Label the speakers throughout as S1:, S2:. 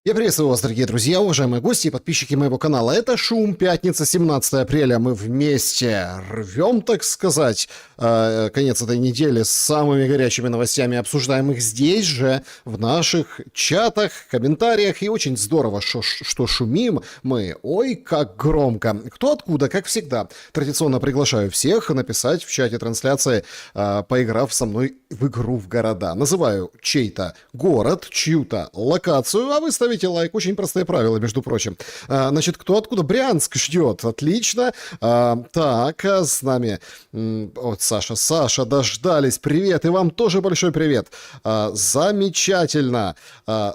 S1: Я приветствую вас, дорогие друзья, уважаемые гости и подписчики моего канала. Это «Шум», пятница, 17 апреля. Мы вместе рвем, так сказать, конец этой недели с самыми горячими новостями, обсуждаем их здесь же, в наших чатах, комментариях. И очень здорово, что шумим мы. Ой, как громко. Кто откуда, как всегда. Традиционно приглашаю всех написать в чате трансляции, поиграв со мной в игру в города. Называю чей-то город, чью-то локацию, а вы ставите лайк. Очень простые правила, между прочим. Значит, кто откуда? Брянск ждет. Отлично. Так, с нами... Вот Саша, дождались. Привет. И вам тоже большой привет. Замечательно.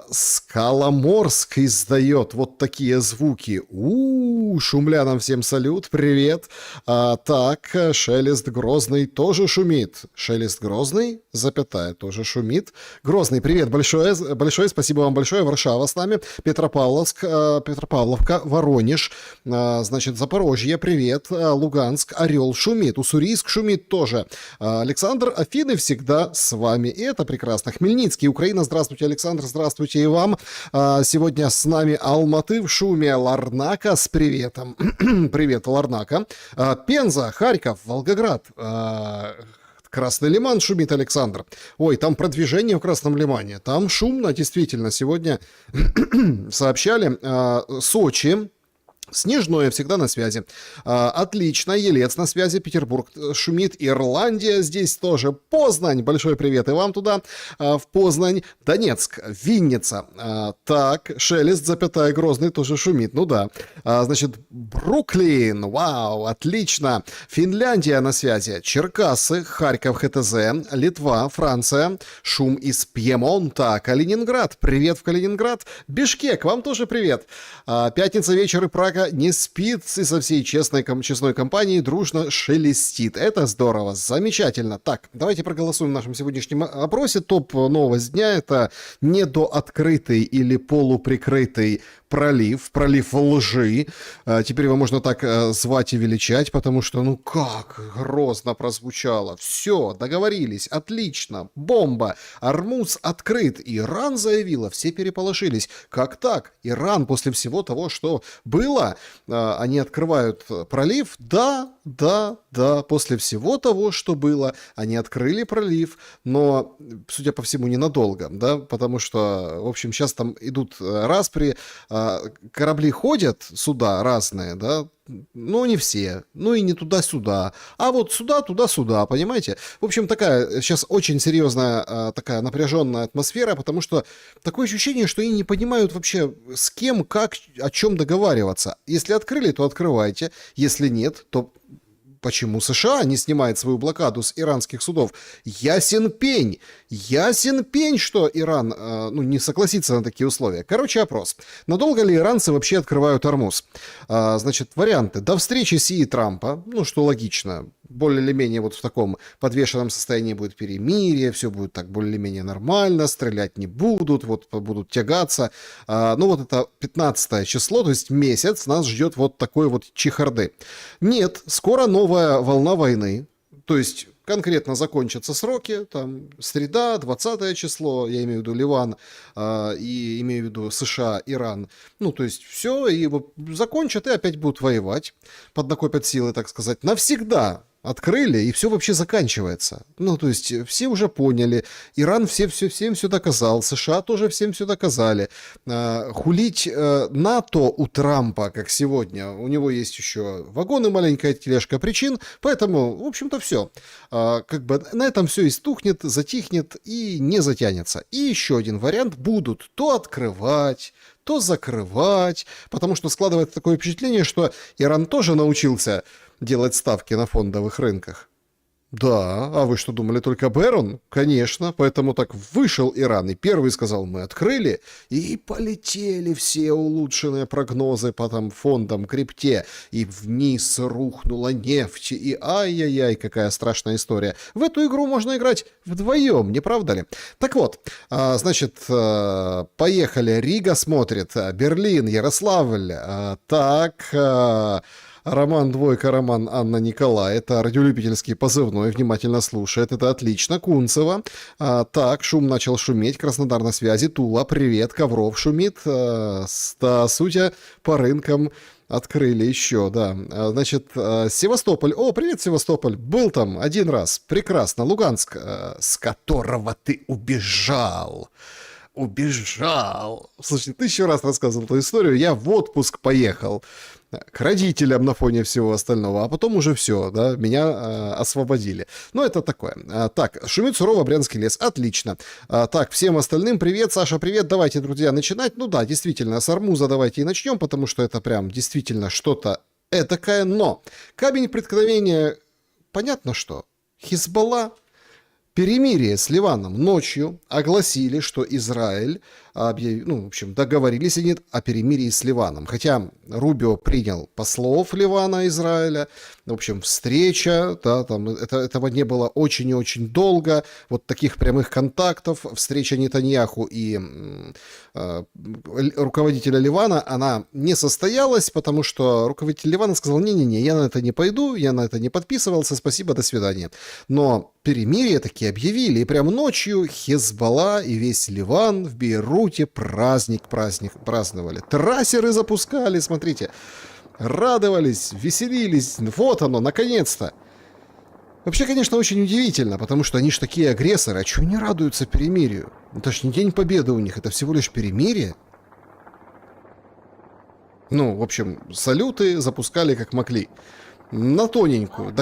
S1: Скаломорск издает вот такие звуки. Шумлянам всем салют. Привет. Так, Шелест Грозный тоже шумит. Шелест Грозный, запятая, тоже шумит. Грозный, привет большое. Спасибо вам большое. Варшава с нами. Петропавловка, Воронеж, значит, Запорожье, привет, Луганск, Орел шумит, Уссурийск шумит тоже. Александр, Афины всегда с вами, и это прекрасно. Хмельницкий, Украина, здравствуйте, Александр, здравствуйте и вам. Сегодня с нами Алматы в шуме, Ларнака с приветом. Привет, Ларнака. Пенза, Харьков, Волгоград, Красный Лиман шумит, Александр. Ой, там продвижение в Красном Лимане. Там шумно, действительно. Сегодня сообщали. Сочи. Снежное всегда на связи. Отлично, Елец на связи, Петербург шумит, Ирландия здесь тоже, Познань, большой привет и вам туда, в Познань, Донецк, Винница, так, Шелест, запятая, Грозный тоже шумит, ну да, значит, Бруклин, вау, отлично, Финляндия на связи, Черкассы, Харьков, ХТЗ, Литва, Франция, шум из Пьемонта, Калининград, привет в Калининград, Бишкек, вам тоже привет, пятница вечер и Прага не спит и со всей честной компанией дружно шелестит. Это здорово, замечательно. Так, давайте проголосуем в нашем сегодняшнем опросе. Топ-новость дня — это недооткрытый или полуприкрытый пролив лжи. Теперь его можно так звать и величать, потому что, ну как грозно прозвучало. Все, договорились, отлично, бомба. Ормуз открыт. Иран заявила, все переполошились. Как так? Иран после всего того, что было, они открывают пролив? Да, после всего того, что было, они открыли пролив, но, судя по всему, ненадолго, да, потому что, в общем, сейчас там идут распри, корабли ходят, суда разные, да, но не все, ну и не туда-сюда, а вот сюда, туда-сюда, понимаете? В общем, такая сейчас очень серьезная, такая напряженная атмосфера, потому что такое ощущение, что они не понимают вообще с кем, как, о чем договариваться. Если открыли, то открывайте, если нет, то... Почему США не снимает свою блокаду с иранских судов? Ясен пень, что Иран не согласится на такие условия. Короче, опрос. Надолго ли иранцы вообще открывают Ормуз? Значит, варианты. До встречи Си и Трампа, ну, что логично, более или менее вот в таком подвешенном состоянии будет перемирие, все будет так более-менее нормально, стрелять не будут, вот будут тягаться. Ну, вот это 15 число, то есть месяц, нас ждет вот такой вот чехарды. Нет, скоро новая волна войны, то есть конкретно закончатся сроки, там среда, 20 число, я имею в виду Ливан, и имею в виду США, Иран, ну то есть все, и вот закончат и опять будут воевать, поднакопят силы, так сказать, навсегда. Открыли, и все вообще заканчивается. Ну, то есть, все уже поняли. Иран всем все доказал. США тоже всем все доказали. Хулить НАТО у Трампа, как сегодня, у него есть еще вагон и маленькая тележка причин, поэтому, в общем-то, все. Как бы на этом все истухнет, затихнет и не затянется. И еще один вариант: будут то открывать, то закрывать, потому что складывается такое впечатление, что Иран тоже научился делать ставки на фондовых рынках. Да, а вы что думали, только Бэрон? Конечно, поэтому так вышел Иран и первый сказал: мы открыли, и полетели все улучшенные прогнозы по там фондам, крипте, и вниз рухнула нефть, и ай-яй-яй, какая страшная история. В эту игру можно играть вдвоем, не правда ли? Так вот, значит, поехали, Рига смотрит, Берлин, Ярославль, так... Роман Двойка, Роман Анна Николай. Это радиолюбительский позывной. Внимательно слушает. Это отлично. Кунцева. Так, шум начал шуметь. Краснодар на связи. Тула, привет. Ковров шумит. Судя по рынкам, открыли еще, да. Значит, Севастополь. О, привет, Севастополь. Был там один раз. Прекрасно. Луганск, с которого ты убежал. Убежал. Слушай, ты еще раз рассказывал эту историю. Я в отпуск поехал к родителям на фоне всего остального, а потом уже все, да, меня освободили. Ну, это такое. Так, шумит сурово Брянский лес. Отлично. Так, всем остальным привет. Саша, привет. Давайте, друзья, начинать. Ну да, действительно, с Армуза давайте и начнем, потому что это прям действительно что-то этакое. Но камень преткновения, понятно что. Хизбалла. Перемирие с Ливаном ночью огласили, что Израиль, в общем, договорились они о перемирии с Ливаном. Хотя Рубио принял послов Ливана, Израиля. В общем, встреча, да, там, этого не было очень и очень долго. Вот таких прямых контактов. Встреча Нетаньяху и руководителя Ливана, она не состоялась, потому что руководитель Ливана сказал: не-не-не, я на это не пойду, я на это не подписывался, спасибо, до свидания. Но перемирие таки объявили, и прям ночью Хезболла и весь Ливан в Бейруте праздник праздновали. Трассеры запускали, смотрите, радовались, веселились, вот оно, наконец-то. Вообще, конечно, очень удивительно, потому что они же такие агрессоры, а чего не радуются перемирию? Это ж не День Победы у них, это всего лишь перемирие. Ну, в общем, салюты запускали как могли. На тоненькую,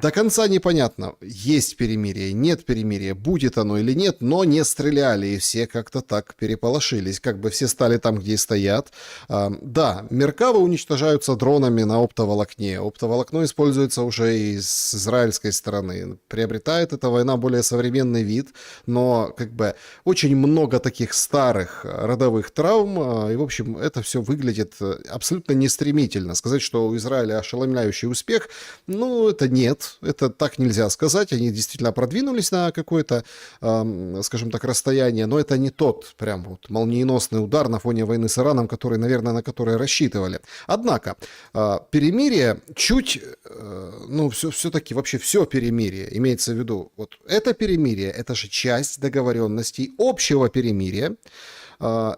S1: до конца непонятно, есть перемирие, нет перемирия, будет оно или нет, но не стреляли, и все как-то так переполошились, как бы все стали там, где и стоят. Да, Меркавы уничтожаются дронами на оптоволокне, оптоволокно используется уже и с израильской стороны, приобретает эта война более современный вид, но как бы очень много таких старых родовых травм, и в общем это все выглядит абсолютно нестремительно. Сказать, что у Израиля ошеломляющий успех, ну это нет. Это так нельзя сказать. Они действительно продвинулись на какое-то, скажем так, расстояние, но это не тот прям вот молниеносный удар на фоне войны с Ираном, который, наверное, на который рассчитывали. Однако, перемирие чуть, все-таки вообще все перемирие, имеется в виду, вот это перемирие, это же часть договоренностей общего перемирия,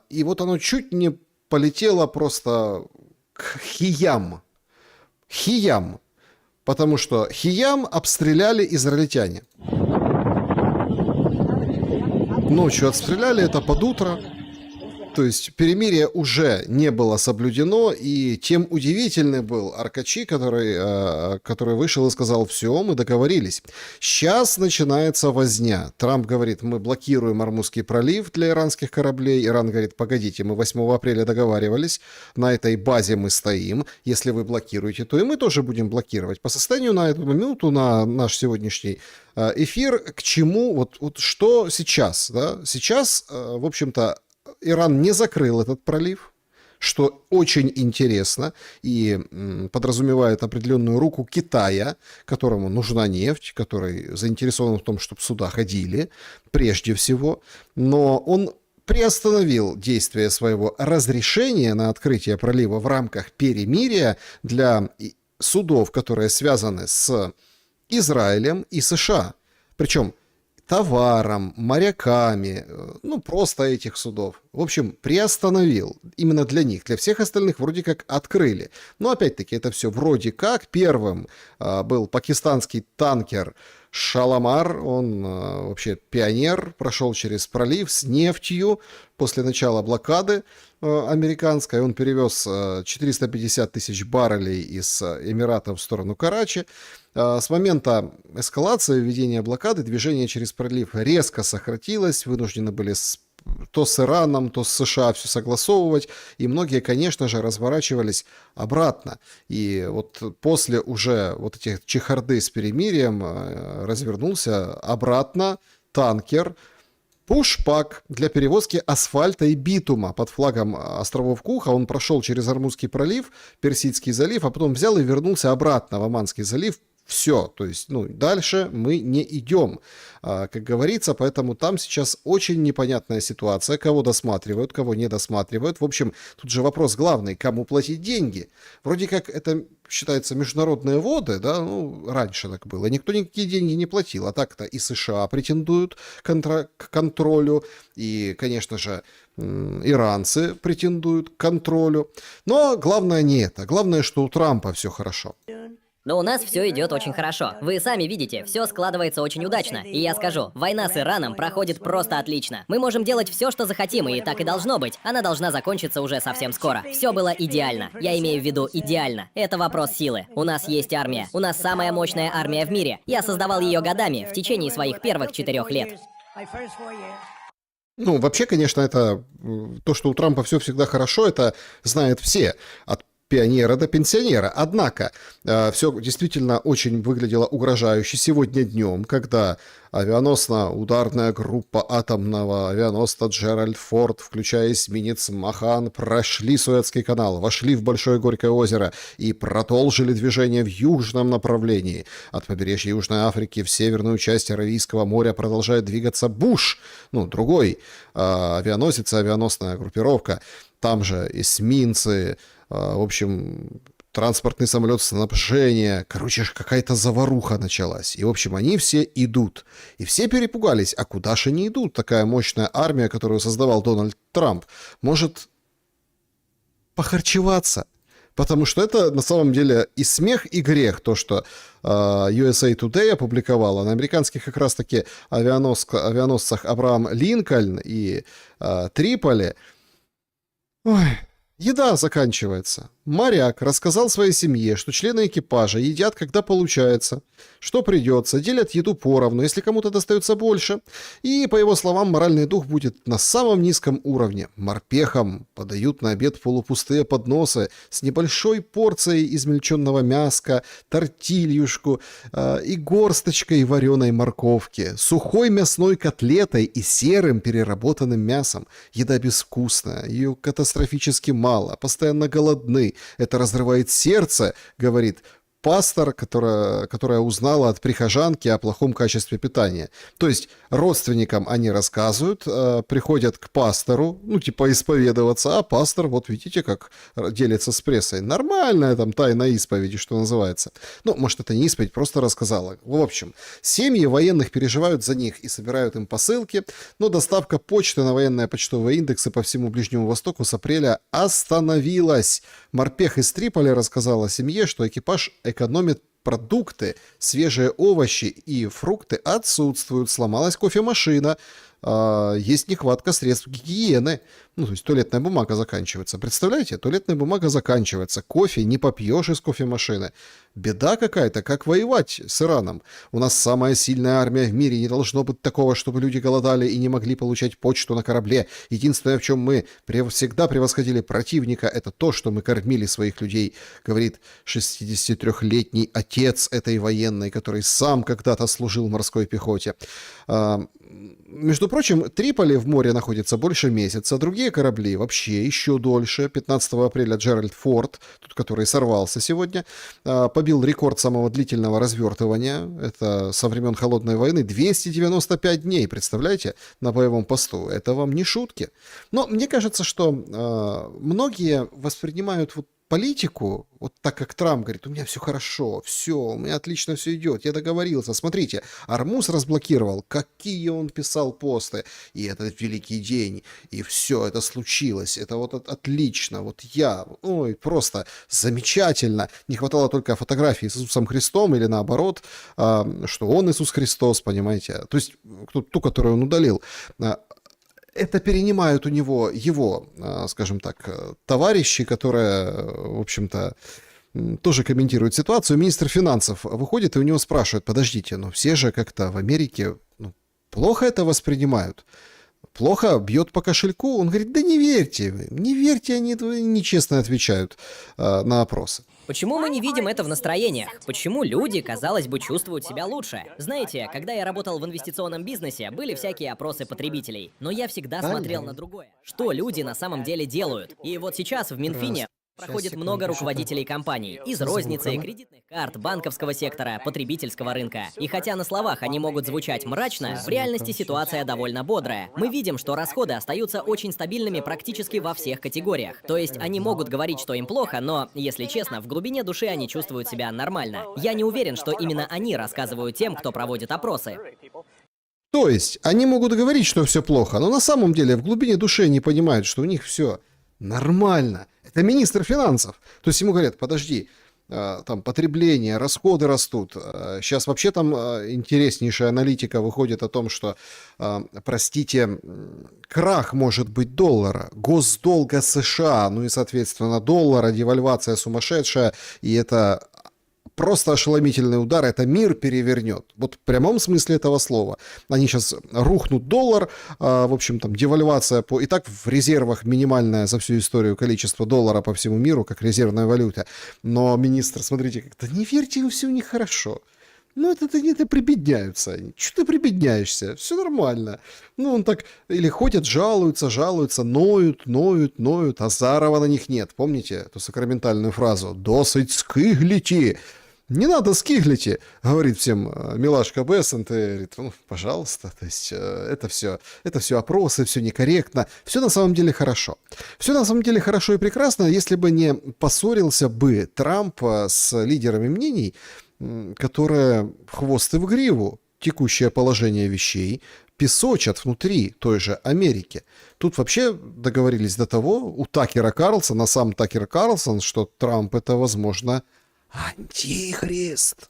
S1: и вот оно чуть не полетело просто к Хиям. Потому что Хиям обстреляли израильтяне. Ночью отстреляли, это под утро. То есть перемирие уже не было соблюдено, и тем удивительный был Аркачи, который вышел и сказал: все, мы договорились. Сейчас начинается возня. Трамп говорит: мы блокируем Ормузский пролив для иранских кораблей. Иран говорит: погодите, мы 8 апреля договаривались, на этой базе мы стоим. Если вы блокируете, то и мы тоже будем блокировать. По состоянию на эту минуту, на наш сегодняшний эфир, к чему, вот что сейчас, да? Сейчас, в общем-то, Иран не закрыл этот пролив, что очень интересно и подразумевает определенную руку Китая, которому нужна нефть, который заинтересован в том, чтобы суда ходили, прежде всего, но он приостановил действие своего разрешения на открытие пролива в рамках перемирия для судов, которые связаны с Израилем и США. Причем товаром, моряками, просто этих судов. В общем, приостановил именно для них. Для всех остальных вроде как открыли. Но опять-таки это все вроде как. Первым был пакистанский танкер Шаламар. Он вообще пионер, прошел через пролив с нефтью после начала блокады американской. Он перевез 450 тысяч баррелей из Эмиратов в сторону Карачи. С момента эскалации введения блокады движение через пролив резко сократилось, вынуждены были то с Ираном, то с США все согласовывать, и многие, конечно же, разворачивались обратно. И вот после уже вот этих чехарды с перемирием развернулся обратно танкер Пушпак для перевозки асфальта и битума под флагом островов Куха. Он прошел через Ормузский пролив, Персидский залив, а потом взял и вернулся обратно в Оманский залив Все, то есть, ну, дальше мы не идем, как говорится, поэтому там сейчас очень непонятная ситуация, кого досматривают, кого не досматривают. В общем, тут же вопрос главный, кому платить деньги. Вроде как это считается международные воды, да, ну, раньше так было, никто никакие деньги не платил, а так-то и США претендуют к контролю, и, конечно же, иранцы претендуют к контролю. Но главное не это, главное, что у Трампа все хорошо.
S2: Но у нас все идет очень хорошо. Вы сами видите, все складывается очень удачно. И я скажу, война с Ираном проходит просто отлично. Мы можем делать все, что захотим, и так и должно быть. Она должна закончиться уже совсем скоро. Все было идеально. Я имею в виду идеально. Это вопрос силы. У нас есть армия. У нас самая мощная армия в мире. Я создавал ее годами, в течение своих первых 4 лет.
S1: Ну, вообще, конечно, это то, что у Трампа все всегда хорошо, это знают все. От пионера до пенсионера. Однако, все действительно очень выглядело угрожающе сегодня днем, когда авианосно-ударная группа атомного авианосца Джеральд Форд, включая эсминец Махан, прошли Суэцкий канал, вошли в Большое Горькое озеро и продолжили движение в южном направлении. От побережья Южной Африки в северную часть Аравийского моря продолжает двигаться Буш, ну, другой авианосец, авианосная группировка. Там же эсминцы, в общем, транспортный самолет снабжения. Короче, какая-то заваруха началась. И, в общем, они все идут. И все перепугались. А куда же они идут? Такая мощная армия, которую создавал Дональд Трамп, может похарчеваться. Потому что это на самом деле и смех, и грех. То, что USA Today опубликовала на американских как раз-таки авианосцах Абрахам Линкольн и Триполи. Ой, еда заканчивается. Моряк рассказал своей семье, что члены экипажа едят, когда получается, что придется, делят еду поровну, если кому-то достается больше. И, по его словам, моральный дух будет на самом низком уровне. Морпехам подают на обед полупустые подносы с небольшой порцией измельченного мяска, тортильюшку и горсточкой вареной морковки, сухой мясной котлетой и серым переработанным мясом. Еда безвкусная, ее катастрофически мало, постоянно голодны. Это разрывает сердце, говорит пастор, которая узнала от прихожанки о плохом качестве питания. То есть родственникам они рассказывают, приходят к пастору, ну, типа исповедоваться, а пастор, вот видите, как делится с прессой. Нормальная там тайна исповеди, что называется. Ну, может, это не исповедь, просто рассказала. В общем, семьи военных переживают за них и собирают им посылки, но доставка почты на военные почтовые индексы по всему Ближнему Востоку с апреля остановилась. Морпех из Триполи рассказала семье, что экипаж экономит продукты, свежие овощи и фрукты отсутствуют, сломалась кофемашина, есть нехватка средств гигиены. Ну, то есть туалетная бумага заканчивается. Представляете? Туалетная бумага заканчивается. Кофе не попьешь из кофемашины. Беда какая-то. Как воевать с Ираном? У нас самая сильная армия в мире. Не должно быть такого, чтобы люди голодали и не могли получать почту на корабле. Единственное, в чем мы всегда превосходили противника, это то, что мы кормили своих людей, говорит 63-летний отец этой военной, который сам когда-то служил в морской пехоте. Между прочим, Триполи в море находится больше месяца, другие корабли вообще еще дольше. 15 апреля Джеральд Форд, тот, который сорвался сегодня, побил рекорд самого длительного развертывания. Это со времен Холодной войны. 295 дней, представляете, на боевом посту. Это вам не шутки. Но мне кажется, что многие воспринимают вот политику, вот так как Трамп говорит, у меня все хорошо, все, у меня отлично все идет, я договорился. Смотрите, Армуз разблокировал, какие он писал посты, и этот великий день, и все это случилось, это вот отлично, вот я, ой, просто замечательно. Не хватало только фотографии с Иисусом Христом или наоборот, что он Иисус Христос, понимаете, то есть ту, которую он удалил. Это перенимают у него его, скажем так, товарищи, которые, в общем-то, тоже комментируют ситуацию. Министр финансов выходит и у него спрашивают, подождите, но все же как-то в Америке плохо это воспринимают. Плохо бьет по кошельку. Он говорит, да не верьте, они нечестно отвечают на опросы.
S2: Почему мы не видим это в настроениях? Почему люди, казалось бы, чувствуют себя лучше? Знаете, когда я работал в инвестиционном бизнесе, были всякие опросы потребителей, но я всегда смотрел на другое. Что люди на самом деле делают? И вот сейчас в Минфине Проходит много руководителей компаний из розницы, кредитных карт, банковского сектора, потребительского рынка. И хотя на словах они могут звучать мрачно, в реальности ситуация довольно бодрая. Мы видим, что расходы остаются очень стабильными практически во всех категориях. То есть они могут говорить, что им плохо, но, если честно, в глубине души они чувствуют себя нормально. Я не уверен, что именно они рассказывают тем, кто проводит опросы.
S1: То есть они могут говорить, что все плохо, но на самом деле в глубине души они понимают, что у них все нормально. Это министр финансов. То есть ему говорят, подожди, там потребление, расходы растут. Сейчас вообще там интереснейшая аналитика выходит о том, что, простите, крах может быть доллара, госдолга США, ну и, соответственно, доллара, девальвация сумасшедшая, и это просто ошеломительный удар, это мир перевернет. Вот в прямом смысле этого слова. Они сейчас рухнут доллар, в общем, там девальвация и так в резервах минимальное за всю историю количество доллара по всему миру, как резервная валюта. Но министр, смотрите, как-то не верьте, им все нехорошо. Ну, это прибедняются они. Чего ты прибедняешься? Все нормально. Ну, он так, или ходят, жалуются, ноют, Азарова на них нет. Помните эту сакраментальную фразу? «Досыть скиглите». Не надо скиглите, говорит всем милашка Бессент, и говорит, ну, пожалуйста, то есть это все опросы, все некорректно, все на самом деле хорошо. Все на самом деле хорошо и прекрасно, если бы не поссорился бы Трамп с лидерами мнений, которые хвост и в гриву, текущее положение вещей, песочат внутри той же Америки. Тут вообще договорились до того, у Такера Карлсона, сам Такер Карлсон, что Трамп это, возможно, антихрист.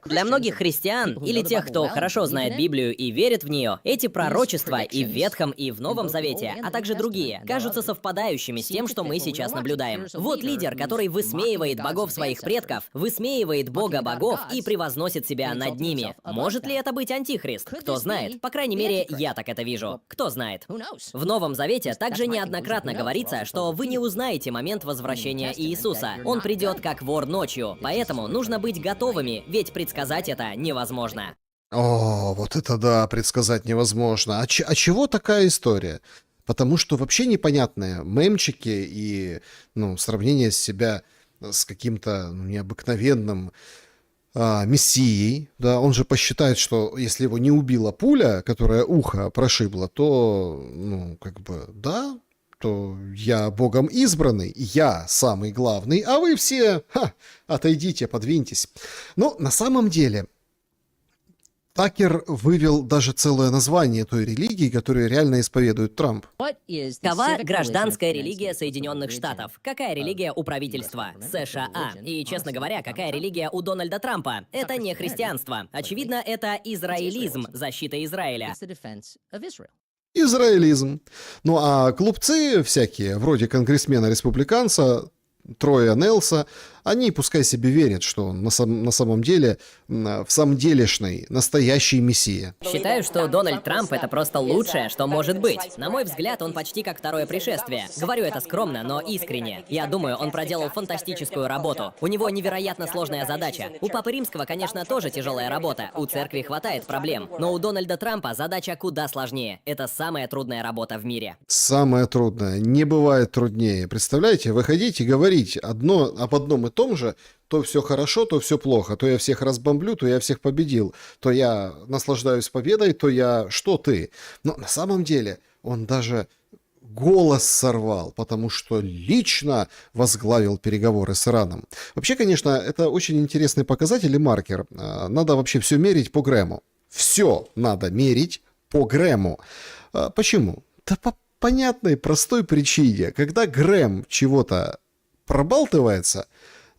S2: Для многих христиан, или тех, кто хорошо знает Библию и верит в нее, эти пророчества и в Ветхом, и в Новом Завете, а также другие, кажутся совпадающими с тем, что мы сейчас наблюдаем. Вот лидер, который высмеивает богов своих предков, высмеивает Бога богов и превозносит себя над ними. Может ли это быть антихрист? Кто знает. По крайней мере, я так это вижу. Кто знает. В Новом Завете также неоднократно говорится, что вы не узнаете момент возвращения Иисуса. Он придет как вор ночью, поэтому нужно быть готовым, ведь предсказать это невозможно.
S1: О, вот это да, предсказать невозможно. А чего такая история? Потому что вообще непонятные мемчики и сравнение себя с каким-то необыкновенным мессией. Да, он же посчитает, что если его не убила пуля, которая ухо прошибла, то, да, то я богом избранный, я самый главный, а вы все, отойдите, подвиньтесь. Но на самом деле Такер вывел даже целое название той религии, которую реально исповедует Трамп.
S2: Какова гражданская религия Соединенных Штатов? Какая религия у правительства США? И, честно говоря, какая религия у Дональда Трампа? Это не христианство. Очевидно, это израилизм, защита Израиля.
S1: Израилизм. Ну а глупцы всякие, вроде конгрессмена-республиканца Троя Нелса, они пускай себе верят, что он на самом деле в самом делешный, настоящий мессия.
S2: Считаю, что Дональд Трамп — это просто лучшее, что может быть. На мой взгляд, он почти как второе пришествие. Говорю это скромно, но искренне. Я думаю, он проделал фантастическую работу. У него невероятно сложная задача. У Папы Римского, конечно, тоже тяжелая работа. У церкви хватает проблем. Но у Дональда Трампа задача куда сложнее. Это самая трудная работа в мире.
S1: Самое трудное. Не бывает труднее. Представляете, выходить и говорить об одном и том же, то все хорошо, то все плохо, то я всех разбомблю, то я всех победил, то я наслаждаюсь победой, то я... Что ты? Но на самом деле он даже голос сорвал, потому что лично возглавил переговоры с Ираном. Вообще, конечно, это очень интересный показатель и маркер. Надо вообще все мерить по Грэму. Все надо мерить по Грэму. Почему? Да по понятной, простой причине. Когда Грэм чего-то пробалтывается,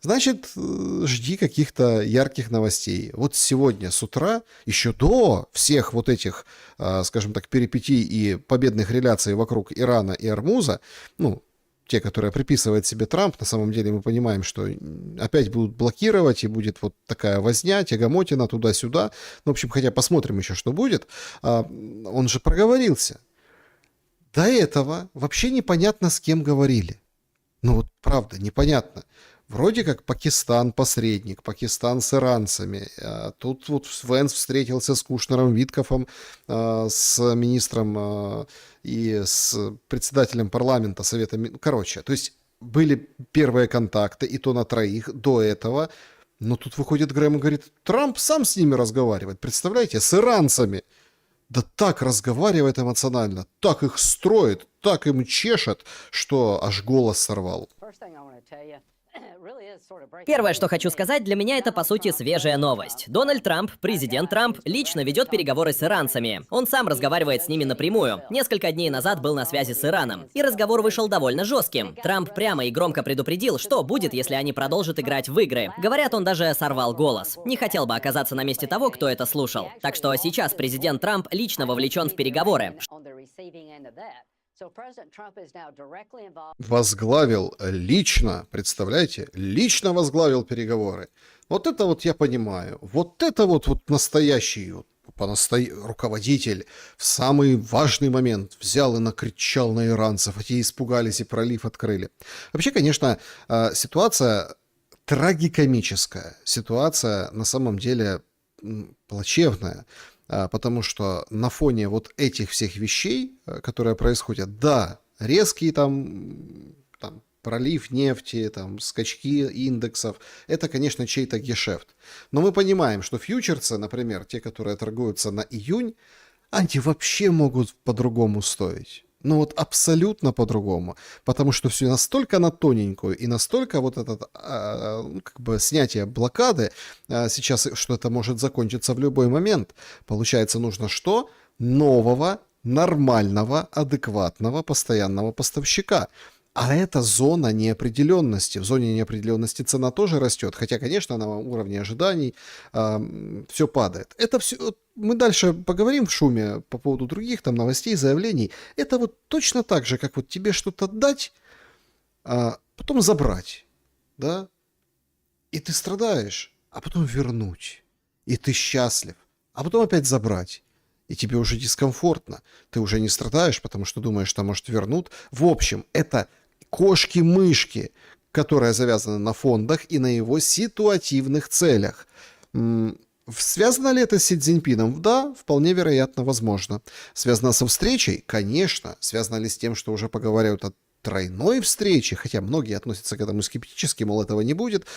S1: значит, жди каких-то ярких новостей. Вот сегодня с утра, еще до всех вот этих, скажем так, перипетий и победных реляций вокруг Ирана и Ормуза, те, которые приписывает себе Трамп, на самом деле мы понимаем, что опять будут блокировать, и будет вот такая возня, тягомотина туда-сюда. В общем, хотя посмотрим еще, что будет. Он же проговорился. До этого вообще непонятно, с кем говорили. Вот правда, непонятно. Вроде как Пакистан посредник, Пакистан с иранцами. Тут вот Венс встретился с Кушнером, Виткофом, с министром и с председателем парламента Совета. Короче, то есть были первые контакты, и то на троих до этого. Но тут выходит Грэм и говорит, Трамп сам с ними разговаривает. Представляете, с иранцами. Да так разговаривает эмоционально, так их строит, так им чешет, что аж голос сорвал.
S2: Первое, что хочу сказать, для меня это по сути свежая новость. Дональд Трамп, президент Трамп, лично ведет переговоры с иранцами. Он сам разговаривает с ними напрямую. Несколько дней назад был на связи с Ираном. И разговор вышел довольно жестким. Трамп прямо и громко предупредил, что будет, если они продолжат играть в игры. Говорят, он даже сорвал голос. Не хотел бы оказаться на месте того, кто это слушал. Так что сейчас президент Трамп лично вовлечен в переговоры.
S1: Возглавил лично, представляете, лично возглавил переговоры. Вот это вот я понимаю. Вот это вот настоящий руководитель в самый важный момент взял и накричал на иранцев, а те испугались и пролив открыли. Вообще, конечно, ситуация трагикомическая. Ситуация на самом деле плачевная. Потому что на фоне вот этих всех вещей, которые происходят, да, резкий там пролив нефти, там скачки индексов, это, конечно, чей-то гешефт. Но мы понимаем, что фьючерсы, например, те, которые торгуются на июнь, они вообще могут по-другому стоить. Ну вот абсолютно по-другому, потому что все настолько на тоненькую и настолько вот это как бы снятие блокады сейчас, что это может закончиться в любой момент. Получается, нужно что? Нового, нормального, адекватного, постоянного поставщика. А это зона неопределенности. В зоне неопределенности цена тоже растет, хотя, конечно, на уровне ожиданий все падает. Это все. Мы дальше поговорим в шуме по поводу других там новостей, заявлений. Это вот точно так же, как вот тебе что-то дать, а потом забрать, да? И ты страдаешь, а потом вернуть. И ты счастлив, а потом опять забрать. И тебе уже дискомфортно. Ты уже не страдаешь, потому что думаешь, что, может, вернут. В общем, это кошки-мышки, которые завязаны на фондах и на его ситуативных целях. Связано ли это с Си Цзиньпином? Да, вполне вероятно, возможно. Связано со встречей? Конечно. Связано ли с тем, что уже поговаривают о тройной встрече? Хотя многие относятся к этому скептически, мол, этого не будет.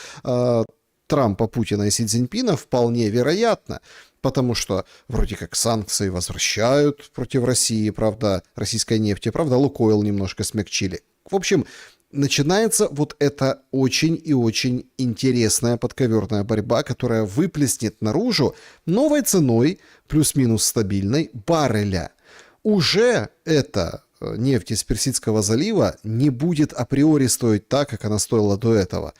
S1: Трампа, Путина и Си Цзиньпина вполне вероятно, потому что вроде как санкции возвращают против России, правда, российской нефти, правда, Лукойл немножко смягчили. В общем, начинается вот эта очень и очень интересная подковерная борьба, которая выплеснет наружу новой ценой, плюс-минус стабильной, барреля. Уже эта нефть из Персидского залива не будет априори стоить так, как она стоила до этого.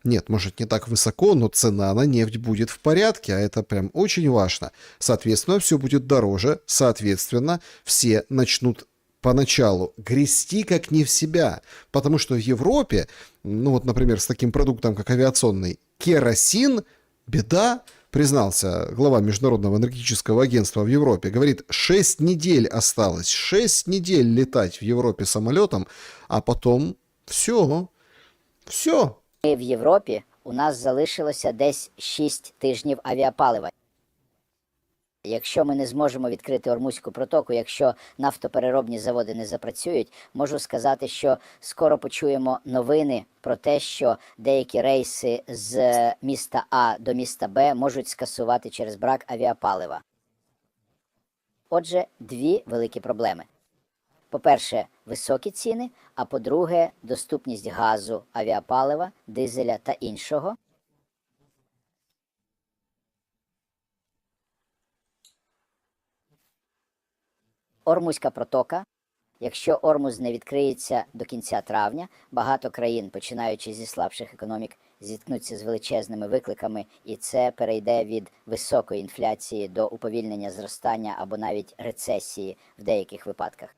S1: Нет, может, не так высоко, но цена на нефть будет в порядке, а это прям очень важно. Соответственно, все будет дороже, соответственно, все начнут поначалу грести как не в себя, потому что в Европе, ну вот, например, с таким продуктом, как авиационный керосин, беда, признался глава Международного энергетического агентства в Европе, говорит, 6 недель осталось, 6 недель летать в Европе самолетом, а потом все.
S3: В Європі у нас залишилося десь 6 тижнів авіапалива. Якщо ми не зможемо відкрити Ормузьку протоку, якщо нафтопереробні заводи не запрацюють, можу сказати, що скоро почуємо новини про те, що деякі рейси з міста А до міста Б можуть скасувати через брак авіапалива. Отже, дві великі проблеми. По-перше, високі ціни, а по-друге, доступність газу, авіапалива, дизеля та іншого. Ормузька протока. Якщо Ормуз не відкриється до кінця травня, багато країн, починаючи зі слабших економік, зіткнуться з величезними викликами, і це перейде від високої інфляції до уповільнення зростання або навіть рецесії в деяких випадках.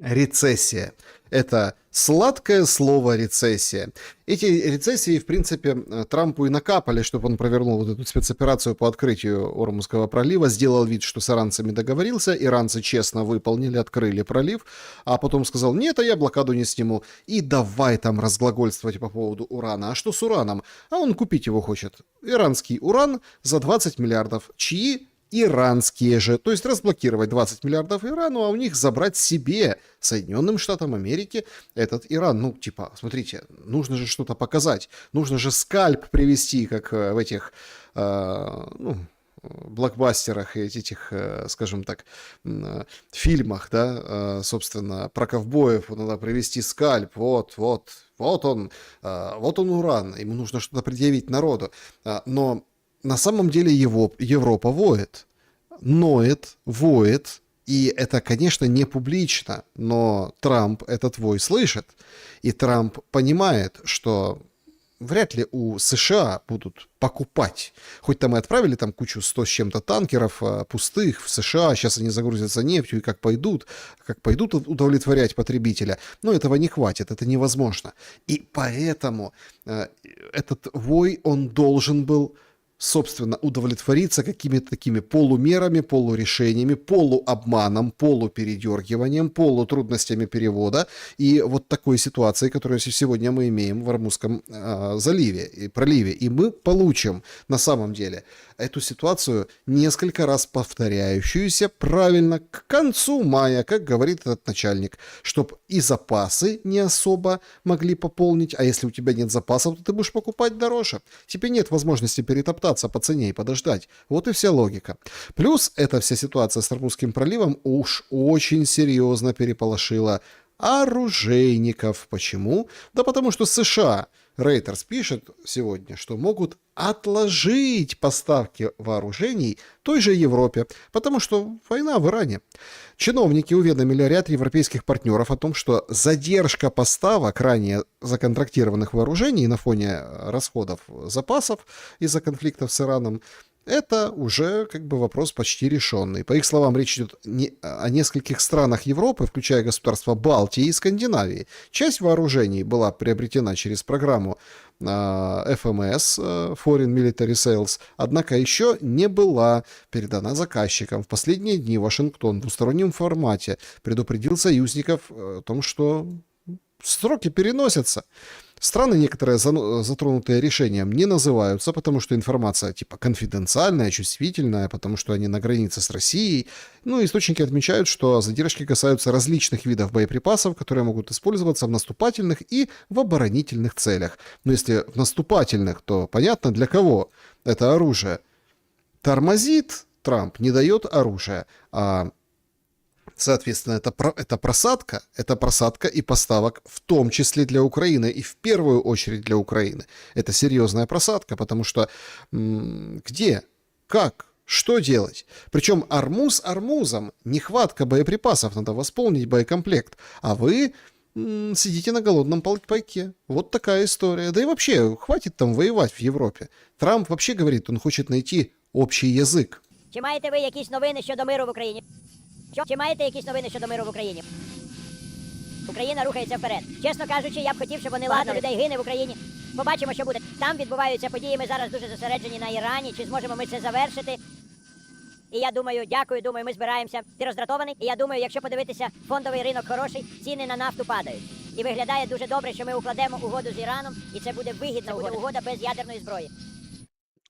S1: Рецессия. Это сладкое слово рецессия. Эти рецессии, в принципе, Трампу и накапали, чтобы он провернул вот эту спецоперацию по открытию Ормузского пролива, сделал вид, что с иранцами договорился, иранцы честно выполнили, открыли пролив, а потом сказал, нет, а я блокаду не сниму. И давай там разглагольствовать по поводу урана. А что с ураном? А он купить его хочет. Иранский уран за 20 миллиардов. Чьи? иранские же, то есть разблокировать 20 миллиардов Ирану, а у них забрать себе, Соединенным Штатам Америки, этот Иран. Ну, типа, смотрите, нужно же что-то показать, нужно же скальп привести, как в этих, ну, блокбастерах и этих, скажем так, фильмах, да, собственно, про ковбоев надо привести скальп, вот он уран, ему нужно что-то предъявить народу, но на самом деле Европа воет, ноет, воет, и это, конечно, не публично, но Трамп этот вой слышит, и Трамп понимает, что вряд ли у США будут покупать. Хоть там и отправили там кучу 100 с чем-то танкеров пустых в США, сейчас они загрузятся нефтью и как пойдут удовлетворять потребителя. Но этого не хватит, это невозможно. И поэтому этот вой, он должен был, собственно, удовлетвориться какими-то такими полумерами, полурешениями, полуобманом, полупередергиванием, полутрудностями перевода и вот такой ситуации, которую сегодня мы имеем в Ормузском заливе и проливе. И мы получим на самом деле эту ситуацию, несколько раз повторяющуюся, правильно к концу мая, как говорит этот начальник, чтобы и запасы не особо могли пополнить, а если у тебя нет запасов, то ты будешь покупать дороже. Тебе нет возможности перетоптаться по цене и подождать. Вот и вся логика. Плюс эта вся ситуация с Ормузским проливом уж очень серьезно переполошила оружейников. Почему? Да потому что США, Reuters пишет сегодня, что могут отложить поставки вооружений той же Европе, потому что война в Иране. Чиновники уведомили ряд европейских партнеров о том, что задержка поставок ранее законтрактированных вооружений на фоне расходов запасов из-за конфликтов с Ираном это уже как бы вопрос почти решенный. По их словам, речь идет о нескольких странах Европы, включая государства Балтии и Скандинавии. Часть вооружений была приобретена через программу FMS, Foreign Military Sales, однако еще не была передана заказчикам. В последние дни Вашингтон в двустороннем формате предупредил союзников о том, что сроки переносятся. Страны некоторые, затронутые решением, не называются, потому что информация типа конфиденциальная, чувствительная, потому что они на границе с Россией. Ну, источники отмечают, что задержки касаются различных видов боеприпасов, которые могут использоваться в наступательных и в оборонительных целях. Но если в наступательных, то понятно, для кого это оружие. Тормозит Трамп, не дает оружия, а соответственно, это просадка и поставок, в том числе для Украины, и в первую очередь для Украины. Это серьезная просадка, потому что где, как, что делать? Причем армуз армузом, нехватка боеприпасов, надо восполнить боекомплект, а вы сидите на голодном пайке. Вот такая история. Да и вообще, хватит там воевать в Европе. Трамп вообще говорит, он хочет найти общий язык.
S4: Чи маєте ви якісь новини щодо миру в Україні? Чи маєте якісь новини щодо миру в Україні? Україна рухається вперед. Чесно кажучи, я б хотів, щоб вони багато людей гине в Україні. Побачимо, що буде. Там відбуваються події, ми зараз дуже зосереджені на Ірані. Чи зможемо ми це завершити? І я думаю, думаю, ми збираємося. Ти роздратований? І я думаю, якщо подивитися, фондовий ринок хороший, ціни на нафту падають. І виглядає дуже добре, що ми укладемо угоду з Іраном, і це буде вигідна угода без ядерної зброї.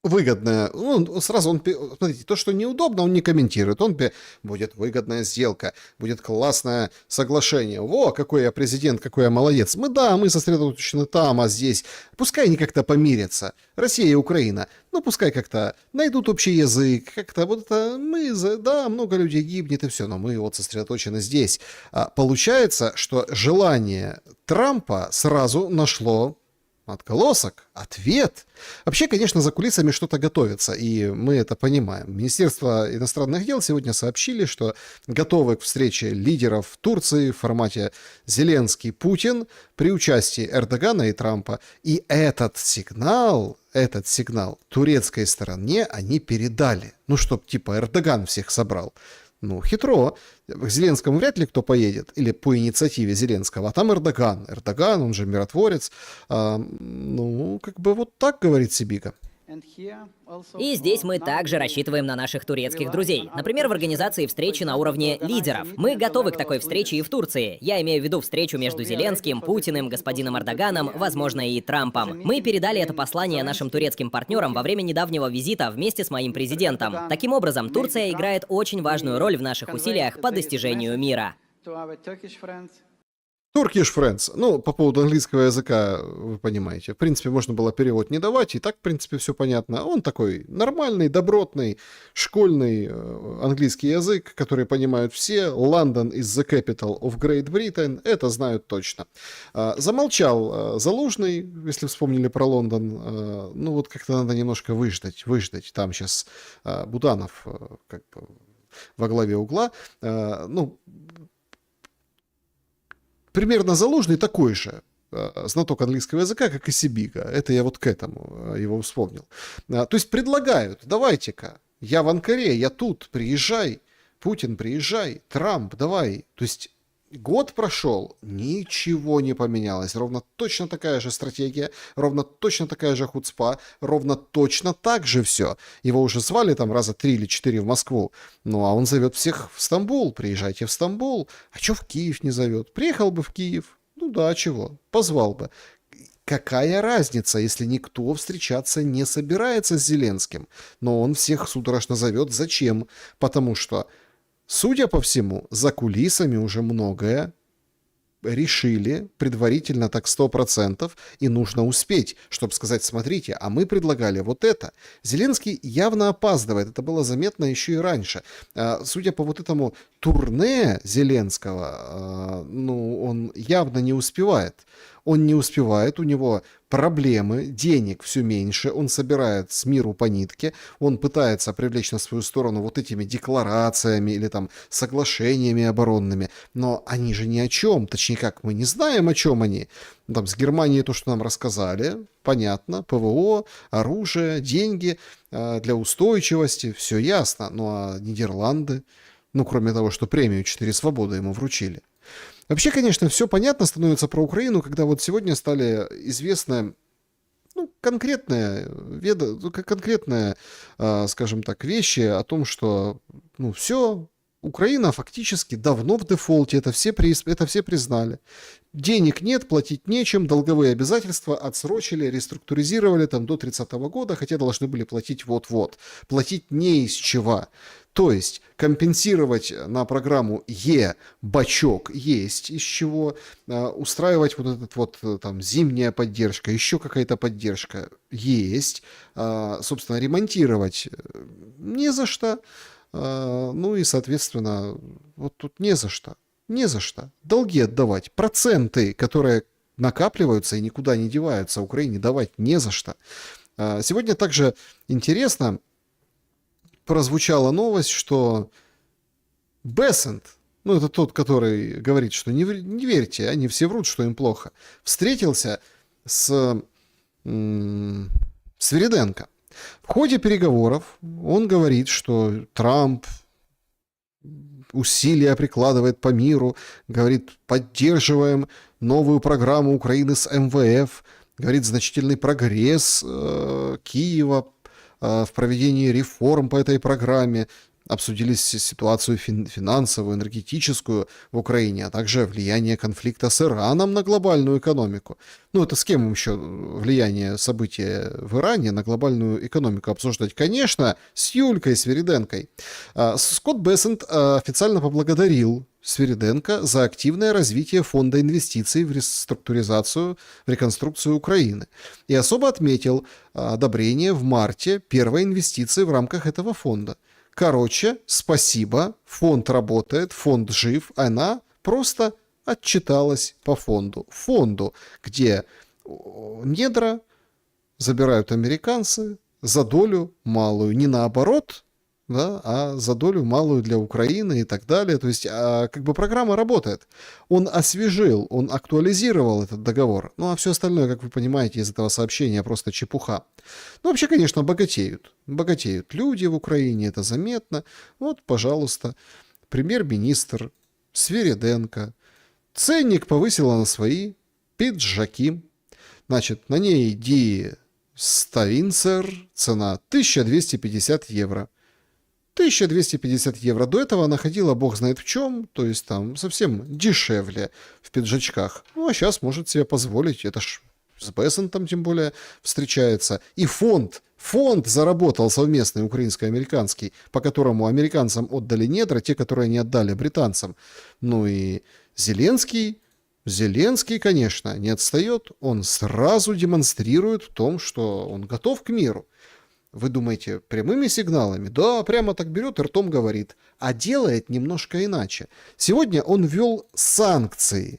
S1: Выгодная, ну, сразу он, смотрите, то, что неудобно, он не комментирует, будет выгодная сделка, будет классное соглашение, во, какой я президент, какой я молодец, мы сосредоточены там, а здесь, пускай они как-то помирятся, Россия и Украина, ну, пускай как-то найдут общий язык, как-то вот это, много людей гибнет и все, но мы вот сосредоточены здесь. Получается, что желание Трампа сразу нашло отголосок, ответ. Вообще, конечно, за кулисами что-то готовится, и мы это понимаем. Министерство иностранных дел сегодня сообщили, что готовы к встрече лидеров в Турции в формате Зеленский-Путин при участии Эрдогана и Трампа. И этот сигнал турецкой стороне они передали. Ну, чтоб типа Эрдоган всех собрал. Ну, хитро. К Зеленскому вряд ли кто поедет, или по инициативе Зеленского, а там Эрдоган. Эрдоган, он же миротворец. Ну, как бы вот так говорит Сибига.
S2: И здесь мы также рассчитываем на наших турецких друзей. Например, в организации встречи на уровне лидеров. Мы готовы к такой встрече и в Турции. Я имею в виду встречу между Зеленским, Путиным, господином Эрдоганом, возможно, и Трампом. Мы передали это послание нашим турецким партнерам во время недавнего визита вместе с моим президентом. Таким образом, Турция играет очень важную роль в наших усилиях по достижению мира.
S1: Turkish Friends. Ну, по поводу английского языка, вы понимаете. В принципе, можно было перевод не давать, и так, в принципе, все понятно. Он такой нормальный, добротный, школьный английский язык, который понимают все. London is the capital of Great Britain. Это знают точно. Замолчал Залужный, если вспомнили про Лондон. Ну, вот как-то надо немножко выждать. Там сейчас Буданов как бы во главе угла. Ну, примерно Залужный такой же знаток английского языка, как и Сибига. Это я вот к этому его вспомнил. То есть предлагают, давайте-ка, я в Анкаре, я тут, приезжай, Путин, приезжай, Трамп, давай. То есть год прошел, ничего не поменялось. Ровно точно такая же стратегия, ровно точно такая же хуцпа, ровно точно так же все. Его уже звали там раза 3 или 4 в Москву. Ну, а он зовет всех в Стамбул. Приезжайте в Стамбул. А чё в Киев не зовет? Приехал бы в Киев. Ну да, чего? Позвал бы. Какая разница, если никто встречаться не собирается с Зеленским? Но он всех судорожно зовет. Зачем? Потому что, судя по всему, за кулисами уже многое решили, предварительно так 100%, и нужно успеть, чтобы сказать, смотрите, а мы предлагали вот это. Зеленский явно опаздывает, это было заметно еще и раньше. Судя по вот этому турне Зеленского, ну, он явно не успевает. Он не успевает, у него проблемы, денег все меньше, он собирает с миру по нитке, он пытается привлечь на свою сторону вот этими декларациями или там соглашениями оборонными, но они же ни о чем, точнее как, мы не знаем, о чем они. Там с Германией то, что нам рассказали, понятно, ПВО, оружие, деньги для устойчивости, все ясно, ну а Нидерланды, ну кроме того, что премию «4 свободы» ему вручили. Вообще, конечно, все понятно становится про Украину, когда вот сегодня стали известны, ну, конкретные, скажем так, вещи о том, что, ну, все, Украина фактически давно в дефолте, это все признали. Денег нет, платить нечем, долговые обязательства отсрочили, реструктуризировали там до 30-го года, хотя должны были платить вот-вот. Платить не из чего. То есть компенсировать на программу бачок есть из чего, устраивать вот этот вот там зимняя поддержка, еще какая-то поддержка есть, собственно, ремонтировать не за что, ну и, соответственно, вот тут не за что. Не за что. Долги отдавать. Проценты, которые накапливаются и никуда не деваются, Украине давать не за что. Сегодня также интересно прозвучала новость, что Бессент, ну это тот, который говорит, что не верьте, они все врут, что им плохо, встретился с Свириденко. В ходе переговоров он говорит, что Трамп усилия прикладывает по миру, говорит, поддерживаем новую программу Украины с МВФ, говорит, значительный прогресс Киева в проведении реформ по этой программе, обсудили ситуацию финансовую, энергетическую в Украине, а также влияние конфликта с Ираном на глобальную экономику. Ну, это с кем еще влияние события в Иране на глобальную экономику обсуждать? Конечно, с Юлькой Свириденкой. Скотт Бессент официально поблагодарил Свириденко за активное развитие фонда инвестиций в реструктуризацию, в реконструкцию Украины. И особо отметил одобрение в марте первой инвестиции в рамках этого фонда. Короче, спасибо, фонд работает, фонд жив, она просто отчиталась по фонду, где недра забирают американцы за долю малую, не наоборот, да, а за долю малую для Украины и так далее. То есть, как бы программа работает. Он освежил, он актуализировал этот договор. Ну, а все остальное, как вы понимаете, из этого сообщения просто чепуха. Ну, вообще, конечно, богатеют. Богатеют люди в Украине, это заметно. Вот, пожалуйста, премьер-министр Свириденко ценник повысила на свои пиджаки. Значит, на ней Ди Ставинцер, цена 1250 евро. 1250 евро. До этого она ходила бог знает в чем, то есть там совсем дешевле в пиджачках. Ну, а сейчас может себе позволить, это ж с Бессон там тем более встречается. И фонд заработал совместный украинско-американский, по которому американцам отдали недра, те, которые не отдали британцам. Ну и Зеленский, конечно, не отстает, он сразу демонстрирует в том, что он готов к миру. Вы думаете, прямыми сигналами? Да, прямо так берет и ртом говорит. А делает немножко иначе. Сегодня он ввел санкции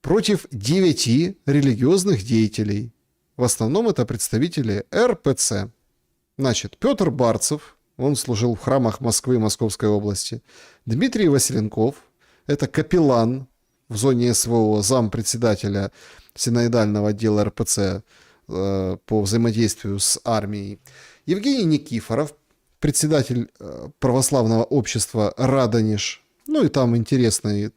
S1: против 9 религиозных деятелей. В основном это представители РПЦ. Значит, Петр Барцев, он служил в храмах Москвы и Московской области. Дмитрий Василенков, это капеллан в зоне СВО, зампредседателя синоидального отдела РПЦ по взаимодействию с армией. Евгений Никифоров, председатель православного общества «Радонеж». Ну и там интересная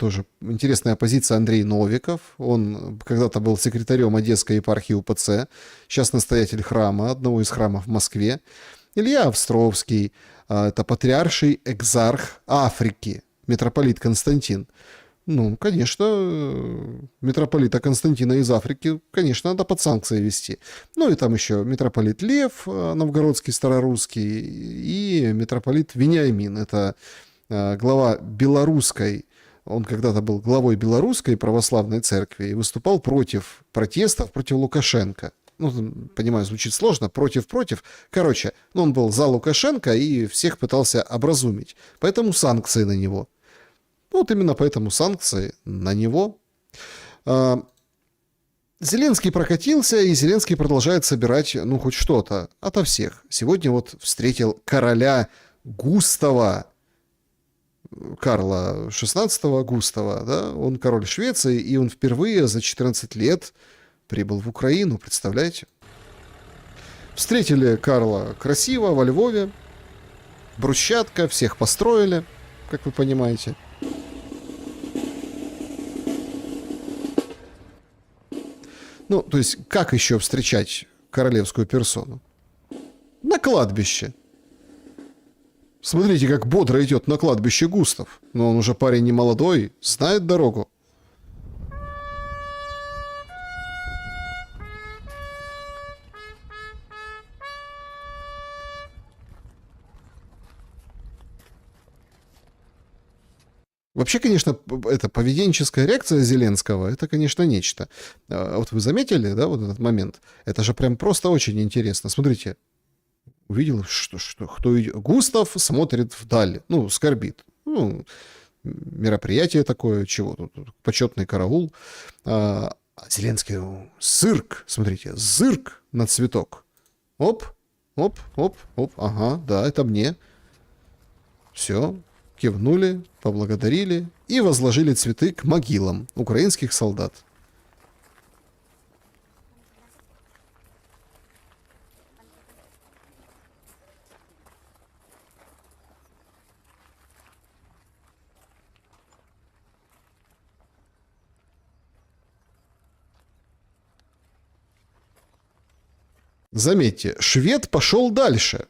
S1: позиция Андрей Новиков. Он когда-то был секретарем Одесской епархии УПЦ, сейчас настоятель храма, одного из храмов в Москве. Илья Островский, это патриарший экзарх Африки, митрополит Константин. Ну, конечно, митрополита Константина из Африки, конечно, надо под санкции вести. Ну и там еще митрополит Лев, новгородский, старорусский, и митрополит Вениамин, это глава белорусской, он когда-то был главой белорусской православной церкви и выступал против протестов, против Лукашенко. Ну, понимаю, звучит сложно, против. Короче, он был за Лукашенко и всех пытался образумить. Поэтому санкции на него. Вот именно поэтому санкции на него. Зеленский прокатился, и Зеленский продолжает собирать, ну, хоть что-то ото всех. Сегодня вот встретил короля Густава, Карла XVI Густава, да, он король Швеции, и он впервые за 14 лет прибыл в Украину, представляете? Встретили Карла красиво во Львове, брусчатка, всех построили, как вы понимаете. Ну, то есть, как еще встречать королевскую персону? На кладбище. Смотрите, как бодро идет на кладбище Густав. Но он уже парень не молодой, знает дорогу. Вообще, конечно, это поведенческая реакция Зеленского, это, конечно, нечто. Вот вы заметили, да, вот этот момент? Это же прям просто очень интересно. Смотрите, увидел, что кто идет. Густав смотрит вдаль, ну, скорбит. Ну, мероприятие такое, чего тут, почетный караул. А Зеленский, зырк, смотрите, зырк на цветок. Оп, оп, оп, оп, ага, да, это мне. Все. Кивнули, поблагодарили и возложили цветы к могилам украинских солдат. Заметьте, швед пошел дальше.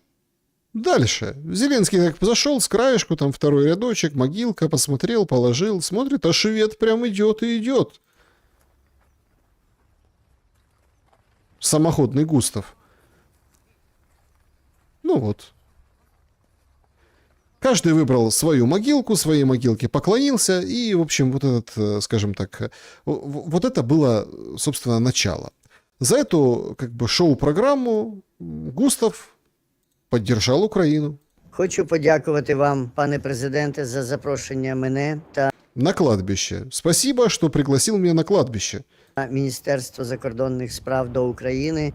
S1: Дальше. Зеленский так зашел с краешку, там второй рядочек, могилка, посмотрел, положил, смотрит, а швед прям идет и идет. Самоходный Густав. Ну вот. Каждый выбрал свою могилку, своей могилке поклонился, и, в общем, вот этот, скажем так, вот это было, собственно, начало. За эту, как бы, шоу-программу Густав підтримав Україну.
S5: Хочу подякувати вам, пане президенте, за запрошення мене та
S1: На кладбище. Спасибо, что пригласил меня на кладбище.
S5: Міністерство закордонних справ до України.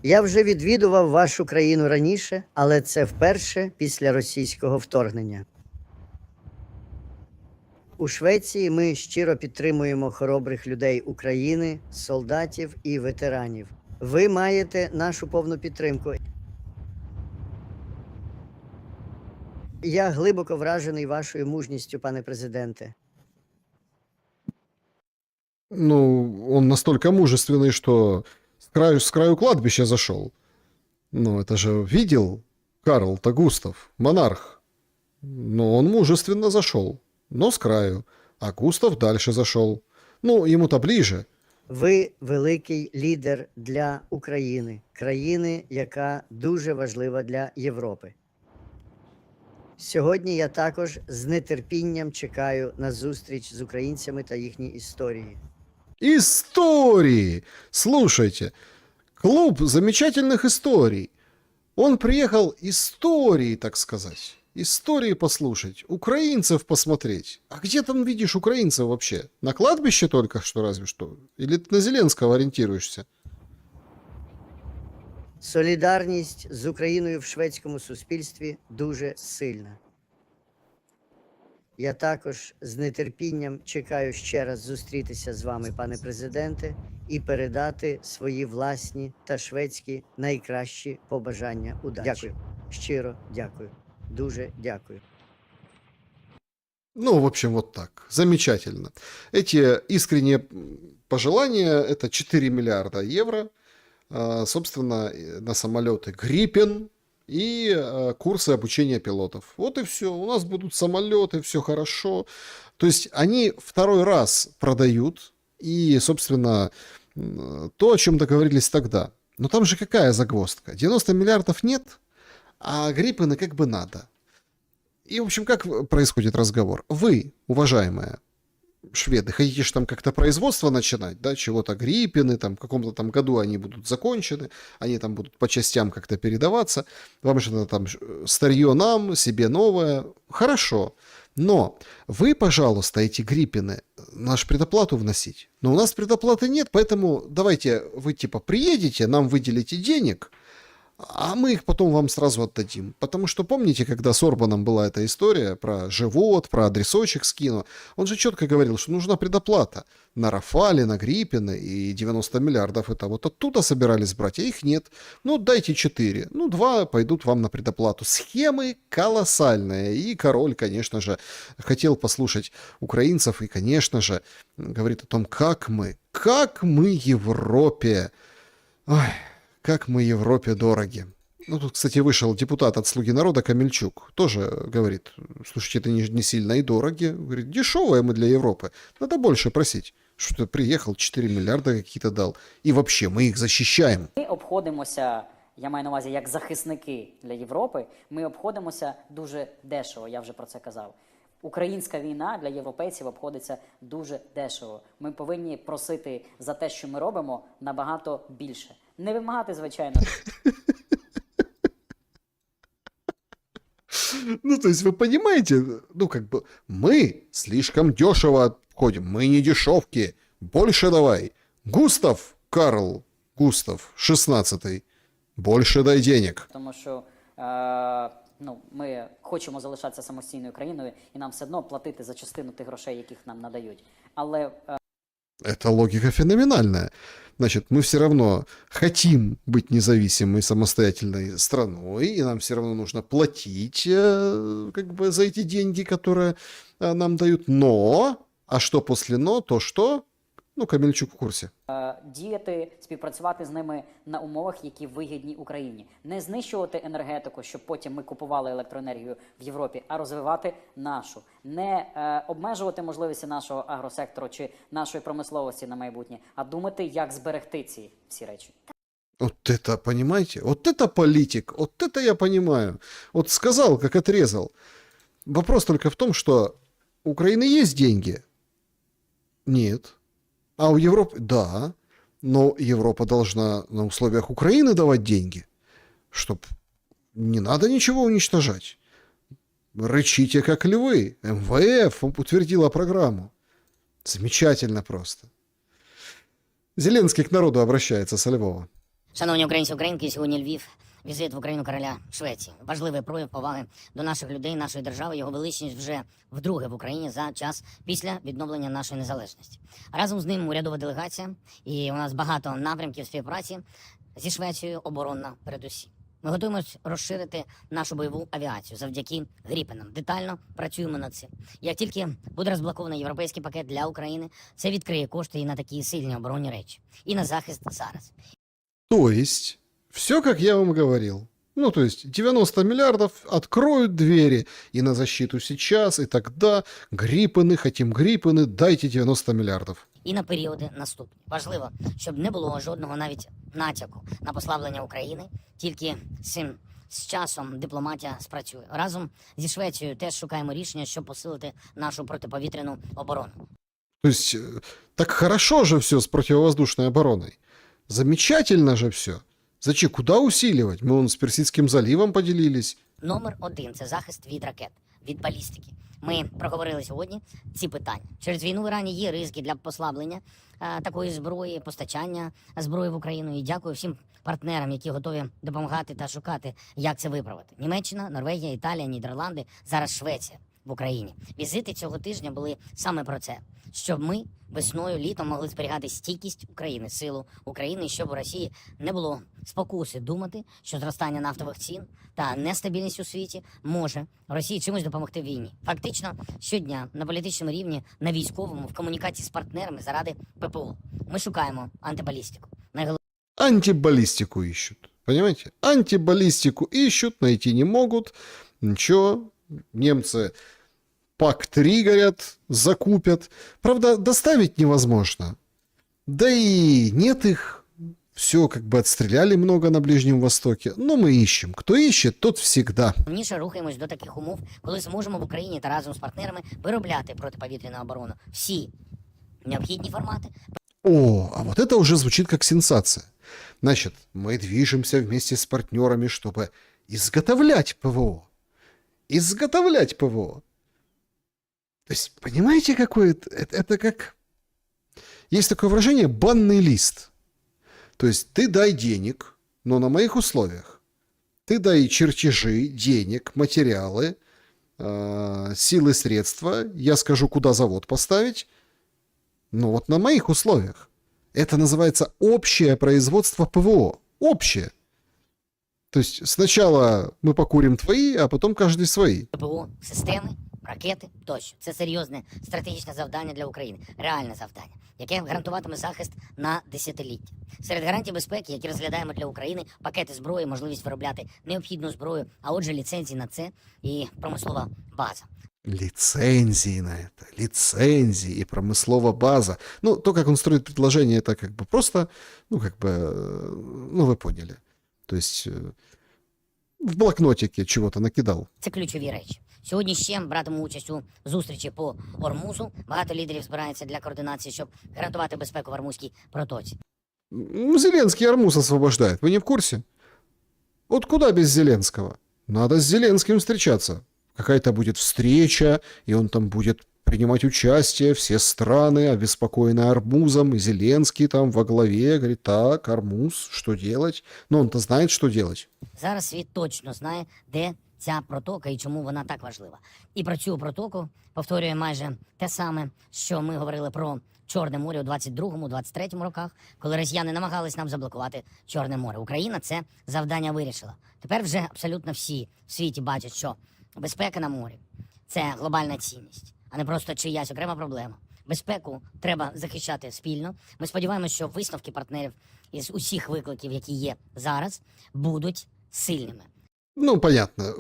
S5: Я вже відвідував вашу країну раніше, але це вперше після російського вторгнення. У Швеції ми щиро підтримуємо хоробрих людей України, солдатів і ветеранів. Ви маєте нашу повну підтримку. Я глибоко вражений вашою мужністю, пане президенте.
S1: Ну, он настолько мужественный, что с краю кладбища зашел. Ну, это же видел Карл-то Густав, монарх. Но он мужественно зашел, но с краю. А Густав дальше зашел. Ну, ему-то ближе.
S5: Ви великий лідер для України, країни, яка дуже важлива для Європи. Сьогодні я також з нетерпінням чекаю на зустріч з українцями та їхні історії.
S1: Истории! Слушайте, клуб замечательных историй. Он приехал истории, так сказать. Истории послушать, украинцев посмотреть. А где там видишь украинцев вообще? На кладбище только что разве что? Или ты на Зеленского ориентируешься?
S5: Солідарність з Україною в шведському суспільстві дуже сильна. Я також з нетерпінням чекаю ще раз зустрітися з вами, пане президенте, і передати свої власні та шведські найкращі побажання удачі. Дякую. Щиро дякую. Дуже дякую.
S1: Ну, в общем, вот так. Замечательно. Эти искренние пожелания – это 4 миллиарда евро, собственно, на самолеты «Гриппен» и курсы обучения пилотов. Вот и все. У нас будут самолеты, все хорошо. То есть они второй раз продают, и, собственно, то, о чем договорились тогда. Но там же какая загвоздка? 90 миллиардов нет, а «Гриппены» как бы надо. И, в общем, как происходит разговор? Вы, уважаемые шведы, хотите же там как-то производство начинать, да, чего-то «Гриппены», там в каком-то там году они будут закончены, они там будут по частям как-то передаваться, вам что-то там старье нам, себе новое, хорошо, но вы, пожалуйста, эти «Гриппены» нашу предоплату вносить, но у нас предоплаты нет, поэтому давайте вы типа приедете, нам выделите денег, а мы их потом вам сразу отдадим. Потому что помните, когда с Орбаном была эта история про живот, про адресочек скину, он же четко говорил, что нужна предоплата на Рафали, на Гриппены, и 90 миллиардов это вот оттуда собирались брать, а их нет. Ну, дайте 4, ну, 2 пойдут вам на предоплату. Схемы колоссальные. И король, конечно же, хотел послушать украинцев и, конечно же, говорит о том, как мы Европе... Ой, как мы Европе дороги. Ну, тут, кстати, вышел депутат от «Слуги народа» Камельчук. Тоже говорит, слушайте, это не сильно и дороги. Говорит, дешевое мы для Европы. Надо больше просить. Что ты приехал, 4 миллиарда какие-то дал. И вообще, мы их защищаем.
S6: Ми обходимося, я маю на увазі, як захисники для Європи, ми обходимося дуже дешево, я вже про це казав. Українська війна для європейців обходиться дуже дешево. Ми повинні просити за те, що ми робимо, набагато більше. Не вимагати, звичайно.
S1: Ну, то есть, вы понимаете, ну, как бы, мы слишком дешево отходим. Мы не дешевки. Больше давай. Густав, Карл, Густав, 16-й. Больше дай денег.
S6: Тому що ми хочемо залишатися самостійною країною, і нам все одно платити за частину тих грошей, яких нам надають. Але
S1: Это логика феноменальная. Значит, мы все равно хотим быть независимой самостоятельной страной, и нам все равно нужно платить как бы за эти деньги, которые нам дают. Но, а что после «но», то что? Ну, Камельчук в курсе.
S6: діяти, співпрацювати з ними на умовах, які вигідні Україні. Не знищувати енергетику, щоб потім ми купували електроенергію в Європі, а розвивати нашу. Не обмежувати можливості нашого агросектору чи нашої промисловості на майбутнє, а думати, як зберегти ці всі речі.
S1: Вот это, понимаете? Вот это политик. Вот это я понимаю. Вот сказал, как отрезал. Вопрос только в том, что у Украины есть деньги? Нет. А у Европы? Да. Но Европа должна на условиях Украины давать деньги, чтоб не надо ничего уничтожать. Рычите, как львы. МВФ утвердила программу. Замечательно просто. Зеленский к народу обращается со Львова.
S7: Шановні українці, українки, сьогодні Львів, візит в Україну короля Швеції. Важливий прояв поваги до наших людей, нашої держави. Його величність вже вдруге в Україні за час після відновлення нашої незалежності. Разом з ним урядова делегація, і у нас багато напрямків співпраці зі Швецією, оборонна передусім. Ми готуємось розширити нашу бойову авіацію завдяки Гріпенам. Детально працюємо над цим. Як тільки буде розблокований європейський пакет для України, це відкриє кошти і на такі сильні оборонні речі, і на захист зараз.
S1: То есть, все, как я вам говорил. Ну, то есть, 90 миллиардов откроют двери и на защиту сейчас, и тогда. Гріпини, хотим гріпини, дайте 90 миллиардов.
S7: І на періоди наступні. Важливо, щоб не було жодного навіть натяку на послаблення України. Тільки з часом дипломатія спрацює. Разом зі Швецією теж шукаємо рішення, щоб посилити нашу протиповітряну оборону.
S1: То есть, так хорошо же все с противовоздушной обороной. Замечательно же все. Зачем? Куда усиливать? Мы вон с Персидским заливом поделились.
S7: Номер 1 – це захист від ракет, від балістики. Ми проговорили сьогодні ці питання. Через війну в Ірані є ризики для послаблення такої зброї, постачання зброї в Україну. І дякую всім партнерам, які готові допомагати та шукати, як це виправити. Німеччина, Норвегія, Італія, Нідерланди, зараз Швеція в Україні. Візити цього тижня були саме про це. Щоб ми весною, літом могли зберігати стійкість України, силу України, і щоб у Росії не було спокуси думати, що зростання нафтових цін та нестабільність у світі може Росії чимось допомогти в війні. Фактично, щодня на політичному рівні, на військовому, в комунікації з партнерами заради ППО. Ми шукаємо антибалістику.
S1: Антибаллистику ищут. Понимаете? Антибаллистику ищут, найти не могут. Ничего. Немцы ПАК-3, говорят, закупят. Правда, доставить невозможно. Да и нет их. Все как бы отстреляли много на Ближнем Востоке. Но мы ищем. Кто ищет, тот всегда.
S7: Ніше рухаємось до таких умов, коли зможемо в Україні та разом з партнерами виробляти протиповітряну оборону. Всі необхідні формати.
S1: О, а вот это уже звучит как сенсация. Значит, мы движемся вместе с партнерами, чтобы изготовлять ПВО. Изготовлять ПВО. То есть, понимаете, какое это как... Есть такое выражение «банный лист». То есть, ты дай денег, но на моих условиях. Ты дай чертежи, денег, материалы, силы, средства. Я скажу, куда завод поставить. Но вот на моих условиях. Это называется общее производство ПВО. Общее. То есть сначала мы покурим твои, а потом каждый свои.
S7: ППО, системи, ракети тощо. Це серйозне стратегічне завдання для України, реальне завдання, яке гарантуватиме захист на десятиліття. Серед гарантій безпеки, які розглядаємо для України, пакети зброї, можливість виробляти необхідну зброю, а отже ліцензії на це і промислова база.
S1: Лицензии на это, лицензии и промысловая база. Ну, то, как он строит предложение, это как бы просто, ну, как бы, ну, вы поняли. То есть в блокнотике чего-то накидал.
S7: Це ключові речі. Сьогодні ще братиму участь у зустрічі по Ормузу. Багато лідерів збирається для координації, щоб гарантувати безпеку в Ормузькій протоці.
S1: Зеленский Армуз освобождает. Вы не в курсе? Вот куда без Зеленского? Надо с Зеленским встречаться. Какая-то будет встреча, и он там будет принимать участие, все страны, обеспокоенные Армузом, и Зеленский там во главе, говорит, так, Армуз, что делать? Но он-то знает, что делать.
S7: Зараз світ точно знає, де ця протока і чому вона так важлива. І про цю протоку повторює майже те саме, що ми говорили про Чорне море у 22-23 роках, коли росіяни намагались нам заблокувати Чорне море. Україна це завдання вирішила. Тепер вже абсолютно всі в світі бачать, що безпека на морі – це глобальна цінність, а не просто чиясь окрема проблема. Безпеку треба захищати спільно. Ми сподіваємося, що висновки партнерів із усіх викликів, які є зараз, будуть сильними.
S1: Ну, понятно.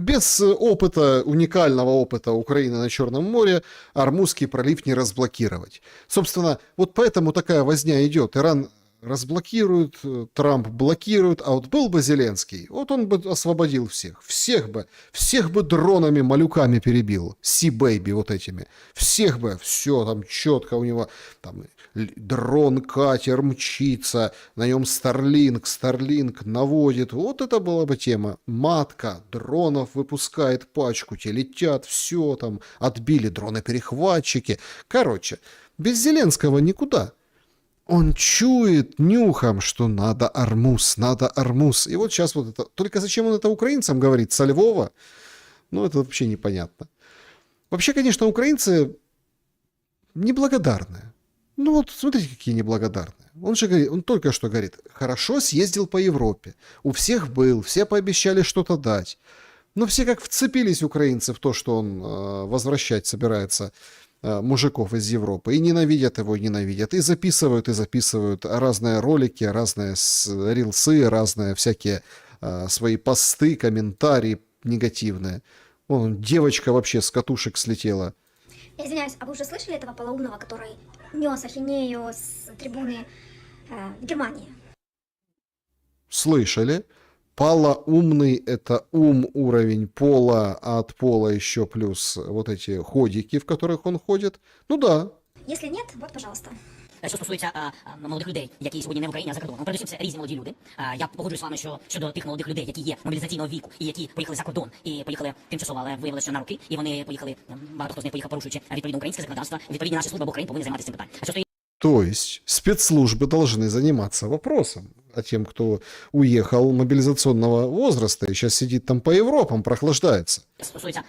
S1: Без опыта, уникального опыта Украины на Черном море Армузский пролив не разблокировать. Собственно, вот поэтому такая возня идет. Иран разблокирует, Трамп блокирует, а вот был бы Зеленский, вот он бы освободил всех. Всех бы дронами, малюками перебил. Си-бэйби вот этими. Всех бы, все там четко у него, там дрон, катер мчится, на нем Старлинг наводит. Вот это была бы тема. Матка дронов выпускает пачку, те летят, все там, отбили дроны-перехватчики. Короче, без Зеленского никуда. Он чует нюхом, что надо Армуз. И вот сейчас вот это... Только зачем он это украинцам говорит? Со Львова? Ну, это вообще непонятно. Вообще, конечно, украинцы неблагодарные. Ну вот, смотрите, какие неблагодарные. Он же говорит, он только что говорит, хорошо съездил по Европе. У всех был, все пообещали что-то дать. Но все как вцепились украинцы в то, что он возвращать собирается мужиков из Европы, и ненавидят его, и ненавидят, и записывают разные ролики, разные рилсы, разные всякие свои посты, комментарии негативные. Вон, девочка вообще с катушек слетела.
S8: Я извиняюсь, а вы уже слышали этого полоумного, который нес ахинею с трибуны в Германии?
S1: Слышали? Полоумный — это ум, уровень пола, а от пола еще плюс вот эти ходики, в которых он ходит. Ну да.
S8: Если нет, вот, пожалуйста.
S7: Що стосується молодих людей, які сьогодні не в Україні, а за кордоном, передусім це різні молоді люди. Я погоджуюсь з вами, що щодо тих молодих людей, які є мобілізаційного віку і які поїхали за кордон і поїхали тимчасово, але виявилося, що на роки, і вони поїхали, багато хто з них поїхав, порушуючи відповідно українське законодавство, відповідні наші служби або Україні повинні займатися цим питанням. А що
S1: То есть спецслужбы должны заниматься вопросом, а тем, кто уехал мобилизационного возраста и сейчас сидит там по Европам, прохлаждается.
S7: стосується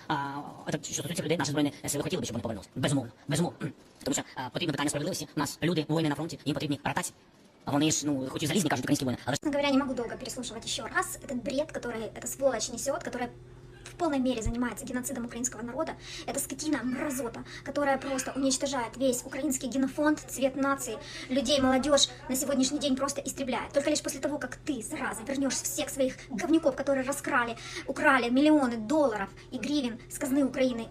S7: людей, наші збройні сили хотіли б, щоб вони повернулися. Безумовно, безумовно. Тому що потрібно питання справедливості. У нас люди, воїни на фронті, їм потрібні ротації. Вони ж, хоч і залізні, кажуть, українські воїни, але
S8: Честно говоря, не могу долго переслушивать еще раз этот бред, который эта сволочь несет, которая в полной мере занимается геноцидом украинского народа. Это скотина, мразота, которая просто уничтожает весь украинский генофонд, цвет нации, людей, молодежь на сегодняшний день просто истребляет. Только лишь после того, как ты, зараза, вернешь всех своих говнюков, которые украли миллионы долларов и гривен с казны Украины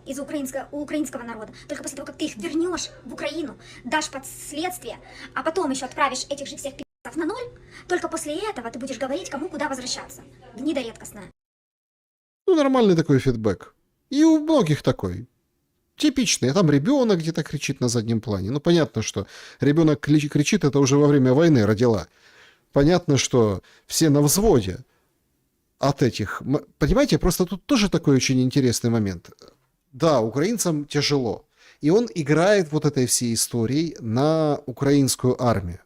S8: у украинского народа. Только после того, как ты их вернешь в Украину, дашь под следствие, а потом еще отправишь этих же всех пи***цев на ноль, только после этого ты будешь говорить, кому куда возвращаться. Гнида редкостная.
S1: Ну, нормальный такой фидбэк. И у многих такой. Типичный. Там ребенок где-то кричит на заднем плане. Ну, понятно, что ребенок кричит, это уже во время войны родила. Понятно, что все на взводе от этих. Понимаете, просто тут тоже такой очень интересный момент. Да, украинцам тяжело. И он играет вот этой всей историей на украинскую армию.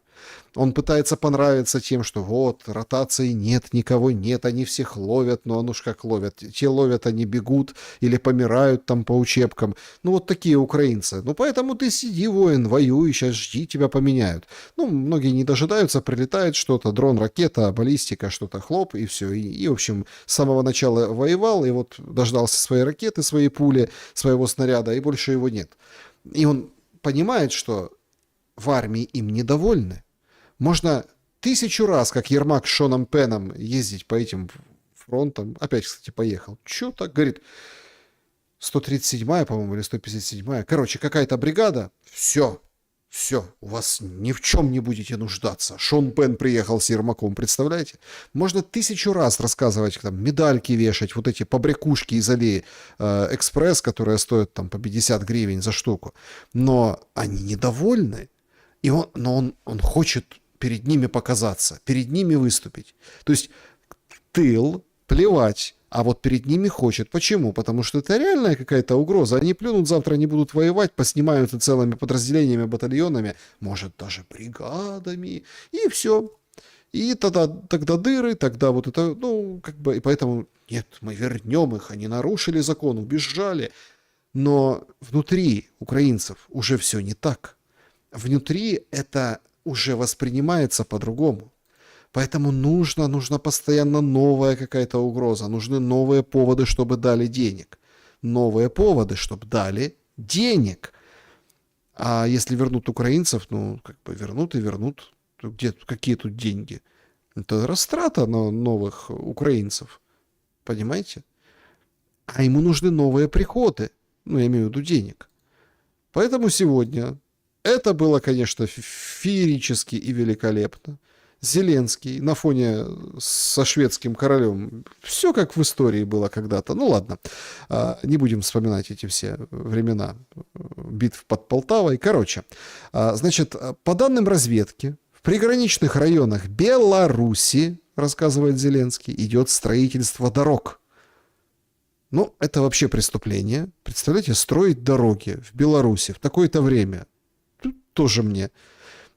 S1: Он пытается понравиться тем, что вот, ротации нет, никого нет, они всех ловят, но ну ж как ловят. Те ловят, они бегут или помирают там по учебкам. Ну вот такие украинцы. Ну поэтому ты сиди, воин, воюй, сейчас жди, тебя поменяют. Ну, многие не дожидаются, прилетает что-то, дрон, ракета, баллистика, что-то, хлоп, и все. И, в общем, с самого начала воевал, и вот дождался своей ракеты, своей пули, своего снаряда, и больше его нет. И он понимает, что в армии им недовольны. Можно 1000 раз, как Ермак с Шоном Пеном, ездить по этим фронтам. Опять, кстати, поехал. Чё так? Говорит, 137-я, по-моему, или 157-я. Короче, какая-то бригада. Все, у вас ни в чем не будете нуждаться. Шон Пен приехал с Ермаком, представляете? Можно 1000 раз рассказывать, там, медальки вешать, вот эти побрякушки из Алиэкспресс, которые стоят там по 50 гривен за штуку. Но они недовольны. И он хочет перед ними показаться, перед ними выступить. То есть тыл, плевать, а вот перед ними хочет. Почему? Потому что это реальная какая-то угроза. Они плюнут, завтра не будут воевать, поснимаются целыми подразделениями, батальонами, может, даже бригадами, и все. И тогда дыры, тогда вот это, ну, как бы, и поэтому, нет, мы вернем их, они нарушили закон, убежали. Но внутри украинцев уже все не так. Внутри это уже воспринимается по-другому. Поэтому нужна постоянно новая какая-то угроза. Нужны новые поводы, чтобы дали денег. Новые поводы, чтобы дали денег. А если вернут украинцев, ну, как бы вернут и вернут. Какие тут деньги? Это растрата на новых украинцев. Понимаете? А ему нужны новые приходы. Ну, я имею в виду денег. Поэтому сегодня это было, конечно, феерически и великолепно. Зеленский на фоне со шведским королем. Все как в истории было когда-то. Ну ладно, не будем вспоминать эти все времена битв под Полтавой. Короче, значит, по данным разведки, в приграничных районах Беларуси, рассказывает Зеленский, идет строительство дорог. Ну, это вообще преступление. Представляете, строить дороги в Беларуси в такое-то время. Тут тоже мне.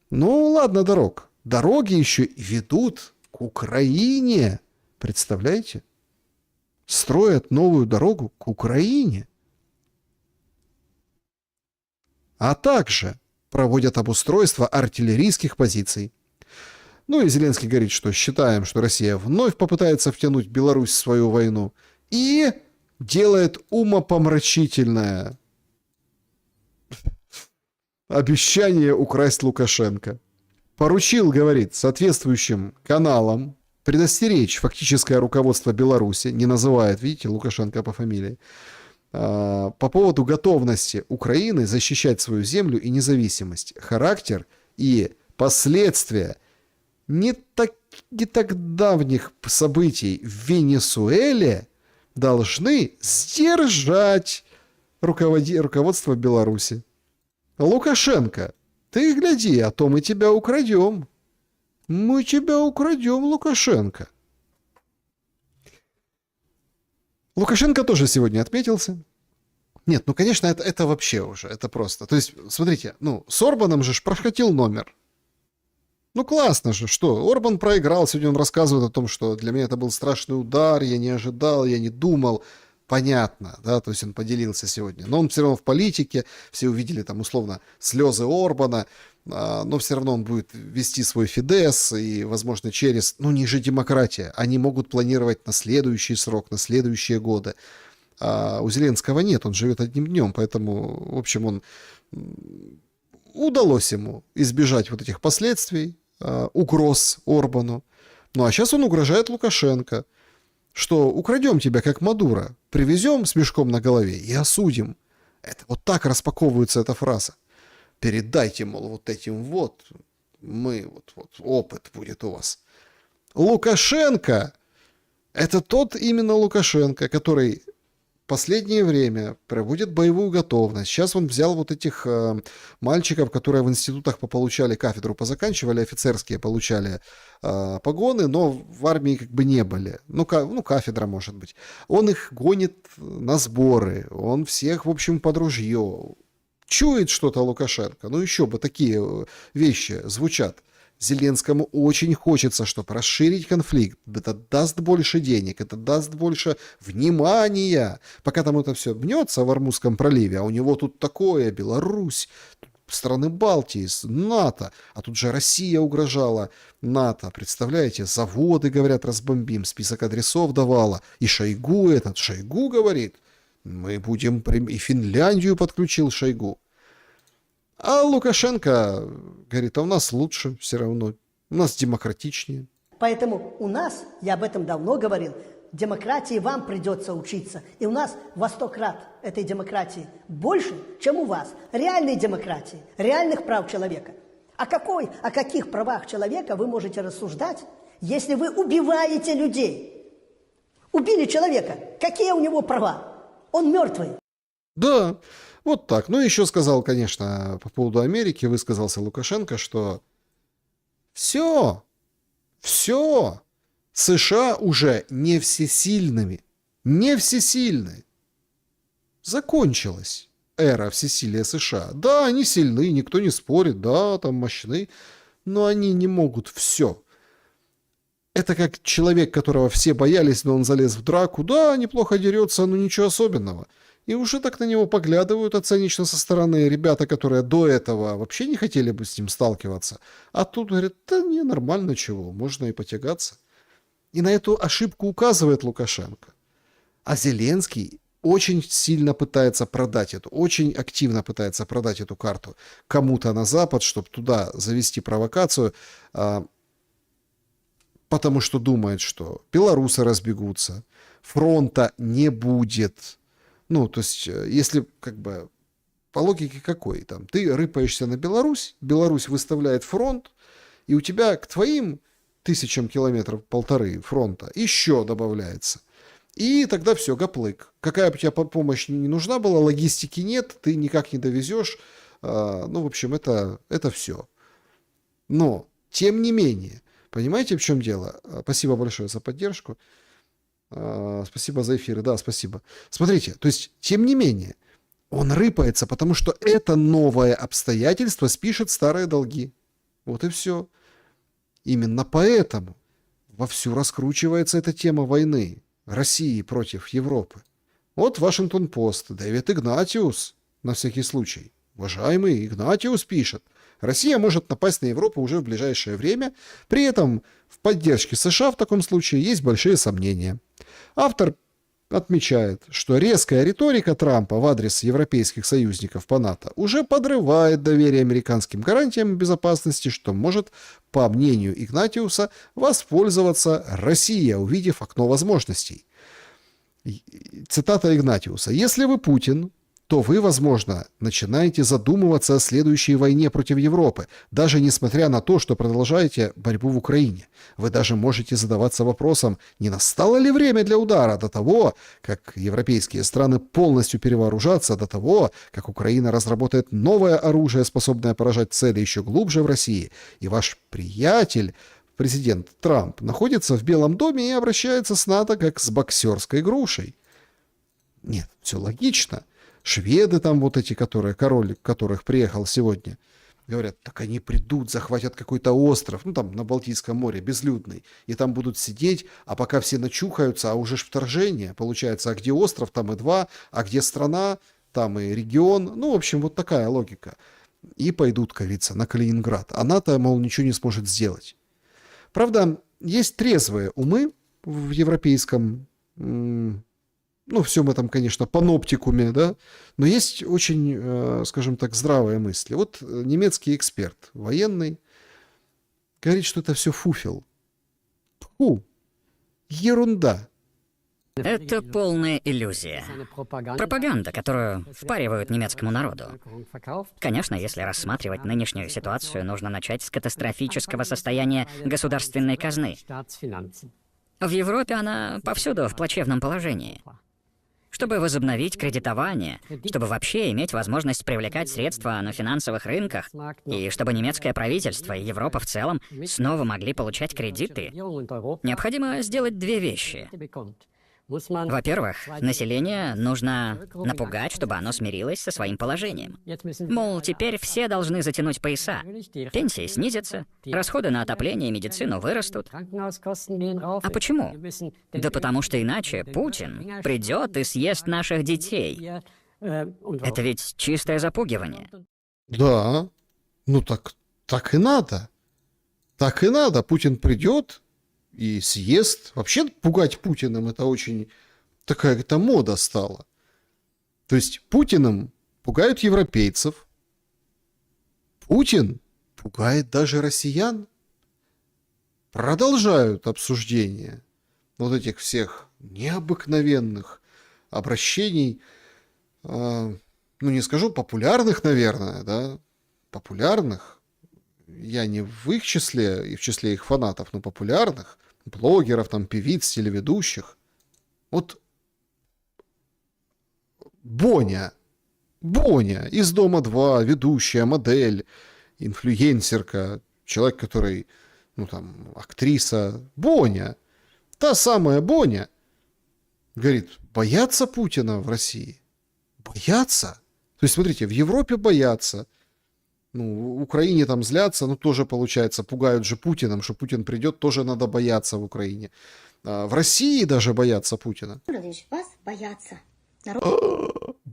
S1: Ну, ладно, дорог. Дороги еще ведут к Украине. Представляете? Строят новую дорогу к Украине. А также проводят обустройство артиллерийских позиций. Ну и Зеленский говорит, что считаем, что Россия вновь попытается втянуть Беларусь в свою войну. И делает умопомрачительное. обещание украсть Лукашенко. Поручил, говорит, соответствующим каналам предостеречь фактическое руководство Беларуси, не называет, видите, Лукашенко по фамилии, по поводу готовности Украины защищать свою землю и независимость, характер и последствия не так давних событий в Венесуэле должны сдержать руководство Беларуси. Лукашенко, ты гляди, а то мы тебя украдем. Мы тебя украдем, Лукашенко. Лукашенко тоже сегодня отметился. Нет, ну, конечно, это вообще уже, это просто. То есть, смотрите, ну, с Орбаном же прокатил номер. Ну, классно же, что? Орбан проиграл, сегодня он рассказывает о том, что для меня это был страшный удар, я не ожидал, я не думал. Понятно, да, то есть он поделился сегодня. Но он все равно в политике, все увидели там условно слезы Орбана, но все равно он будет вести свой Фидес и, возможно, через, ну, не же демократия, они могут планировать на следующий срок, на следующие годы. А у Зеленского нет, он живет одним днем, поэтому, в общем, удалось ему избежать вот этих последствий, угроз Орбану. Ну, а сейчас он угрожает Лукашенко, что украдем тебя, как Мадуро, привезем с мешком на голове и осудим. Это вот так распаковывается эта фраза. Передайте, мол, вот этим вот, мы, вот опыт будет у вас. Лукашенко, это тот именно Лукашенко, который в последнее время проводит боевую готовность. Сейчас он взял вот этих мальчиков, которые в институтах пополучали кафедру, позаканчивали, офицерские получали погоны, но в армии как бы не были. Ну, кафедра, может быть. Он их гонит на сборы, он всех, в общем, под ружье. Чует что-то Лукашенко. Ну, еще бы такие вещи звучат. Зеленскому очень хочется, чтобы расширить конфликт. Это даст больше денег, это даст больше внимания. Пока там это все бнется в Ормузском проливе, а у него тут такое, Беларусь, страны Балтии, НАТО. А тут же Россия угрожала НАТО. Представляете, заводы, говорят, разбомбим, список адресов давала. И Шойгу говорит, мы будем... И Финляндию подключил Шойгу. А Лукашенко говорит, а у нас лучше все равно, у нас демократичнее.
S9: Поэтому у нас, я об этом давно говорил, демократии вам придется учиться. И у нас во 100 крат этой демократии больше, чем у вас. Реальной демократии, реальных прав человека. О каких правах человека вы можете рассуждать, если вы убиваете людей? Убили человека, какие у него права? Он мертвый. Да.
S1: Вот так. Ну, еще сказал, конечно, по поводу Америки, высказался Лукашенко, что все, США уже не всесильны. Закончилась эра всесилия США. Да, они сильны, никто не спорит, да, там мощны, но они не могут все. Это как человек, которого все боялись, но он залез в драку. Да, неплохо дерется, но ничего особенного. И уже так на него поглядывают оценочно со стороны ребята, которые до этого вообще не хотели бы с ним сталкиваться. А тут говорят, да не, нормально чего, можно и потягаться. И на эту ошибку указывает Лукашенко. А Зеленский очень сильно пытается продать очень активно пытается продать эту карту кому-то на Запад, чтобы туда завести провокацию, потому что думает, что белорусы разбегутся, фронта не будет. Ну, то есть, если как бы по логике какой, там, ты рыпаешься на Беларусь, Беларусь выставляет фронт, и у тебя к твоим 1000 километров 1,5 фронта еще добавляется. И тогда все, гоплык. Какая бы тебе помощь не нужна была, логистики нет, ты никак не довезешь. Ну, в общем, это все. Но, тем не менее, понимаете, в чем дело? Спасибо большое за поддержку. Спасибо за эфиры, да, спасибо. Смотрите, то есть, тем не менее, он рыпается, потому что это новое обстоятельство спишет старые долги. Вот и все. Именно поэтому вовсю раскручивается эта тема войны России против Европы. Вот Вашингтон-Пост, Дэвид Игнатиус, на всякий случай. Уважаемый Игнатиус пишет, Россия может напасть на Европу уже в ближайшее время, при этом в поддержке США в таком случае есть большие сомнения. Автор отмечает, что резкая риторика Трампа в адрес европейских союзников по НАТО уже подрывает доверие американским гарантиям безопасности, что может, по мнению Игнатиуса, воспользоваться Россия, увидев окно возможностей. Цитата Игнатиуса. «Если вы Путин, то вы, возможно, начинаете задумываться о следующей войне против Европы, даже несмотря на то, что продолжаете борьбу в Украине. Вы даже можете задаваться вопросом, не настало ли время для удара до того, как европейские страны полностью перевооружатся, до того, как Украина разработает новое оружие, способное поражать цели еще глубже в России, и ваш приятель, президент Трамп, находится в Белом доме и обращается с НАТО как с боксерской грушей». Нет, все логично. Шведы там вот эти, король которых приехал сегодня, говорят, так они придут, захватят какой-то остров, ну там на Балтийском море, безлюдный, и там будут сидеть, а пока все начухаются, а уже ж вторжение, получается, а где остров, там и два, а где страна, там и регион, ну, в общем, вот такая логика. И пойдут, как говорится, на Калининград, а НАТО, мол, ничего не сможет сделать. Правда, есть трезвые умы в европейском, ну, всем этом, конечно, паноптикуме, да, но есть очень, скажем так, здравые мысли. Вот немецкий эксперт, военный, говорит, что это все фуфел. Фу, ерунда.
S10: Это полная иллюзия. Пропаганда, которую впаривают немецкому народу. Конечно, если рассматривать нынешнюю ситуацию, нужно начать с катастрофического состояния государственной казны. В Европе она повсюду в плачевном положении. Чтобы возобновить кредитование, чтобы вообще иметь возможность привлекать средства на финансовых рынках, и чтобы немецкое правительство и Европа в целом снова могли получать кредиты, необходимо сделать две вещи. Во-первых, население нужно напугать, чтобы оно смирилось со своим положением. Мол, теперь все должны затянуть пояса. Пенсии снизятся, расходы на отопление и медицину вырастут. А почему? Да потому что иначе Путин придет и съест наших детей. Это ведь чистое запугивание.
S1: Да, ну так и надо. Так и надо. Путин придет и съест. Вообще пугать Путиным это очень такая-то мода стала. То есть Путиным пугают европейцев. Путин пугает даже россиян. Продолжают обсуждение вот этих всех необыкновенных обращений, ну не скажу популярных, наверное, да, популярных. Я не в их числе, и в числе их фанатов, но популярных, блогеров, там, певиц, телеведущих. Вот Боня из «Дома-2», ведущая, модель, инфлюенсерка, человек, который, ну там, актриса, Боня, та самая Боня, говорит, боятся Путина в России? Боятся? То есть, смотрите, в Европе боятся, ну, в Украине там злятся, ну, тоже, получается, пугают же Путиным, что Путин придет, тоже надо бояться в Украине. А в России даже боятся Путина.
S8: Владимирович, вас боятся.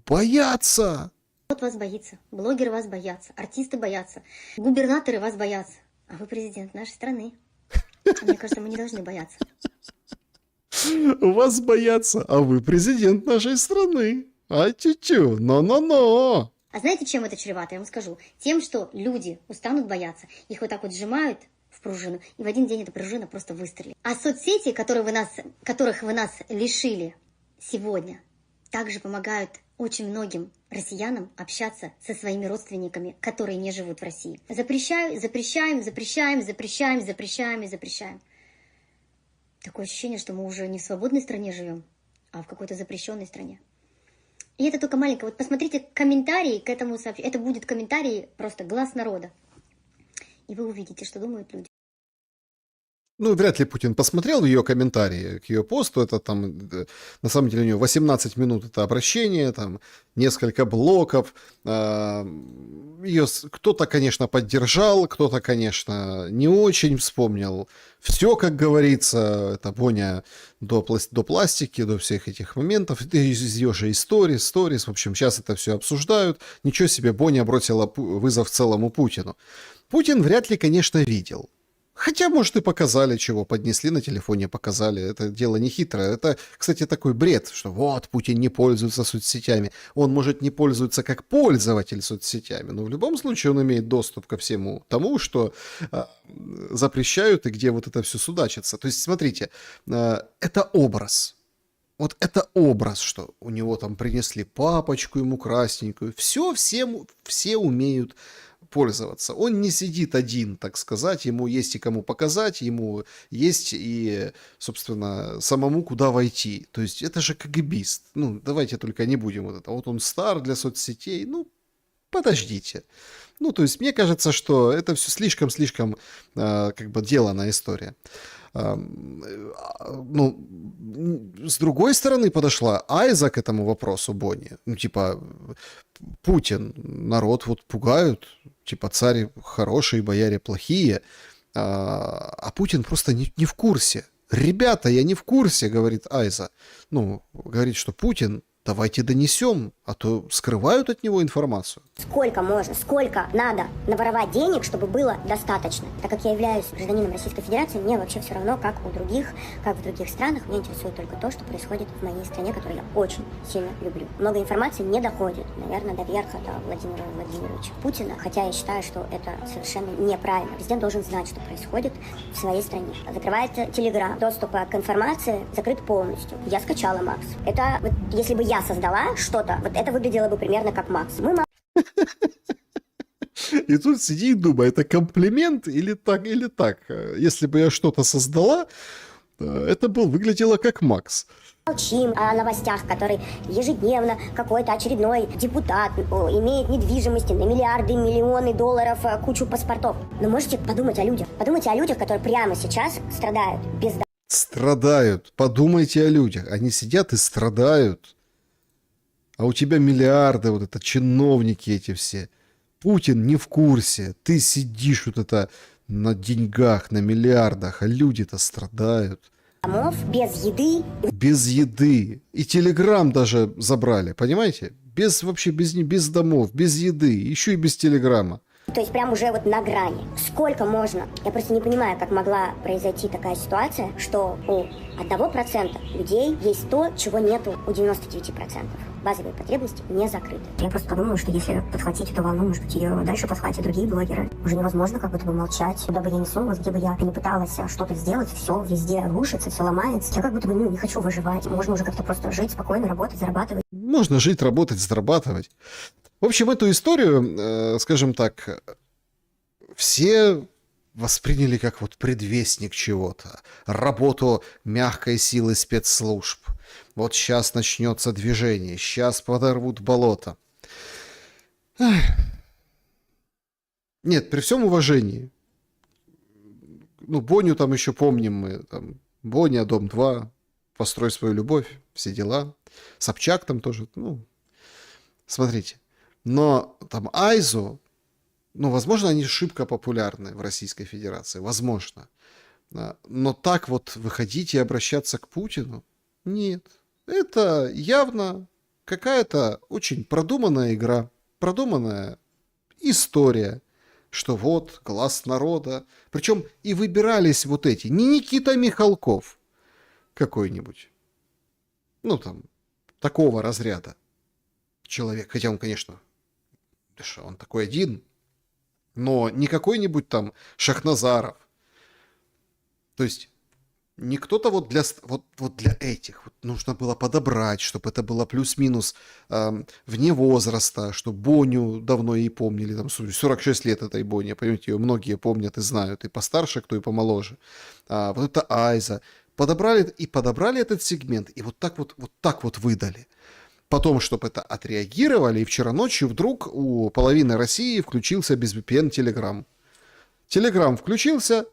S1: Боятся!
S8: Народ вас боится, блогеры вас боятся, артисты боятся, губернаторы вас боятся. А вы президент нашей страны. Мне кажется, мы не должны бояться.
S1: Вас боятся, а вы президент нашей страны. А тю-тю, но-но-но.
S8: А знаете, чем это чревато? Я вам скажу. Тем, что люди устанут бояться, их вот так вот сжимают в пружину, и в один день эта пружина просто выстрелит. А соцсети, которых вы нас лишили сегодня, также помогают очень многим россиянам общаться со своими родственниками, которые не живут в России. Запрещаем. Такое ощущение, что мы уже не в свободной стране живем, а в какой-то запрещенной стране. И это только маленькое. Вот посмотрите комментарии к этому сообщению. Это будет комментарий просто «Глаз народа». И вы увидите, что думают люди.
S1: Ну, вряд ли Путин посмотрел ее комментарии к ее посту. Это там, на самом деле, у нее 18 минут это обращение, там несколько блоков. Ее кто-то, конечно, поддержал, кто-то, конечно, не очень вспомнил. Все, как говорится, это Боня до пластики, до всех этих моментов. Это из ее же сторис. В общем, сейчас это все обсуждают. Ничего себе, Боня бросила вызов целому Путину. Путин вряд ли, конечно, видел. Хотя, может, и показали чего, поднесли на телефоне, показали. Это дело не хитрое. Это, кстати, такой бред, что вот, Путин не пользуется соцсетями. Он, может, не пользуется как пользователь соцсетями, но в любом случае он имеет доступ ко всему тому, что запрещают и где вот это все судачится. То есть, смотрите, это образ. Вот это образ, что у него там принесли папочку ему красненькую. Все умеют пользоваться. Он не сидит один, так сказать, ему есть и кому показать, ему есть и, собственно, самому куда войти. То есть это же КГБист. Ну, давайте только не будем вот это. Вот он стар для соцсетей. Ну, подождите. Ну, то есть мне кажется, что это все слишком-слишком как бы деланная история. Ну, с другой стороны подошла Айза к этому вопросу Бонни. Ну, типа, Путин, народ вот пугают, типа, царь хороший, бояре плохие, а Путин просто не в курсе. Ребята, я не в курсе, говорит Айза. Ну, говорит, что Путин, давайте донесем, а то скрывают от него информацию.
S8: Сколько можно, сколько надо наворовать денег, чтобы было достаточно. Так как я являюсь гражданином Российской Федерации, мне вообще все равно, как в других странах. Меня интересует только то, что происходит в моей стране, которую я очень сильно люблю. Много информации не доходит, наверное, до верха, до Владимира Владимировича Путина. Хотя я считаю, что это совершенно неправильно. Президент должен знать, что происходит в своей стране. Закрывается Телеграм. Доступ к информации закрыт полностью. Я скачала Макс. Это вот, если бы я создала что-то, вот это выглядело бы примерно как Макс.
S1: И тут сиди и думай, это комплимент или так, или так. Если бы я что-то создала, это бы выглядело как Макс.
S8: Молчим о новостях, который ежедневно какой-то очередной депутат имеет недвижимости на миллиарды, миллионы долларов, кучу паспортов. Но можете подумать о людях. Подумайте о людях, которые прямо сейчас страдают бездомно.
S1: Страдают. Подумайте о людях. Они сидят и страдают. А у тебя миллиарды, вот это чиновники эти все. Путин не в курсе. Ты сидишь вот это на деньгах, на миллиардах, а люди-то страдают.
S8: Домов без еды.
S1: Без еды. И Телеграм даже забрали, понимаете? Без домов, без еды, еще и без Телеграма.
S8: То есть прям уже вот на грани. Сколько можно? Я просто не понимаю, как могла произойти такая ситуация, что у 1% людей есть то, чего нету у 99%. Базовые потребности не закрыты. Я просто подумала, что если подхватить эту волну, может быть, ее дальше подхватят другие блогеры. Уже невозможно как будто бы молчать. Куда бы я ни сунулась, где бы я не пыталась что-то сделать, все везде рушится, все ломается. Я как будто бы не хочу выживать. Можно уже как-то просто жить спокойно, работать, зарабатывать.
S1: Можно жить, работать, зарабатывать. В общем, эту историю, скажем так, все восприняли как вот предвестник чего-то. Работу мягкой силы спецслужб. Вот сейчас начнется движение, сейчас подорвут болото. Нет, при всем уважении. Ну, Боню там еще помним мы. Там, Боня, Дом 2, Построй свою любовь, все дела. Собчак там тоже, ну, смотрите. Но там Айзу, ну, возможно, они шибко популярны в Российской Федерации, возможно. Но так вот выходить и обращаться к Путину, нет. Это явно какая-то очень продуманная игра, продуманная история, что вот глаз народа. Причем и выбирались вот эти, не Никита Михалков какой-нибудь, ну там, такого разряда человек, хотя он, конечно, он такой один, но не какой-нибудь там Шахназаров. То есть не кто-то вот для этих. Вот нужно было подобрать, чтобы это было плюс-минус вне возраста, чтобы Боню давно и помнили. Там 46 лет этой Боне, понимаете, ее многие помнят и знают. И постарше, кто и помоложе. Вот это Айза. Подобрали этот сегмент и вот так вот выдали. Потом, чтобы это отреагировали, и вчера ночью вдруг у половины России включился без VPN Telegram. Telegram включился,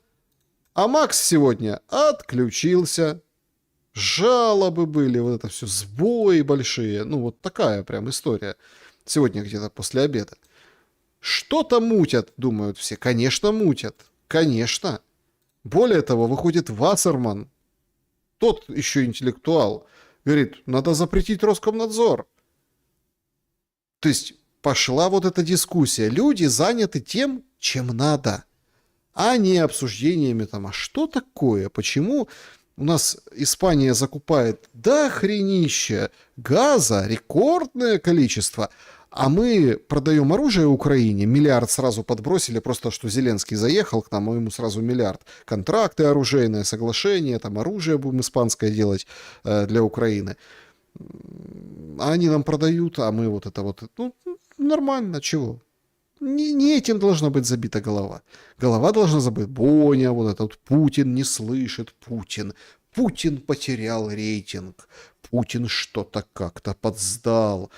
S1: а Макс сегодня отключился. Жалобы были, вот это все, сбои большие. Ну, вот такая прям история. Сегодня где-то после обеда. Что-то мутят, думают все. Конечно, мутят. Конечно. Более того, выходит Вассерман, тот еще интеллектуал, говорит, надо запретить Роскомнадзор. То есть пошла вот эта дискуссия. Люди заняты тем, чем надо. а не обсуждениями там, а что такое, почему у нас Испания закупает дохренища газа, рекордное количество, а мы продаем оружие Украине, миллиард сразу подбросили, просто что Зеленский заехал к нам, а ему сразу миллиард. Контракты оружейные, соглашения, там оружие будем испанское делать для Украины. А они нам продают, а мы вот это вот, ну, нормально, чего? Не этим должна быть забита голова. Голова должна забыть. Боня, вот этот Путин не слышит, Путин. Путин потерял рейтинг. Путин что-то как-то подсдал.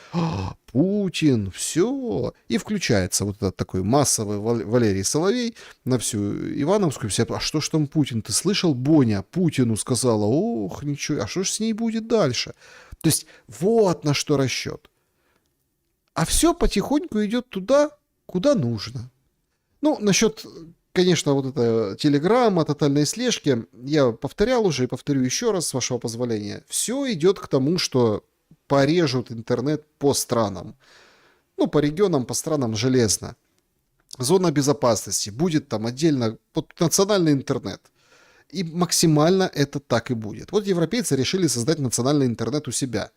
S1: Путин, все. И включается вот этот такой массовый Валерий Соловей на всю Ивановскую. Все, а что ж там Путин? Ты слышал, Боня Путину сказала, ох, ничего, а что ж с ней будет дальше? То есть вот на что расчет. А все потихоньку идет туда, куда нужно. Ну, насчет, конечно, вот это телеграмма, тотальной слежки, я повторял уже и повторю еще раз, с вашего позволения. Все идет к тому, что порежут интернет по странам. Ну, по регионам, по странам железно. Зона безопасности. Будет там отдельно национальный интернет. И максимально это так и будет. Вот европейцы решили создать национальный интернет у себя.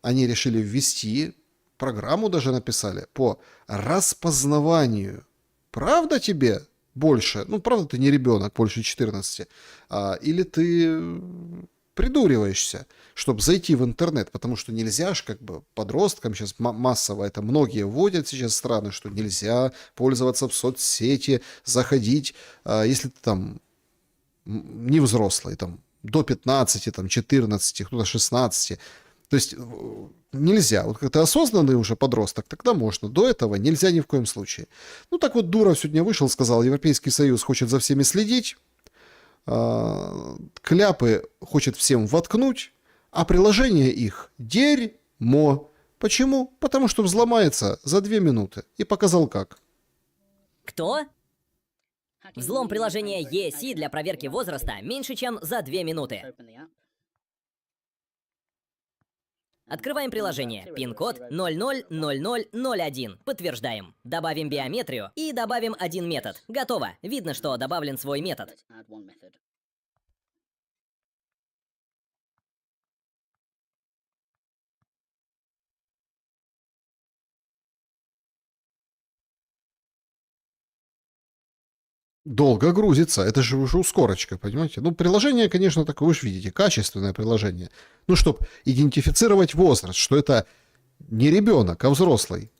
S1: Они решили ввести, программу даже написали, по распознаванию. Правда тебе больше? Ну, правда, ты не ребенок, больше 14. Или ты придуриваешься, чтобы зайти в интернет, потому что нельзя ж, как бы, подросткам сейчас массово, это многие вводят сейчас страны, что нельзя пользоваться в соцсети, заходить, если ты там не взрослый, там, до 15, там, 14, кто-то 16. То есть нельзя. Вот когда ты осознанный уже подросток, тогда можно. До этого нельзя ни в коем случае. Ну так вот Дуров сегодня вышел, сказал, Европейский Союз хочет за всеми следить, кляпы хочет всем воткнуть, а приложение их дерьмо. Почему? Потому что взломается за 2 минуты. И показал как.
S2: Кто? Взлом приложения ESI для проверки возраста меньше, чем за 2 минуты. Открываем приложение. Пин-код 000001. Подтверждаем. Добавим биометрию и добавим один метод. Готово. Видно, что добавлен свой метод.
S1: Долго грузится. Это же уже ускорочка, понимаете? Ну, приложение, конечно, такое, вы же видите, качественное приложение. Ну, чтобы идентифицировать возраст, что это не ребенок, а взрослый.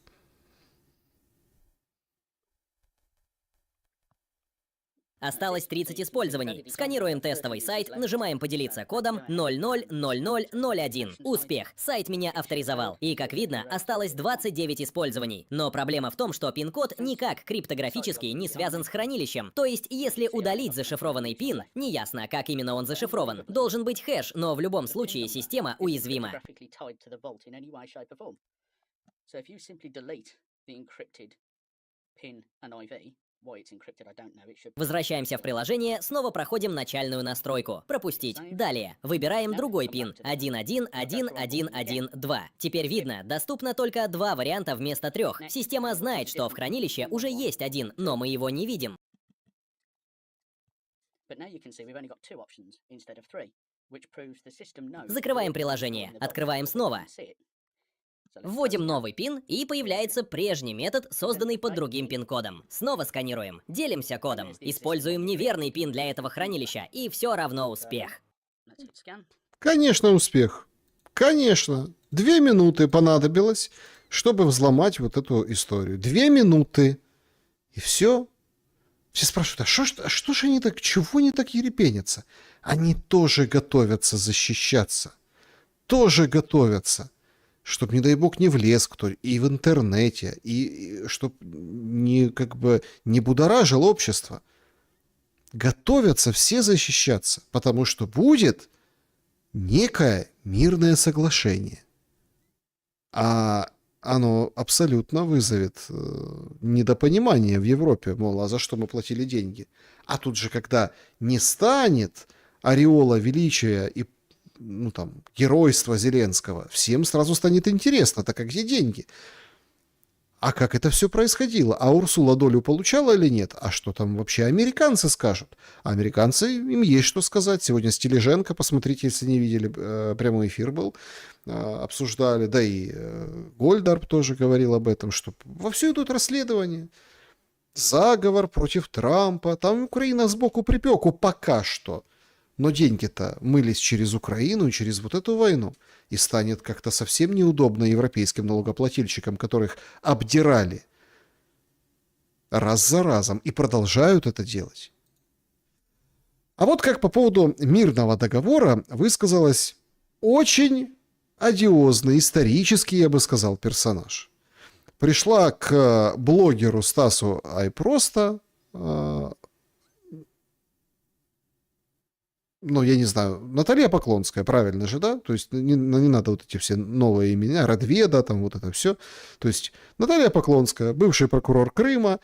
S2: Осталось 30 использований. Сканируем тестовый сайт, нажимаем поделиться кодом 000001. Успех. Сайт меня авторизовал. И как видно, осталось 29 использований. Но проблема в том, что пин-код никак криптографически не связан с хранилищем. То есть, если удалить зашифрованный пин, неясно, как именно он зашифрован. Должен быть хэш, но в любом случае система уязвима. Возвращаемся в приложение, снова проходим начальную настройку. Пропустить. Далее. Выбираем другой пин. 111112. Теперь видно, доступно только 2 варианта вместо 3. Система знает, что в хранилище уже есть один, но мы его не видим. Закрываем приложение. Открываем снова. Вводим новый пин, и появляется прежний метод, созданный под другим пин-кодом. Снова сканируем, делимся кодом, используем неверный пин для этого хранилища, и все равно успех.
S1: Конечно, успех. Конечно. 2 минуты понадобилось, чтобы взломать вот эту историю. 2 минуты. И все. Все спрашивают, а что ж они так, чего они так ерепенятся? Они тоже готовятся защищаться. Тоже готовятся. Чтоб, не дай бог, не влез кто и в интернете, и чтоб не, как бы, не будоражил общество. Готовятся все защищаться, потому что будет некое мирное соглашение. А оно абсолютно вызовет недопонимание в Европе, мол, а за что мы платили деньги? А тут же, когда не станет ореола величия и геройства Зеленского, всем сразу станет интересно, так как где деньги? А как это все происходило? А Урсула долю получала или нет? А что там вообще американцы скажут? А американцы, им есть что сказать. Сегодня Стележенко, посмотрите, если не видели, прямой эфир был, обсуждали. Да и Гольдарб тоже говорил об этом, что вовсю идут расследования. Заговор против Трампа. Там Украина сбоку припеку пока что. Но деньги-то мылись через Украину и через вот эту войну. И станет как-то совсем неудобно европейским налогоплательщикам, которых обдирали раз за разом и продолжают это делать. А вот как по поводу мирного договора высказалась очень одиозный, исторический, я бы сказал, персонаж. Пришла к блогеру Стасу Айпроста, ну, я не знаю, Наталья Поклонская, правильно же, да? То есть не надо вот эти все новые имена, Радведа, там вот это все. То есть Наталья Поклонская, бывший прокурор Крыма,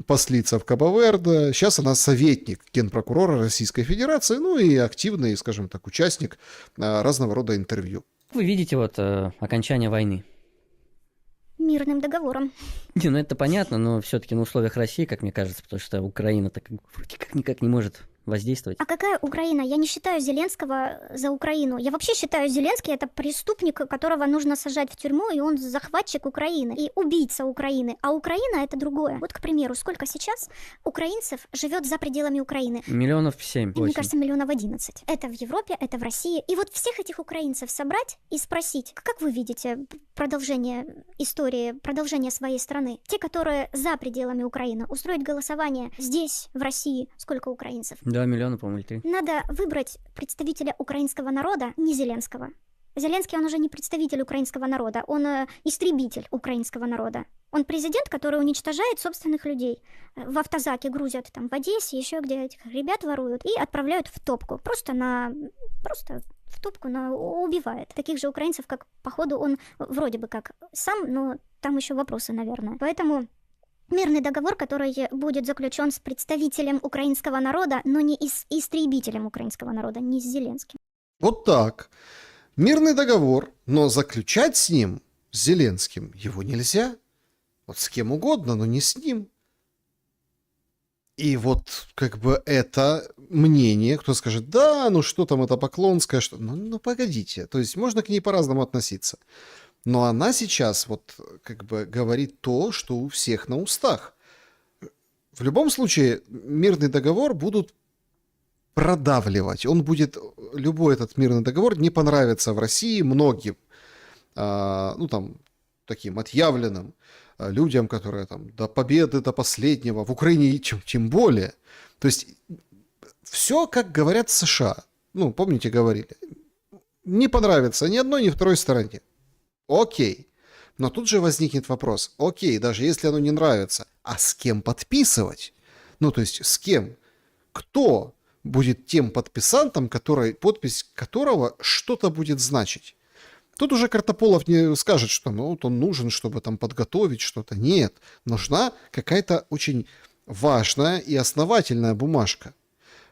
S1: послица в Кабо-Верде, сейчас она советник генпрокурора Российской Федерации, ну и активный, скажем так, участник разного рода интервью.
S11: Вы видите вот окончание войны.
S8: Мирным договором.
S11: Не, ну это понятно, но все-таки на условиях России, как мне кажется, потому что Украина так вроде как никак не может воздействовать.
S8: А какая Украина? Я не считаю Зеленского за Украину. Я вообще считаю, Зеленский это преступник, которого нужно сажать в тюрьму, и он захватчик Украины и убийца Украины. А Украина это другое. Вот, к примеру, сколько сейчас украинцев живет за пределами Украины?
S11: 7 миллионов.
S8: Мне кажется, 11 миллионов. Это в Европе, это в России. И вот всех этих украинцев собрать и спросить, как вы видите продолжение истории, продолжение своей страны? Те, которые за пределами Украины, устроить голосование здесь, в России, сколько украинцев?
S11: 2 миллиона, по-моему, или 3.
S8: Надо выбрать представителя украинского народа, не Зеленского. Зеленский, он уже не представитель украинского народа, он истребитель украинского народа. Он президент, который уничтожает собственных людей. В автозаке грузят там в Одессе, еще где этих ребят воруют и отправляют в топку. Просто в топку убивает. Таких же украинцев, как, походу, он вроде бы как сам, но там еще вопросы, наверное. Поэтому мирный договор, который будет заключен с представителем украинского народа, но не с истребителем украинского народа, не с Зеленским.
S1: Вот так. Мирный договор, но заключать с ним, с Зеленским, его нельзя. Вот с кем угодно, но не с ним. И вот как бы это мнение, кто скажет, да, ну что там, это Поклонская, что... Ну погодите, то есть можно к ней по-разному относиться. Но она сейчас вот как бы говорит то, что у всех на устах. В любом случае, мирный договор будут продавливать. Он будет, любой этот мирный договор не понравится в России многим, ну там, таким отъявленным людям, которые там до победы, до последнего, в Украине тем более. То есть все, как говорят США. Ну, помните, говорили. Не понравится ни одной, ни второй стороне. Окей. Но тут же возникнет вопрос. Окей, даже если оно не нравится, а с кем подписывать? Ну, то есть с кем? Кто будет тем подписантом, подпись которого что-то будет значить? Тут уже Картополов не скажет, что ну, вот он нужен, чтобы там подготовить что-то. Нет, нужна какая-то очень важная и основательная бумажка.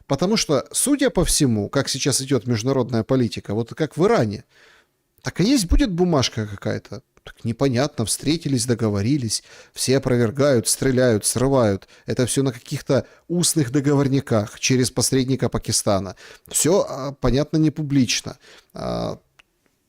S1: Потому что, судя по всему, как сейчас идет международная политика, вот как в Иране, так и есть будет бумажка какая-то. Так непонятно, встретились, договорились, все опровергают, стреляют, срывают. Это все на каких-то устных договорниках через посредника Пакистана. Все, понятно, не публично.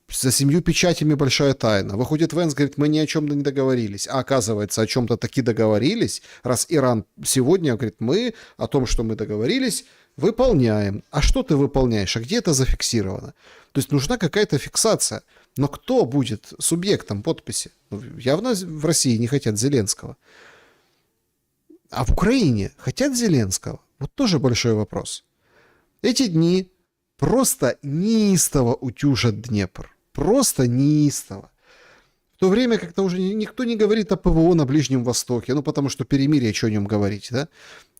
S1: За 7 печатями большая тайна. Выходит Венс, говорит, мы ни о чем не договорились. А оказывается, о чем-то таки договорились. Раз Иран сегодня говорит, мы о том, что мы договорились, выполняем. А что ты выполняешь? А где это зафиксировано? То есть нужна какая-то фиксация. Но кто будет субъектом подписи? Ну, явно в России не хотят Зеленского. А в Украине хотят Зеленского? Вот тоже большой вопрос. Эти дни просто неистово утюжат Днепр. Просто неистово. В то время как-то уже никто не говорит о ПВО на Ближнем Востоке. Ну, потому что перемирие, что о нем говорить, да?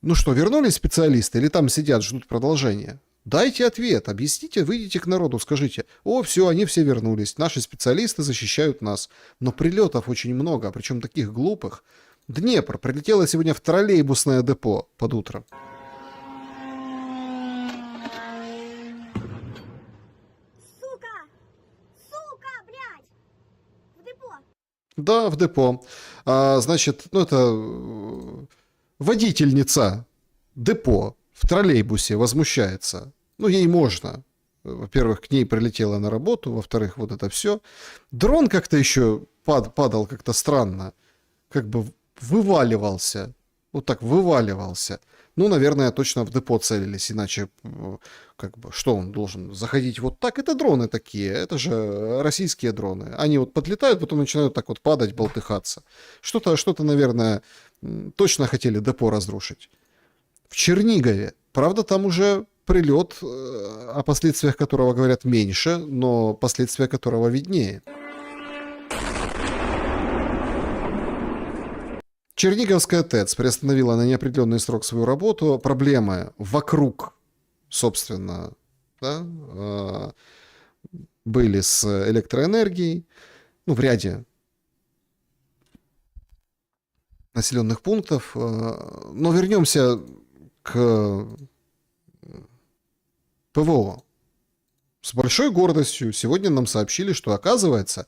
S1: Ну что, вернулись специалисты или там сидят, ждут продолжения? Дайте ответ, объясните, выйдите к народу, скажите, о, все, они все вернулись, наши специалисты защищают нас. Но прилетов очень много, причем таких глупых. Днепр прилетела сегодня в троллейбусное депо под утро. Да, в депо. Значит, ну это водительница депо в троллейбусе возмущается. Ну, ей можно. Во-первых, к ней прилетела на работу, во-вторых, вот это все. Дрон как-то еще падал как-то странно. Как бы вываливался. Вот так вываливался. Ну, наверное, точно в депо целились, иначе как бы что он должен заходить вот так? Это дроны такие, это же российские дроны. Они вот подлетают, потом начинают так вот падать, болтыхаться. Что-то, наверное, точно хотели депо разрушить. В Чернигове, правда, там уже прилет, о последствиях которого говорят меньше, но последствия которого виднее. Черниговская ТЭЦ приостановила на неопределенный срок свою работу. Проблемы вокруг, собственно, да, были с электроэнергией, ну, в ряде населенных пунктов. Но вернемся к ПВО. С большой гордостью сегодня нам сообщили, что, оказывается,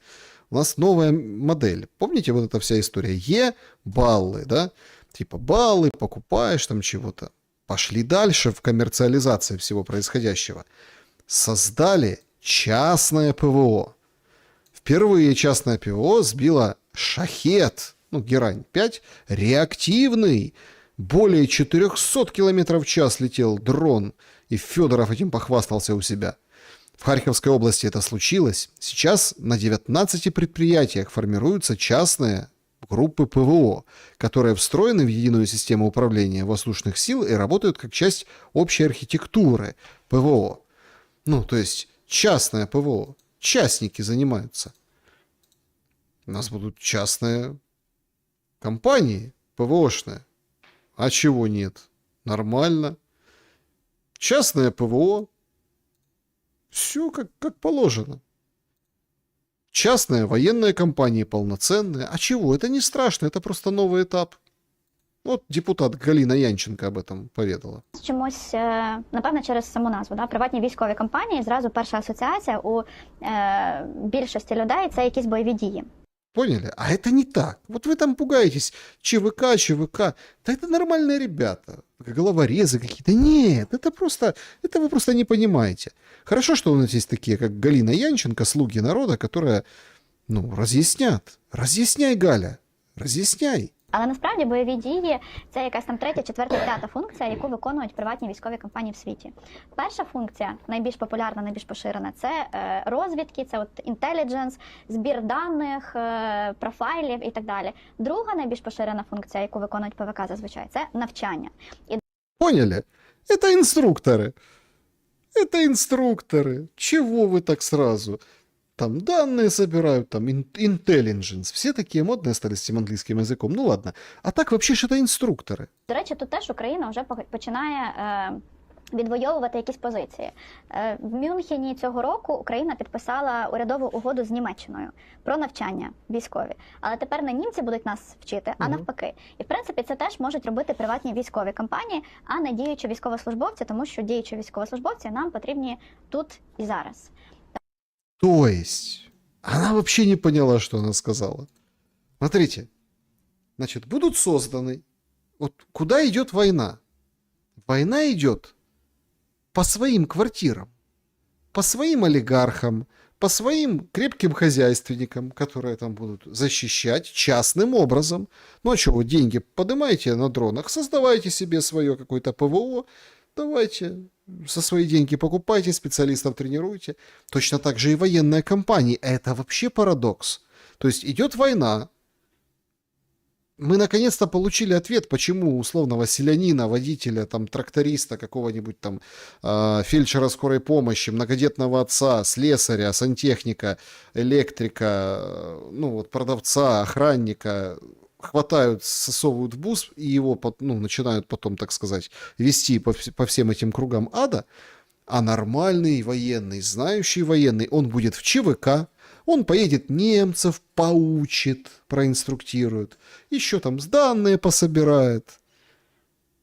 S1: у нас новая модель. Помните вот эта вся история? Е-баллы, да? Типа баллы, покупаешь там чего-то. Пошли дальше в коммерциализации всего происходящего. Создали частное ПВО. Впервые частное ПВО сбило «Шахет», ну, Герань-5, реактивный. Более 400 км в час летел дрон, и Федоров этим похвастался у себя. В Харьковской области это случилось. Сейчас на 19 предприятиях формируются частные группы ПВО, которые встроены в единую систему управления воздушных сил и работают как часть общей архитектуры ПВО. Ну, то есть частное ПВО. Частники занимаются. У нас будут частные компании ПВОшные. А чего нет? Нормально. Частное ПВО. Все как положено. Частные военные компании полноценные. А чего? Это не страшно, это просто новый этап. От депутат Галина Янченко об этом повідала.
S8: Чомусь, напевно, через саму назву, да? Приватні військові компанії, зразу перша асоціація у більшості людей – це якісь бойові дії.
S1: Поняли? А это не так. Вот вы там пугаетесь. ЧВК. Да это нормальные ребята. Головорезы какие-то. Нет, это вы просто не понимаете. Хорошо, что у нас есть такие, как Галина Янченко, слуги народа, которые, ну, разъяснят. Разъясняй, Галя. Разъясняй.
S8: Але насправді бойові дії – це якась там третя, четверта, п'ята функція, яку виконують приватні військові компанії в світі. Перша функція, найбільш популярна, найбільш поширена – це розвідки, це от інтелідженс, збір даних, профайлів і так далі. Друга найбільш поширена функція, яку виконують ПВК зазвичай – це навчання.
S1: Поняли? Это инструкторы. Это инструкторы. Чего вы так сразу? Там данные собирают, там intelligence. Все такие модные стали с этим английским языком. Ну ладно. А так вообще ж это инструкторы.
S8: До речі, тут теж Україна вже починає відвоювати якісь позиції. В Мюнхені цього року Україна підписала урядову угоду з Німеччиною про навчання військові. Але тепер не німці будуть нас вчити, а навпаки. І, в принципі, це теж можуть робити приватні військові компанії, а не діючі військовослужбовці, тому що діючі військовослужбовці нам потрібні тут і зараз.
S1: То есть, она вообще не поняла, что она сказала. Смотрите, значит, будут созданы... Вот куда идет война? Война идет по своим квартирам, по своим олигархам, по своим крепким хозяйственникам, которые там будут защищать частным образом. Ну а что, вы деньги поднимаете на дронах, создавайте себе свое какое-то ПВО, давайте со свои деньги покупайте, специалистов тренируйте. Точно так же и военные компании. Это вообще парадокс. То есть идет война. Мы наконец-то получили ответ, почему у условного селянина, водителя, там, тракториста, какого-нибудь там фельдшера скорой помощи, многодетного отца, слесаря, сантехника, электрика, ну вот продавца, охранника хватают, сосовывают в бус и его начинают потом, так сказать, вести по всем этим кругам ада, а нормальный военный, знающий военный, он будет в ЧВК, он поедет немцев, поучит, проинструктирует, еще там данные пособирает.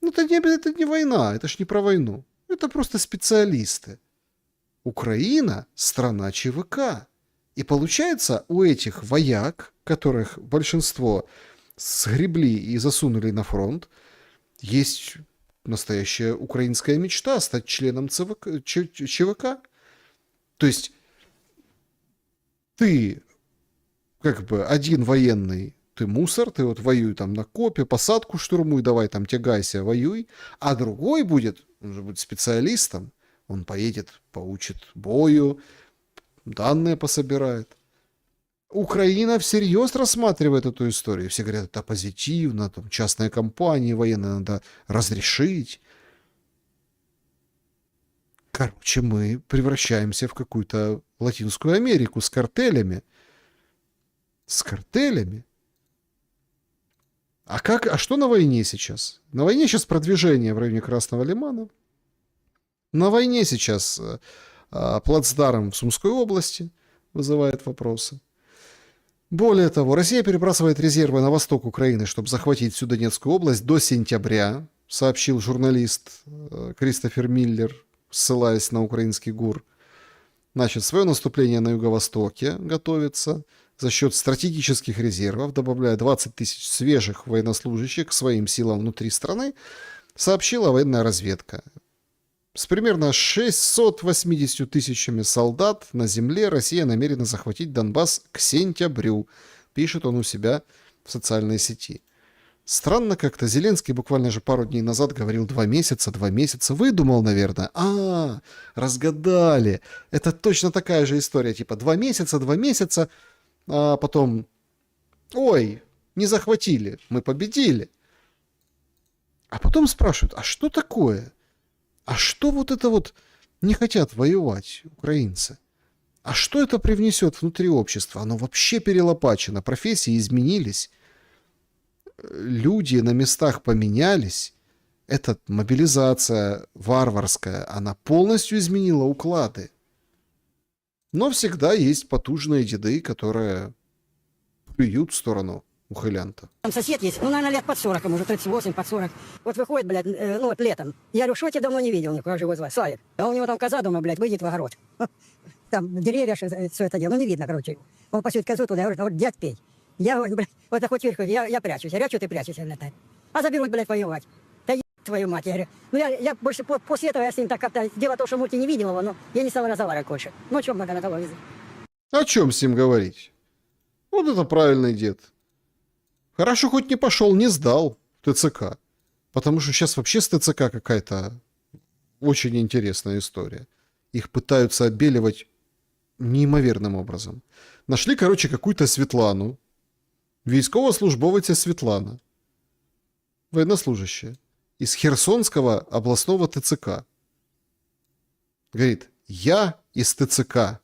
S1: Ну, это не война, это ж не про войну. Это просто специалисты. Украина – страна ЧВК. И получается, у этих вояк, которых большинство сгребли и засунули на фронт, есть настоящая украинская мечта стать членом ЧВК. То есть ты как бы один военный, ты мусор, ты вот воюй там на копе, посадку штурмуй, давай там тягайся, воюй, а другой будет, он же будет специалистом, он поедет, поучит бою, данные пособирает. Украина всерьез рассматривает эту историю. Все говорят, это позитивно, там, частные компании военные надо разрешить. Короче, мы превращаемся в какую-то Латинскую Америку с картелями. С картелями. А что на войне сейчас? На войне сейчас продвижение в районе Красного Лимана. На войне сейчас плацдарм в Сумской области вызывает вопросы. Более того, Россия перебрасывает резервы на восток Украины, чтобы захватить всю Донецкую область до сентября, сообщил журналист Кристофер Миллер, ссылаясь на украинский ГУР. Значит, свое наступление на юго-востоке готовится за счет стратегических резервов, добавляя 20 тысяч свежих военнослужащих к своим силам внутри страны, сообщила военная разведка. С примерно 680 тысячами солдат на земле Россия намерена захватить Донбасс к сентябрю, пишет он у себя в социальной сети. Странно как-то, Зеленский буквально же пару дней назад говорил 2 месяца, выдумал, наверное. Разгадали. Это точно такая же история, типа 2 месяца, а потом, ой, не захватили, мы победили. А потом спрашивают, а что такое? А что вот это вот не хотят воевать украинцы? А что это привнесет внутри общества? Оно вообще перелопачено, профессии изменились, люди на местах поменялись. Эта мобилизация варварская, она полностью изменила уклады. Но всегда есть потужные деды, которые плюют в сторону ухылянта.
S9: Там сосед есть, ну, наверное, лет под 40, может, 38, под 40. Вот выходит, блядь, ну, вот летом. Я говорю, что я тебя давно не видел, никуда живой звать. Славик. А у него там коза дома, блядь, выйдет в огород. Там деревья, все это дело, ну, не видно, короче. Он пасет козу туда, я говорю, вот, дядь Пей. Я, блядь, вот так вот верху, я прячусь. Я говорю, что ты прячешься, блядь? А заберут, блядь, воевать. Да твою мать, я говорю. Ну, я больше, после этого я с ним так как-то, дело то, что мульти не видел его, но я не стал разговаривать больше. Ну, о чем надо разговаривать?
S1: О чем с ним говорить? Вот это правильный дед. Хорошо, хоть не пошел, не сдал в ТЦК. Потому что сейчас вообще с ТЦК какая-то очень интересная история. Их пытаются обеливать неимоверным образом. Нашли, короче, какую-то Светлану. Військовослужбовиця Светлана. Военнослужащая. Из Херсонского областного ТЦК. Говорит, я из ТЦК.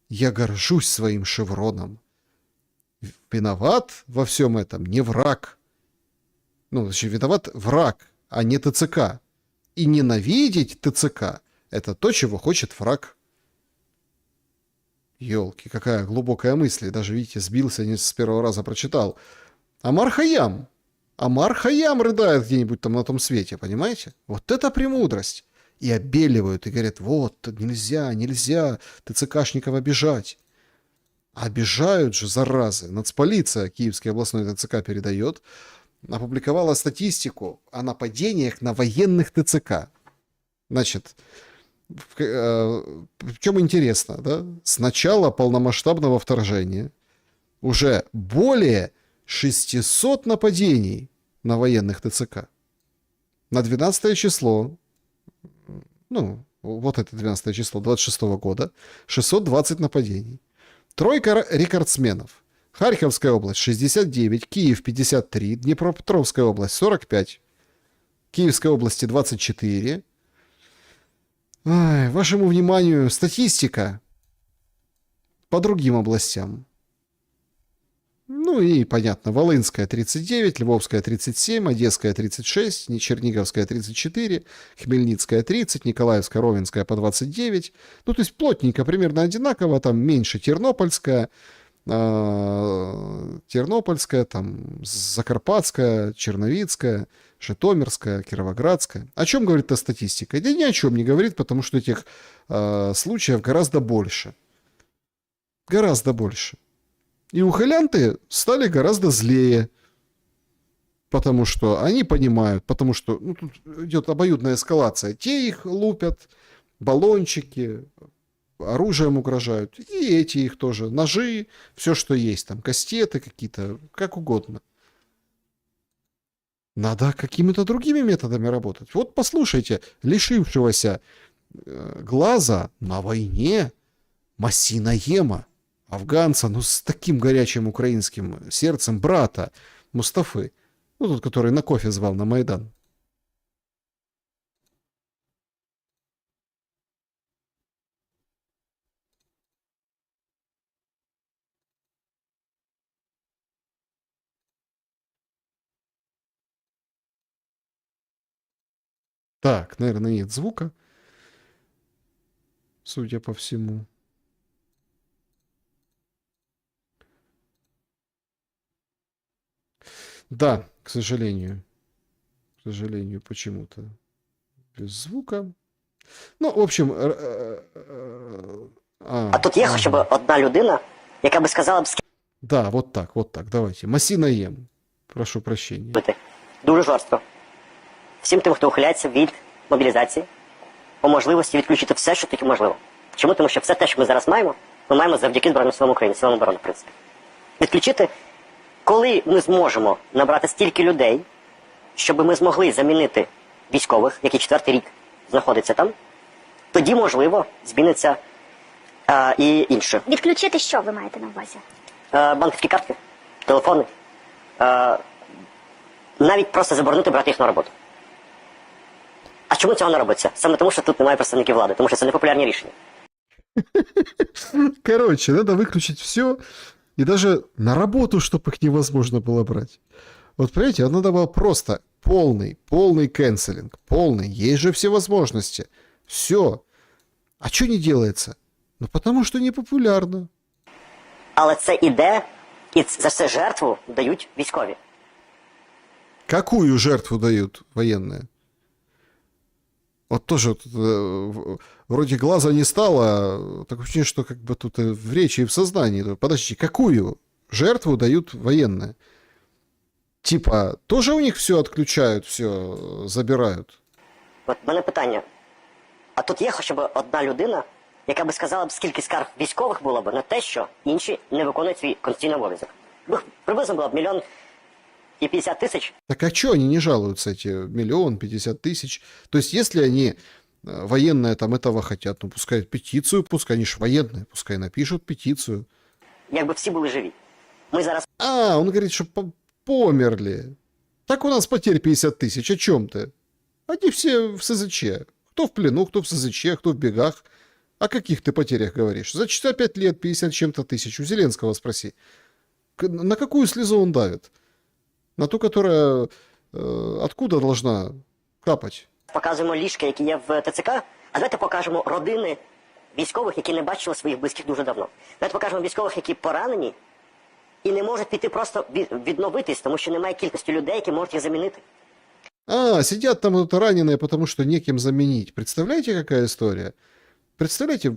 S1: Я горжусь своим шевроном. Виноват во всем этом не враг. Ну, значит, виноват враг, а не ТЦК. И ненавидеть ТЦК – это то, чего хочет враг. Ёлки, какая глубокая мысль. Даже, видите, сбился, не с первого раза прочитал. Амар Хайям. Амар Хайям рыдает где-нибудь там на том свете, понимаете? Вот это премудрость. И обеливают, и говорят, вот, нельзя ТЦКшников обижать. Обижают же, заразы. Нацполиция, Киевский областной ТЦК передает, опубликовала статистику о нападениях на военных ТЦК. Значит, в чем интересно, да? С начала полномасштабного вторжения уже более 600 нападений на военных ТЦК. На 12 число, ну, вот это 12 число 26 года, 620 нападений. Тройка рекордсменов. Харьковская область 69, Киев 53, Днепропетровская область 45, Киевской области 24. Вашему вниманию статистика по другим областям. Ну и, понятно, Волынская 39, Львовская 37, Одесская 36, Черниговская 34, Хмельницкая 30, Николаевская, Ровенская по 29. Ну, то есть плотненько, примерно одинаково, там меньше Тернопольская, там Закарпатская, Черновицкая, Житомирская, Кировоградская. О чем говорит эта статистика? Да ни о чем не говорит, потому что этих случаев гораздо больше. Гораздо больше. И ухилянты стали гораздо злее. Потому что они понимают, потому что тут идет обоюдная эскалация. Те их лупят, баллончики, оружием угрожают. И эти их тоже. Ножи, все, что есть. Там кастеты какие-то, как угодно. Надо какими-то другими методами работать. Вот послушайте, лишившегося глаза на войне Масси Наема, афганца, ну с таким горячим украинским сердцем брата Мустафы, ну тот, который на кофе звал на Майдан. Так, наверное, нет звука, судя по всему. Да, к сожалению. К сожалению, почему-то без звука. Ну, в общем...
S12: А тут є хоча б одна людина, яка би сказала б,
S1: Да, вот так, давайте. Масси Наем. Прошу прощения.
S12: скільки дуже жорстко. Всім тим, хто ухиляється від мобілізації, по можливості відключити все, що тільки можливо. Чому? Тому що все те, що ми зараз маємо, ми маємо завдяки Збройним силам України, силам оборони, в принципі. Відключити, коли ми зможемо набрати стільки людей, щоб ми змогли замінити військових, які 4-й рік знаходяться там, тоді, можливо, зміниться і інше.
S8: Відключити що ви маєте на увазі?
S12: Банківські картки, телефони. Навіть просто заборонити брати їх на роботу. А чому цього не робиться? Саме тому, що тут немає представників влади, тому що це непопулярні рішення.
S1: Короче, надо выключить все, и даже на работу, чтобы их невозможно было брать. Вот понимаете, надо было просто полный кэнселинг, полный, есть же все возможности. Все. А что не делается? Ну, потому что непопулярно.
S12: Але це іде, і за це жертву дають військові.
S1: Какую жертву дают военные? Вот тоже вроде глаза не стало, такое ощущение, что как бы тут в речи и в сознании. Подожди, какую жертву дают военные? Типа, тоже у них все отключают, все забирают?
S12: От в мене питання. А тут є хоча б одна людина, яка би сказала б, скільки скарг військових було б на те, що інші не виконують свій конституційний обов'язок. Приблизно було б 1 50 000.
S1: Так а что они не жалуются, эти 1 50 000 000? То есть, если они, военные, там этого хотят, ну, пускай петицию, пускай они ж военные, пускай напишут петицию.
S12: Якби всі були живі. Ми зараз...
S1: А, он говорит, что померли. Так у нас потерь 50 000, о чем ты? Они все в СЗЧ. Кто в плену, кто в СЗЧ, кто в бегах. О каких ты потерях говоришь? За 4-5 лет 50 чем-то тысяч. У Зеленского спроси. На какую слезу он давит? На ту, которая откуда должна капать?
S12: Показуємо ліжка, які є в ТЦК, а давайте покажемо родини військових, які не бачили своїх близьких дуже давно. Давайте покажемо військових, які поранені і не можуть піти просто відновитись, тому що немає кількості людей, які можуть їх замінити.
S1: А, сидят там вот раненые, потому что некем заменить. Представляете, какая история? Представляете,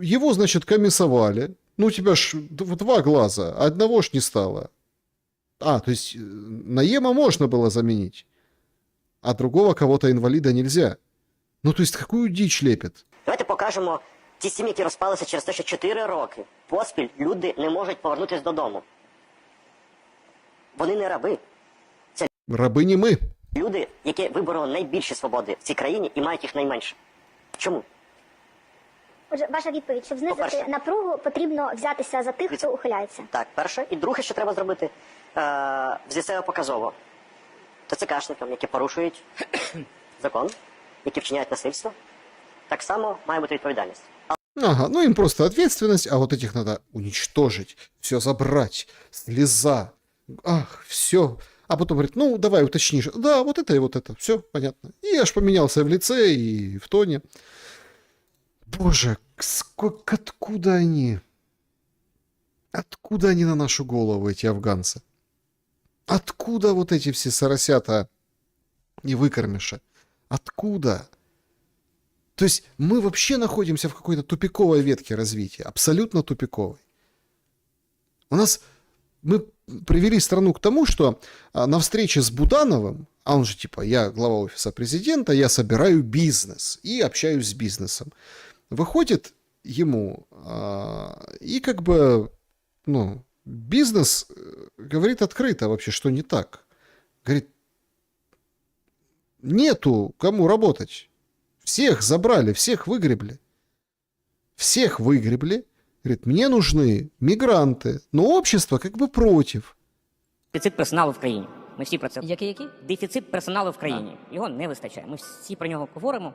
S1: его, значит, комиссовали. Ну, у тебя ж 2 глаза, а одного ж не стало. А, то есть Наема можно было заменить, а другого кого-то инвалида нельзя. Ну, то есть какую дичь лепит?
S12: Давайте покажемо ті сім'ї, які розпалися через те, що 4 роки поспіль люди не можуть повернутися додому. Вони не раби. Це
S1: Рабы не мы.
S12: люди, які вибороли найбільші свободи в цій країні і мають їх найменше. Чому?
S8: Отже, ваша відповідь, щоб знизити
S12: По-перше.
S8: напругу, потрібно взятися за тих, хто ухиляється.
S12: Так, перше. І друге, що треба зробити, взяти себе показово. ТЦКшникам, які порушують закон, які вчиняють насильство, так само має бути відповідальність.
S1: Ага, ну им просто ответственность, а вот этих надо уничтожить, все забрать, слеза, ах, все. А потом говорит, ну давай уточнишь, да, вот это и вот это, все понятно. И аж поменялся в лице и в тоне. Боже, сколько, откуда они? Откуда они на нашу голову, эти афганцы? Откуда вот эти все соросята и выкормиши? Откуда? То есть мы вообще находимся в какой-то тупиковой ветке развития, абсолютно тупиковой. Мы привели страну к тому, что на встрече с Будановым, а он же типа, я глава офиса президента, я собираю бизнес и общаюсь с бизнесом. Выходит ему и как бы, ну, бизнес говорит открыто вообще, что не так. Говорит, нету кому работать. Всех забрали, всех выгребли. Всех выгребли. Говорит, мне нужны мігранти, но общество как бы против.
S7: Дефіцит персоналу в країні. Ми всі про це.
S2: Який?
S7: Дефіцит персоналу в країні. Його не вистачає. Ми всі про нього говоримо.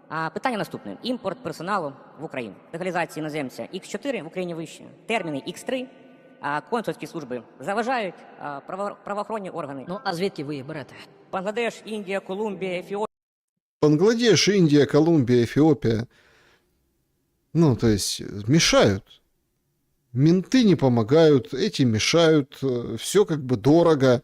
S7: А питання наступне. Імпорт персоналу в Україну. Легалізація іноземця Х4 в Україні вище. Терміни Х3. А консульські служби заважають, правоохоронні органи.
S2: Ну, а звідки ви їх берете?
S7: Бангладеш, Індія, Колумбія, Ефіопія.
S1: Бангладеш, Индия, Колумбия, Эфиопия. Ну, то есть, мешают. Менты не помогают, эти мешают, все как бы дорого.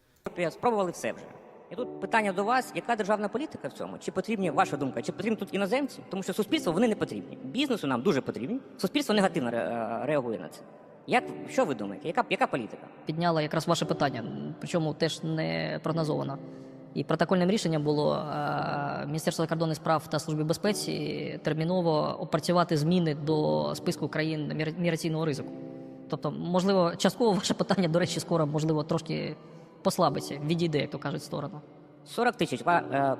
S7: Спробували все вже. І тут питання до вас, яка державна політика в цьому? Чи потрібні, ваша думка, чи потрібні тут іноземці? Тому що суспільству вони не потрібні. Бізнесу нам дуже потрібні. Суспільство негативно реагує на це. Що ви думаєте? Яка політика?
S2: Підняла якраз ваше питання, причому теж не прогнозовано. І протокольним рішенням було Міністерство закордонних справ та Служби безпеки терміново опрацювати зміни до списку країн міграційного ризику. Тобто, можливо, частково ваше питання, до речі, скоро, можливо, трошки послабиться, відійде, як то кажуть, в сторону.
S7: 40 тисяч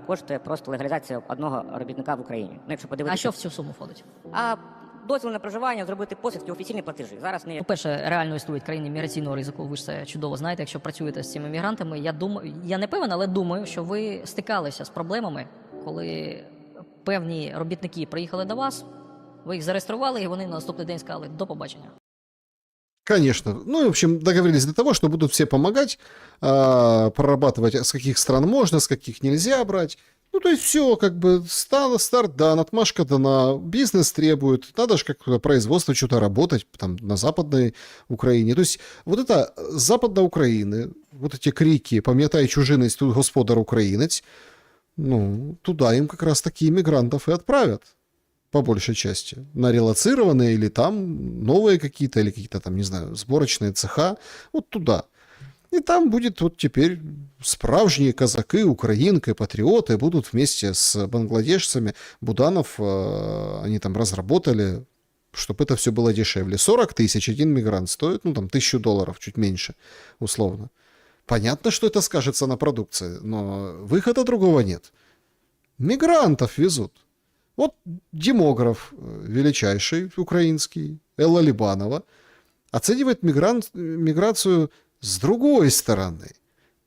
S7: коштує просто легалізація одного робітника в Україні. Ну, якщо подивитися...
S2: А що в цю суму входить?
S7: А дозвіл на проживання, зробити посвідки, офіційні платежі. Зараз не...
S2: По-перше, реально існують країни міграційного ризику, ви ж це чудово знаєте, якщо працюєте з цими мігрантами. Я не певен, але думаю, що ви стикалися з проблемами, коли певні робітники приїхали до вас, ви їх зареєстрували, і вони на наступний день сказали «до побачення».
S1: Конечно. Ну, в общем, договорились до того, что будут все помогать, прорабатывать, с каких стран можно, с каких нельзя брать. Ну, то есть все, как бы, старт дан, отмашка дана, бизнес требует, надо же как-то производство, что-то работать там на Западной Украине. То есть вот это Западная Украина, вот эти крики «пам'ятай чужинець, тут господар українець», ну, туда им как раз такие мигрантов и отправят. По большей части. На релоцированные или там новые какие-то, или какие-то там, не знаю, сборочные цеха. Вот туда. И там будет вот теперь справжние казаки, украинки, патриоты будут вместе с бангладешцами. Буданов, они там разработали, чтобы это все было дешевле. 40 тысяч один мигрант стоит, ну там $1000, чуть меньше, условно. Понятно, что это скажется на продукции, но выхода другого нет. Мигрантов везут. Вот демограф величайший украинский, Элла Либанова, оценивает миграцию с другой стороны,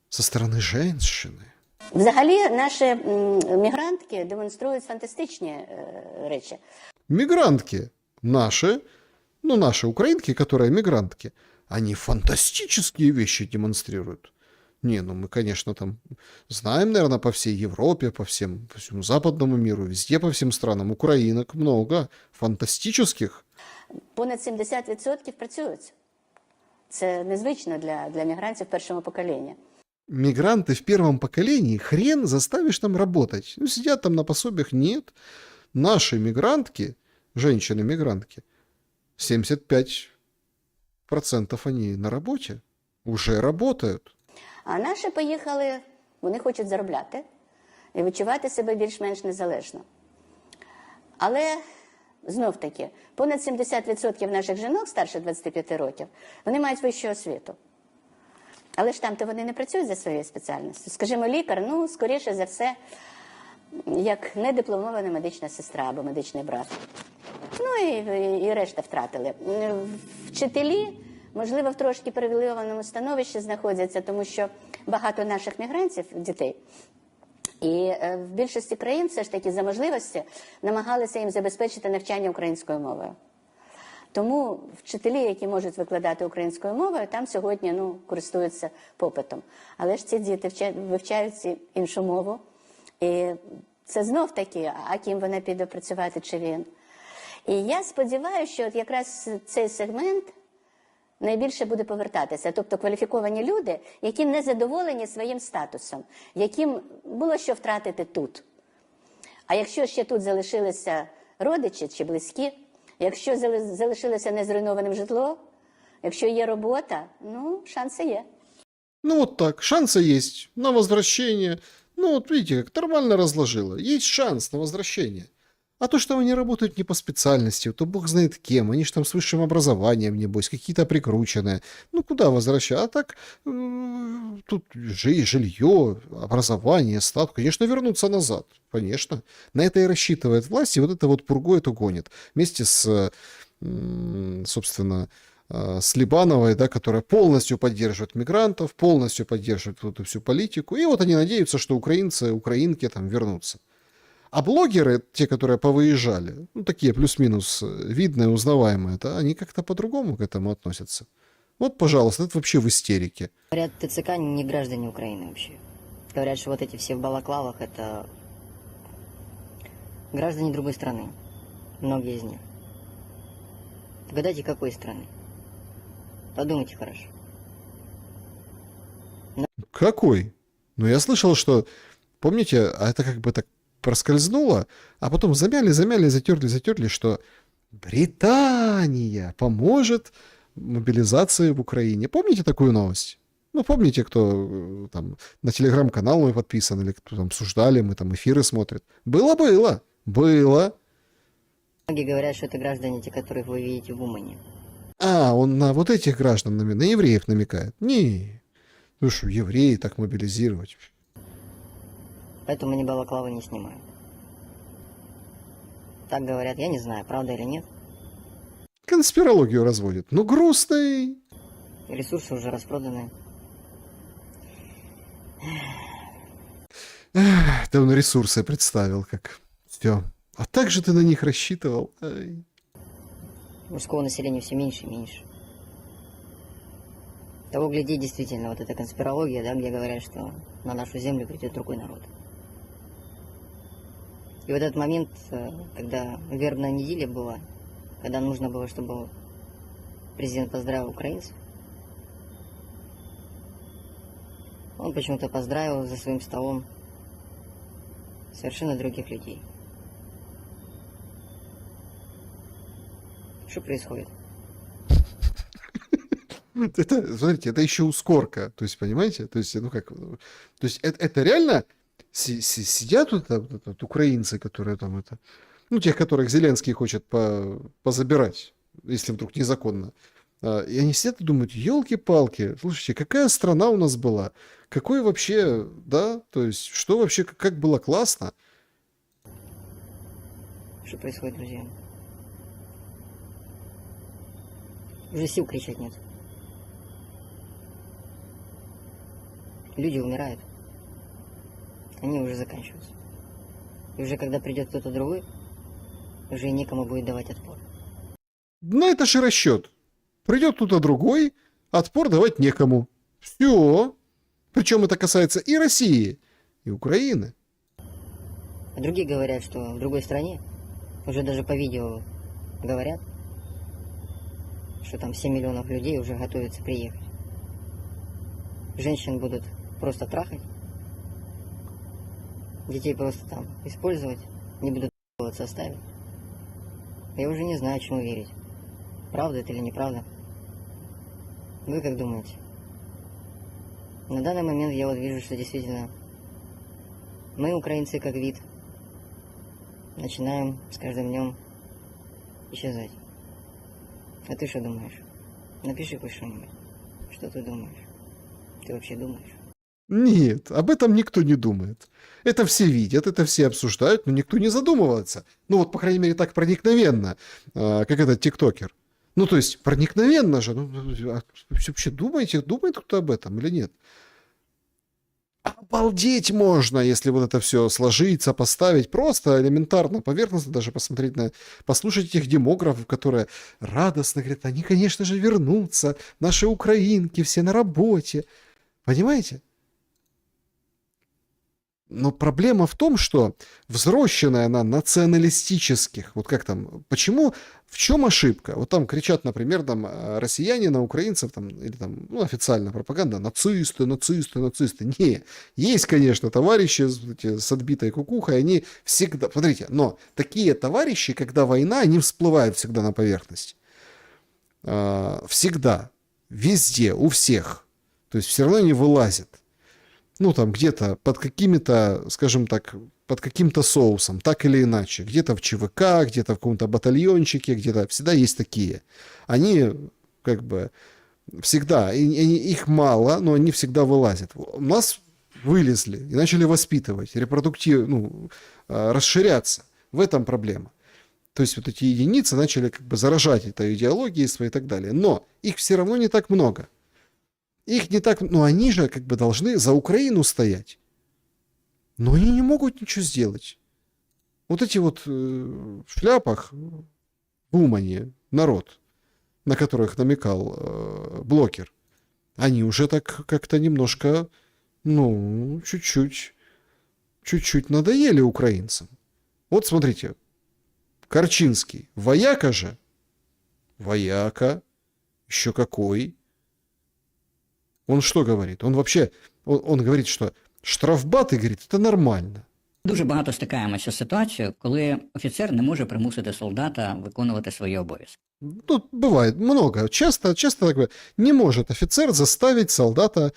S1: со стороны женщины.
S13: Взагалі, наші мігрантки демонструють фантастичні речі.
S1: Мигрантки наши, ну наши украинки, которые мигрантки, они фантастические вещи демонстрируют. Не, ну мы, конечно, там знаем, наверное, по всей Европе, по всему западному миру, везде по всем странам украинок много, фантастических.
S13: Понад 70% працюють. Це незвично для мігрантів першого покоління.
S1: Мигранты в первом поколении, хрен заставишь там работать. Ну, сидят там на пособиях, нет. Наши мигрантки, женщины-мигрантки, 75% они на работе, уже работают.
S13: А наші поїхали, вони хочуть заробляти і відчувати себе більш-менш незалежно. Але, знов-таки, понад 70% наших жінок старше 25 років, вони мають вищу освіту. Але ж там-то вони не працюють за своєю спеціальністю. Скажімо, лікар, ну, скоріше за все, як недипломована медична сестра або медичний брат. Ну і решта втратили. Вчителі, можливо, в трошки привілейованому становищі знаходяться, тому що багато наших мігрантів, дітей, і в більшості країн все ж таки за можливості намагалися їм забезпечити навчання українською мовою. Тому вчителі, які можуть викладати українською мовою, там сьогодні користуються попитом. Але ж ці діти вивчають іншу мову. І це знов таки, а ким вона піде працювати, чи він. І я сподіваюся, що от якраз цей сегмент найбільше буде повертатися. Тобто кваліфіковані люди, які не задоволені своїм статусом, яким було що втратити тут. А якщо ще тут залишилися родичі чи близькі, якщо залишилося незруйнованим житло, Якщо є робота, ну, шанси є.
S1: Ну вот так, шансы есть на возвращение. Ну вот видите, как нормально разложила. Есть шанс на возвращение. А то, что они работают не по специальности, то бог знает кем. Они же там с высшим образованием, небось, какие-то прикрученные. Ну куда возвращать? А так, тут жилье, образование, статус. Конечно, вернуться назад. Конечно. На это и рассчитывает власть, и вот это вот пургу эту гонит. Вместе с, собственно, с Либановой, да, которая полностью поддерживает мигрантов, полностью поддерживает вот эту всю политику. И вот они надеются, что украинцы, украинки там вернутся. А блогеры, те, которые повыезжали, ну, такие плюс-минус видные, узнаваемые, да, они как-то по-другому к этому относятся. Вот, пожалуйста, это вообще в истерике.
S7: Говорят, ТЦК не граждане Украины вообще. Говорят, что вот эти все в балаклавах — это граждане другой страны. Многие из них. Угадайте, какой страны? Подумайте хорошо.
S1: Какой? Ну, я слышал, что, помните, а это как бы так проскользнуло, а потом замяли, затерли, что Британия поможет мобилизации в Украине. Помните такую новость? Ну, помните, кто там на телеграм-канал мой подписан, или кто там обсуждали, мы там эфиры смотрят. Было.
S7: Многие говорят, что это граждане, те, которых вы видите в Умане.
S1: А, он на вот этих граждан, на евреев намекает. Не, ну что, евреи так мобилизировать.
S7: Поэтому они балаклавы не снимают. Так говорят, я не знаю, правда или нет.
S1: Конспирологию разводит. Ну, грустный.
S7: Ресурсы уже распроданы.
S1: Да он ресурсы представил, как все. А так же ты на них рассчитывал. Ай.
S7: Мужского населения все меньше и меньше. Того гляди, действительно, вот эта конспирология, да, где говорят, что на нашу землю придет другой народ. И в этот момент, когда вербная неделя была, когда нужно было, чтобы президент поздравил украинцев, он почему-то поздравил за своим столом совершенно других людей. Что происходит?
S1: Это, смотрите, это еще ускорка. То есть, понимаете? То есть, ну как... То есть, это реально сидят вот украинцы, которые там это... Ну, тех, которых Зеленский хочет позабирать, если вдруг незаконно. И они сидят и думают, елки-палки, слушайте, какая страна у нас была? Какой вообще, да? То есть, что вообще, как было классно?
S7: Что происходит, друзья? Уже сил кричать нет. Люди умирают. Они уже заканчиваются. И уже когда придет кто-то другой, уже некому будет давать отпор.
S1: Ну, это же расчет. Придет кто-то другой, отпор давать некому. Все. Причем это касается и России, и Украины.
S7: А другие говорят, что в другой стране, уже даже по видео говорят, что там 7 миллионов людей уже готовятся приехать. Женщин будут просто трахать, детей просто там использовать, не будут оставить. Я уже не знаю, чему верить. Правда это или неправда? Вы как думаете? На данный момент я вот вижу, что действительно мы, украинцы, как вид, начинаем с каждым днем исчезать. А ты что думаешь? Напиши хоть что-нибудь. Что ты думаешь? Ты вообще думаешь?
S1: Нет, об этом никто не думает. Это все видят, это все обсуждают, но никто не задумывается. Ну вот, по крайней мере, так проникновенно, как этот тиктокер. Ну, то есть, проникновенно же. Ну, вообще думает кто-то об этом или нет? Обалдеть можно, если вот это все сложить, поставить. Просто элементарно, поверхностно даже посмотреть послушать этих демографов, которые радостно говорят, они, конечно же, вернутся. Наши украинки все на работе. Понимаете? Но проблема в том, что взросшенная на националистических, вот как там, почему, в чем ошибка? Вот там кричат, например, там россияне на украинцев, там, или там, ну, официальная пропаганда, нацисты. Не, есть, конечно, товарищи с отбитой кукухой, они всегда, смотрите, но такие товарищи, когда война, они всплывают всегда на поверхность. всегда, везде, у всех. То есть все равно не вылазит. Ну, там где-то под какими-то, скажем так, под каким-то соусом, так или иначе. Где-то в ЧВК, где-то в каком-то батальончике, где-то всегда есть такие. Они как бы всегда, их мало, но они всегда вылазят. У нас вылезли и начали воспитывать, расширяться. В этом проблема. То есть вот эти единицы начали как бы заражать этой идеологией своей и так далее. Но их все равно не так много. Их не так, но они же как бы должны за Украину стоять. Но они не могут ничего сделать. Вот эти вот в шляпах, в Умане, народ, на которых намекал блогер, они уже так как-то немножко, чуть-чуть надоели украинцам. Вот смотрите, Корчинский, вояка же, вояка, еще какой. Он что говорит? Он вообще, он говорит, що штрафбати, говорить, це нормально.
S10: Дуже багато стикаємося з ситуацією, коли офіцер не може примусити солдата виконувати свої обов'язки.
S1: Тут бывает много. Часто так бывает. Не может офицер заставить солдата,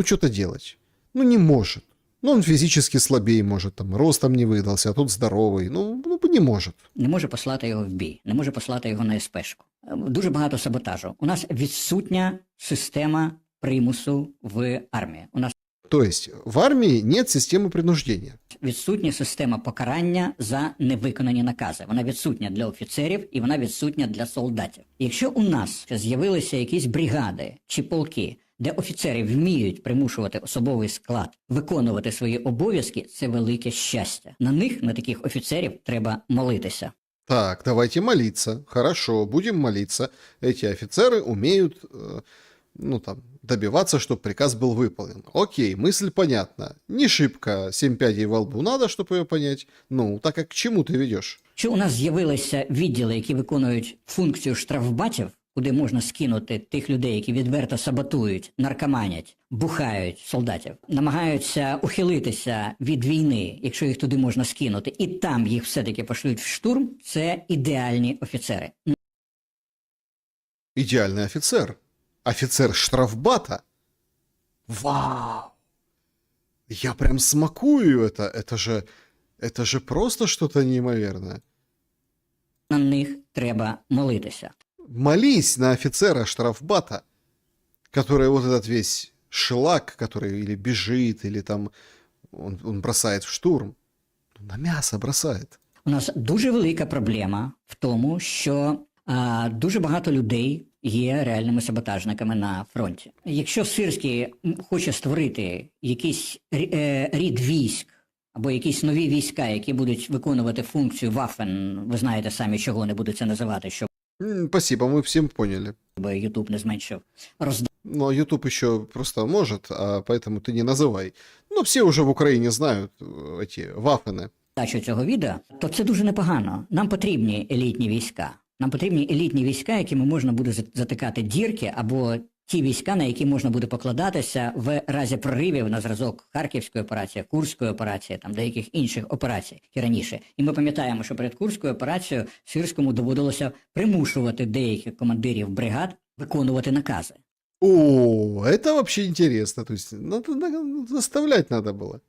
S1: что-то делать. Не может. Он физически слабее может, там, ростом не выдался, а тут здоровий. Не може.
S10: Не може послати його в бій, не може послати його на СПшку. Дуже багато саботажу. У нас відсутня система примусу в армії. У нас
S1: То есть в армии нет системы принуждения.
S10: відсутня система покарання за невиконані накази. Вона відсутня для офіцерів і вона відсутня для солдатів. Якщо у нас з'явилися якісь бригади чи полки, де офіцери вміють примушувати особовий склад виконувати свої обов'язки, це велике щастя. На них, на таких офіцерів, треба молитися.
S1: Так, давайте молиться. Хорошо, будем молиться. Эти офицеры умеют, добиваться, чтобы приказ был выполнен. Окей, мысль понятна. Не шибко 7 пядей во лбу надо, чтобы ее понять. Так как к чему ты ведешь?
S10: Що у нас з'явилися відділи, які виконують функцію штрафбатів, куди можна скинути тих людей, які відверто саботують, наркоманять, бухають солдатів, намагаються ухилитися від війни, якщо їх туди можна скинути, і там їх все-таки пошлють в штурм, це ідеальні офіцери.
S1: Идеальный офицер. Офицер штрафбата? Вау! Я прям смакую это. Это же просто что-то неимоверное.
S10: На них треба молитися.
S1: Молись на офицера штрафбата, который вот этот весь шлак, который или бежит, или там он бросает в штурм, на мясо бросает.
S10: У нас дуже велика проблема в тому, що дуже багато людей є реальними саботажниками на фронті. Якщо Сирський хоче створити якийсь рід військ, або якісь нові війська, які будуть виконувати функцію Waffen, ви знаєте самі, чого не буду це називати, щоб
S1: Спасибо, мы всем поняли.
S10: YouTube не зменшив
S1: Но YouTube еще просто может, а поэтому ты не называй. Все уже в Украине знают эти вафены.
S10: роздачу цього відео, то це дуже непогано. Нам потрібні елітні війська. Нам потрібні елітні війська, якими можна буде затикати дірки, або ті війська, на які можна буде покладатися в разі проривів на зразок Харківської операції, Курської операції, там деяких інших операцій і раніше. І ми пам'ятаємо, що перед Курською операцією Сирському доводилося примушувати деяких командирів бригад виконувати накази.
S1: О, это вообще интересно. То есть заставлять надо было.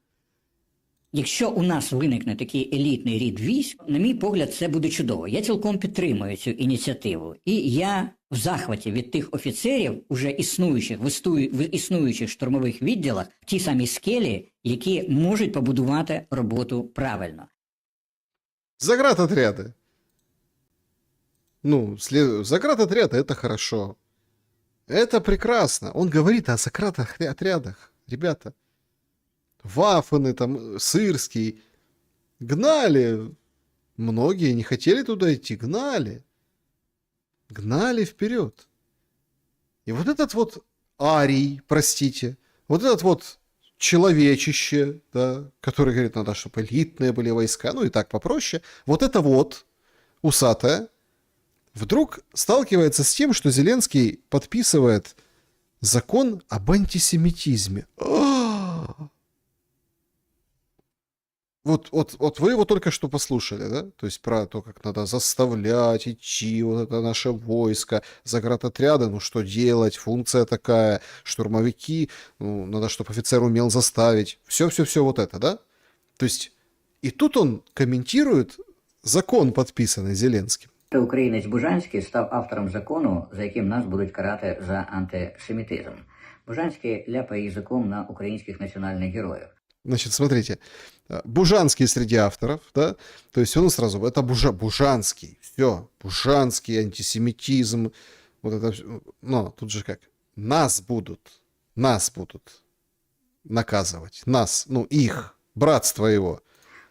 S10: Якщо у нас виникне такий елітний рід військ, на мій погляд, це буде чудово. Я цілком підтримую цю ініціативу. І я в захваті від тих офіцерів, уже існуючих, в існуючих штурмових відділах, в тій самій скелі, які можуть побудувати роботу правильно.
S1: Заградотряды. Заградотряды это хорошо. Это прекрасно. Он говорит о заградотрядах. Ребята. Вафаны, там, Сырский. Гнали. Многие не хотели туда идти. Гнали. Гнали вперед. И вот этот вот арий, простите, вот этот вот человечище, да, который говорит, надо, чтобы элитные были войска, и так попроще, вот это вот усатое вдруг сталкивается с тем, что Зеленский подписывает закон об антисемитизме. вот вы его только что послушали, да? То есть про то, как надо заставлять идти, вот это наше войско, заградотряды, ну что делать, функция такая, штурмовики, ну, надо, чтобы офицер умел заставить. Все вот это, да? То есть и тут он комментирует закон, подписанный Зеленским.
S14: Українець Бужанський став автором закону, за яким нас будуть карати за антисемітизм. Бужанський ляпає язиком на українських національних героїв.
S1: Значит, смотрите, Бужанский среди авторов, да, то есть он сразу, это Бужанский, все, Бужанский, антисемитизм, вот это всё. Но тут же как, нас будут наказывать, нас, ну их, братство его.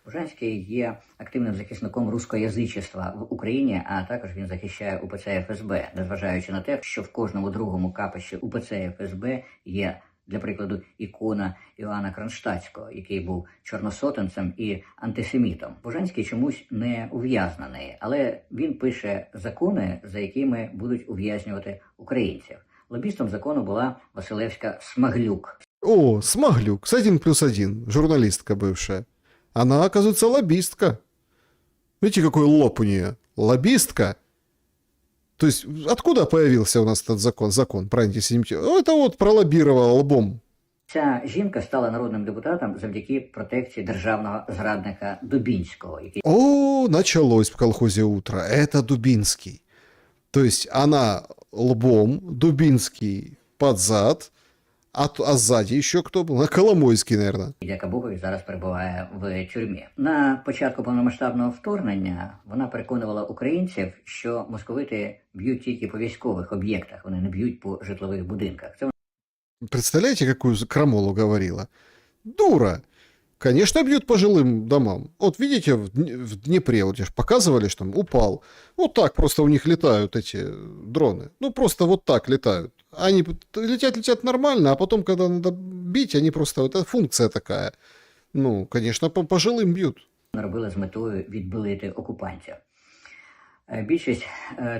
S14: Бужанський є активним захисником рускоязичества в Україні, а також він захищає УПЦ ФСБ, незважаючи на те, що в кожному другому капищі УПЦ ФСБ є, для прикладу, ікона Іоанна Кронштадтського, який був чорносотенцем і антисемітом. Бужанський чомусь не ув'язнений, але він пише закони, за якими будуть ув'язнювати українців. Лобістом закону була Василевська Смаглюк.
S1: О, Смаглюк, с 1+1, журналистка бывшая. Она, оказывается, лоббистка. Видите, какой лоб у нее? Лоббистка. То есть, откуда появился у нас этот закон про антисемитизм? Это вот пролоббировала лбом.
S14: Ця жінка стала народним депутатом завдяки протекції державного зрадника Дубінського, який...
S1: О, началось в колхозе утро. Это Дубинский. То есть, она лбом, Дубинский под зад, а сзади еще кто был? Коломойський, наверное.
S14: Дяка Богові зараз перебуває в тюрмі. На початку повномасштабного вторгнення вона переконувала українців, що московити б'ють тільки по військових об'єктах, вони не б'ють по житлових будинках. Це...
S1: Представляете, какую крамолу говорила? Дура! Конечно, бьют по жилым домам. Вот видите, в Днепре, вот же показывали, что там упал. Вот так просто у них летают эти дроны. Ну, просто вот так летают. Они летят нормально, а потом, когда надо бить, они просто... Это функция такая. Ну, конечно, по жилым бьют.
S14: Робили з метою відбилити окупантів. Більшість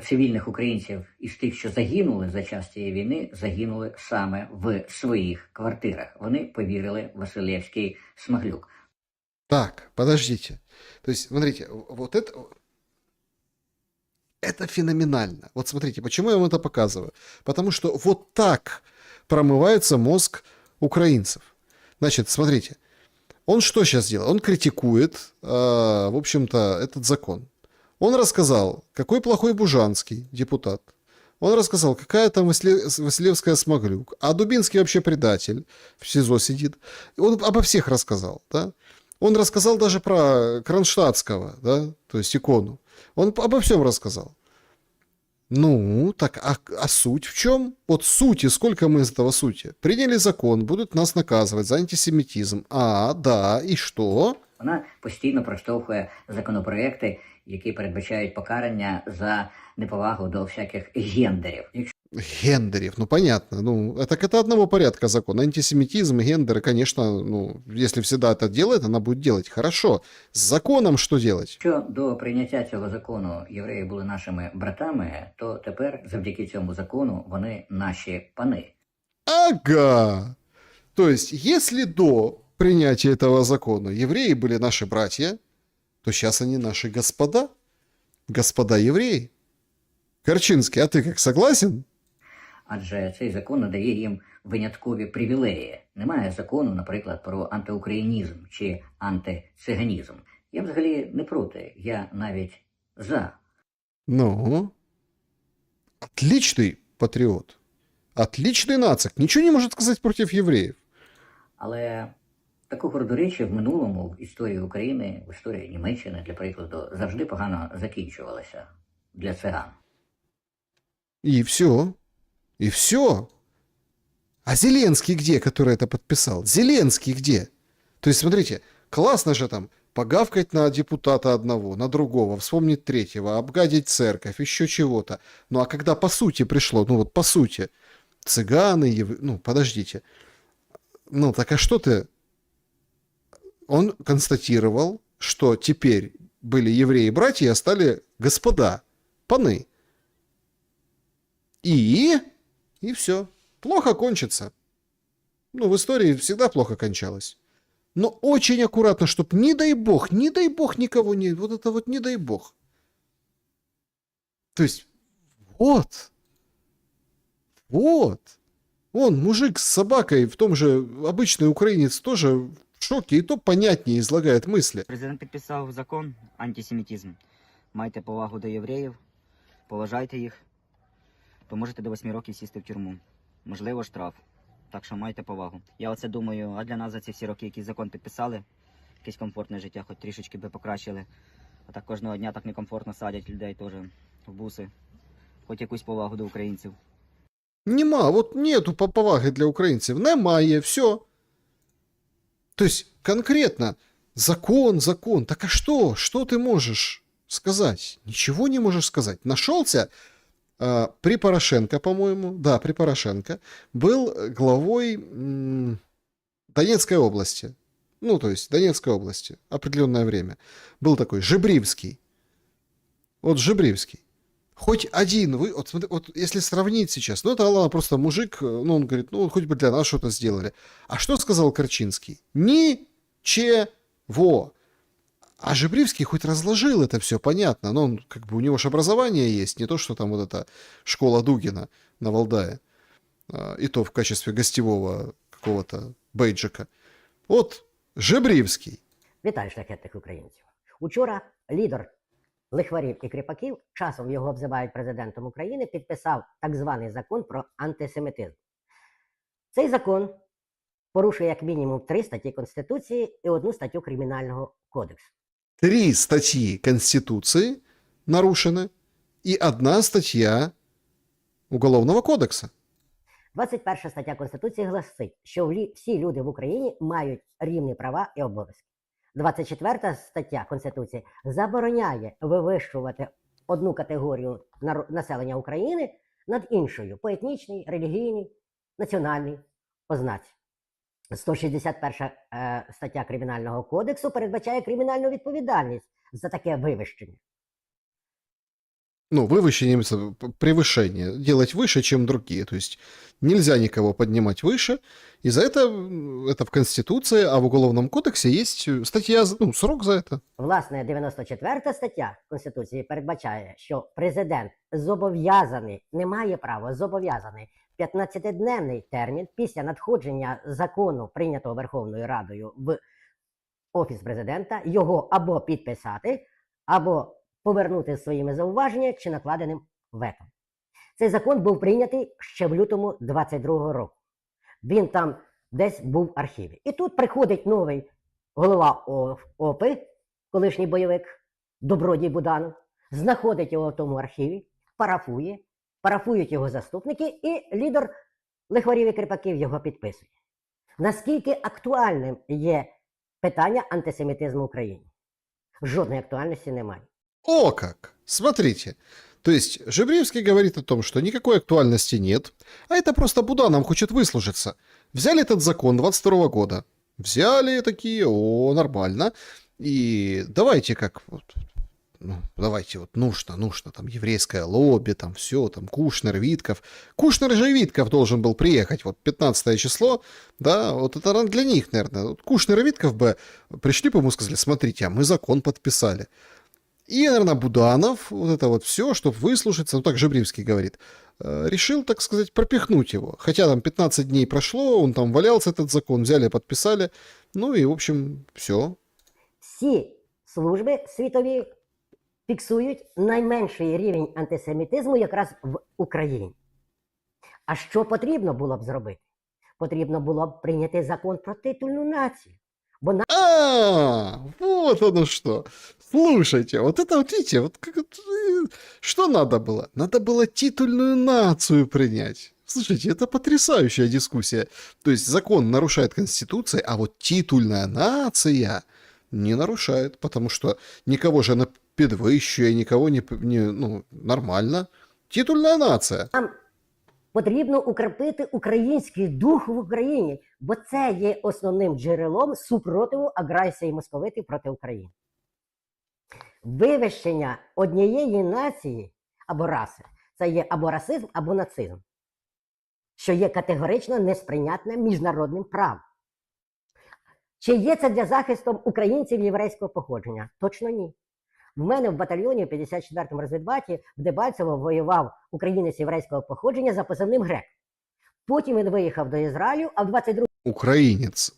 S14: цивільних українців із тих, що загинули за час цієї війни, загинули саме в своїх квартирах. Вони повірили в Василевський Смаглюк.
S1: Так, подождите. То есть, смотрите, вот это феноменально. Вот смотрите, почему я вам это показываю? Потому что вот так промывается мозг украинцев. Значит, смотрите, он что сейчас делает? Он критикует, в общем-то, этот закон. Он рассказал, какой плохой Бужанский депутат. Он рассказал, какая там Василевская Смаглюк. А Дубинский вообще предатель, в СИЗО сидит. Он обо всех рассказал, да? Он рассказал даже про Кронштадтского, да, то есть икону. Он обо всем рассказал. Ну, так, а суть в чем? Вот сути, сколько мы из этого сути? Приняли закон, будут нас наказывать за антисемитизм. А, да, и что?
S14: Вона постійно проштовхує законопроекти, які передбачають покарання за неповагу до всяких гендерів.
S1: Гендерів, ну понятно. Ну, это одного порядка закон. Антисемитизм, гендеры, конечно, ну, если всегда это делает, она будет делать хорошо. С законом что делать?
S14: Якщо до прийняття цього закону євреї були нашими братами, то тепер завдяки цьому закону вони наші пани.
S1: Ага! То есть, если до принятия этого закона евреи были наши братья, то сейчас они наши господа. Господа евреи. Корчинский, а ты как, согласен?
S14: Адже цей закон надає їм виняткові привілеї. Немає закону, наприклад, про антиукраїнізм чи антициганізм. Я взагалі не проти, я навіть за.
S1: Ну, отличный патриот. Отличный нацик. Ничего не может сказать против евреев.
S14: Але такого роду речі в минулому, в історії України, в історії Німеччини, для прикладу, завжди погано закінчувалися для циган.
S1: И все. И все. А Зеленский где, который это подписал? Зеленский где? То есть, смотрите, классно же там погавкать на депутата одного, на другого, вспомнить третьего, обгадить церковь, еще чего-то. Ну, а когда по сути пришло, ну вот по сути, цыганы, ну, подождите. Ну, так а что ты... Он констатировал, что теперь были евреи-братья, а стали господа, паны. И все. Плохо кончится. Ну, в истории всегда плохо кончалось. но очень аккуратно, чтобы не дай бог никого не... Вот это вот не дай бог. То есть, вот. Он, мужик с собакой, в том же обычный украинец, тоже в шоке, и то понятнее излагает мысли.
S15: Президент підписав закон антисемітизм. Майте повагу до євреїв, поважайте їх, то можете до 8 років сісти в тюрму. Можливо, штраф. Так що майте повагу. Я оце думаю, а для нас за ці всі роки, які закон підписали, якесь комфортне життя, хоч трішечки би покращили. А так кожного дня так некомфортно садять людей теж в буси. Хоч якусь повагу до українців.
S1: Нема, вот нету поваги для українців. Немає, все. То есть, конкретно, закон. Так а что? Что ты можешь сказать? Ничего не можешь сказать. Нашелся при Порошенко, по-моему, да, при Порошенко, был главой Донецкой области. Ну, то есть, Донецкой области. Определенное время. Был такой Жебривский. Вот Жебривский. Хоть один, вот если сравнить сейчас, ну это ладно, просто мужик, ну он говорит, ну хоть бы для нас что-то сделали. А что сказал Корчинский? Ничего. А Жебривский хоть разложил это все, понятно, но он, как бы, у него же образование есть, не то, что там вот эта школа Дугина на Валдае, и то в качестве гостевого какого-то бейджика. От Жебривский.
S16: Вітаю шляхетних українців. Учора лідер лихварів і кріпаків, часом його обзивають президентом України, підписав так званий закон про антисемітизм. Цей закон порушує як мінімум 3 статті Конституції і 1 статтю Кримінального кодексу.
S1: 3 статьи Конституции нарушены и 1 статья Уголовного кодекса.
S16: 21 стаття Конституції гласить, що всі люди в Україні мають рівні права і обов'язки. 24 стаття Конституції забороняє вивищувати одну категорію населення України над іншою по етнічній, релігійній, національній ознаці. 161 стаття Кримінального кодексу передбачає кримінальну відповідальність за таке вивищення.
S1: Ну, вывышение, превышение, делать выше, чем другие. То есть нельзя никого поднимать выше. И за это в Конституции, а в Уголовном кодексе есть статья, ну, срок за это.
S16: Власне, 94 стаття Конституції передбачає, що президент зобов'язаний, не має права, зобов'язаний 15-денний термін після надходження закону, прийнятого Верховною Радою в Офіс президента, його або підписати, або повернути своїми зауваженнями чи накладеним вето. Цей закон був прийнятий ще в лютому 22-го року. Він там десь був в архіві. І тут приходить новий голова ОПИ, колишній бойовик Добродій Буданов, знаходить його в тому архіві, парафують його заступники, і лідер лихварів і кріпаків його підписує. Наскільки актуальним є питання антисемітизму в Україні? Жодної актуальності немає.
S1: О как! Смотрите. То есть Жебривский говорит о том, что никакой актуальности нет, а это просто Буданов хочет выслужиться. Взяли этот закон 22 года. Взяли такие, нормально. И давайте как... давайте нужно, там еврейское лобби, там все, там Кушнер, Витков. Кушнер же и Витков должен был приехать, вот 15 число, да, вот это для них, наверное. Вот Кушнер и Витков бы пришли бы ему и сказали, смотрите, а мы закон подписали. И, наверное, Буданов, вот это вот все, чтобы выслушаться, ну так Жебривский говорит, решил, так сказать, пропихнуть его. Хотя там 15 дней прошло, он там валялся, этот закон, взяли, подписали, ну и, в общем, все.
S16: Всі служби світові фіксують найменший рівень антисемітизму якраз в Україні. А що потрібно було б зробити? Потрібно було б прийняти закон про титульну націю.
S1: Вот оно что. Слушайте, вот это вот видите, вот как что надо было? Надо было титульную нацию принять. Слушайте, это потрясающая дискуссия. То есть закон нарушает Конституцию, а вот титульная нация не нарушает, потому что никого же не підвищує, никого не ну, нормально. Титульная нация.
S16: Нам потрібно укріпити український дух в Україні, бо це є основним джерелом супротиву агресії московитів проти України. Вивищення однієї нації або раси – це є або расизм, або нацизм, що є категорично несприйнятне міжнародним правом. Чи є це для захисту українців єврейського походження? Точно ні. В мене в батальйоні в 54-му розвідбаті в Дебальцево воював українець єврейського походження за позивним Грек. Потім він виїхав до Ізраїлю, а в 22-му
S1: Украинец.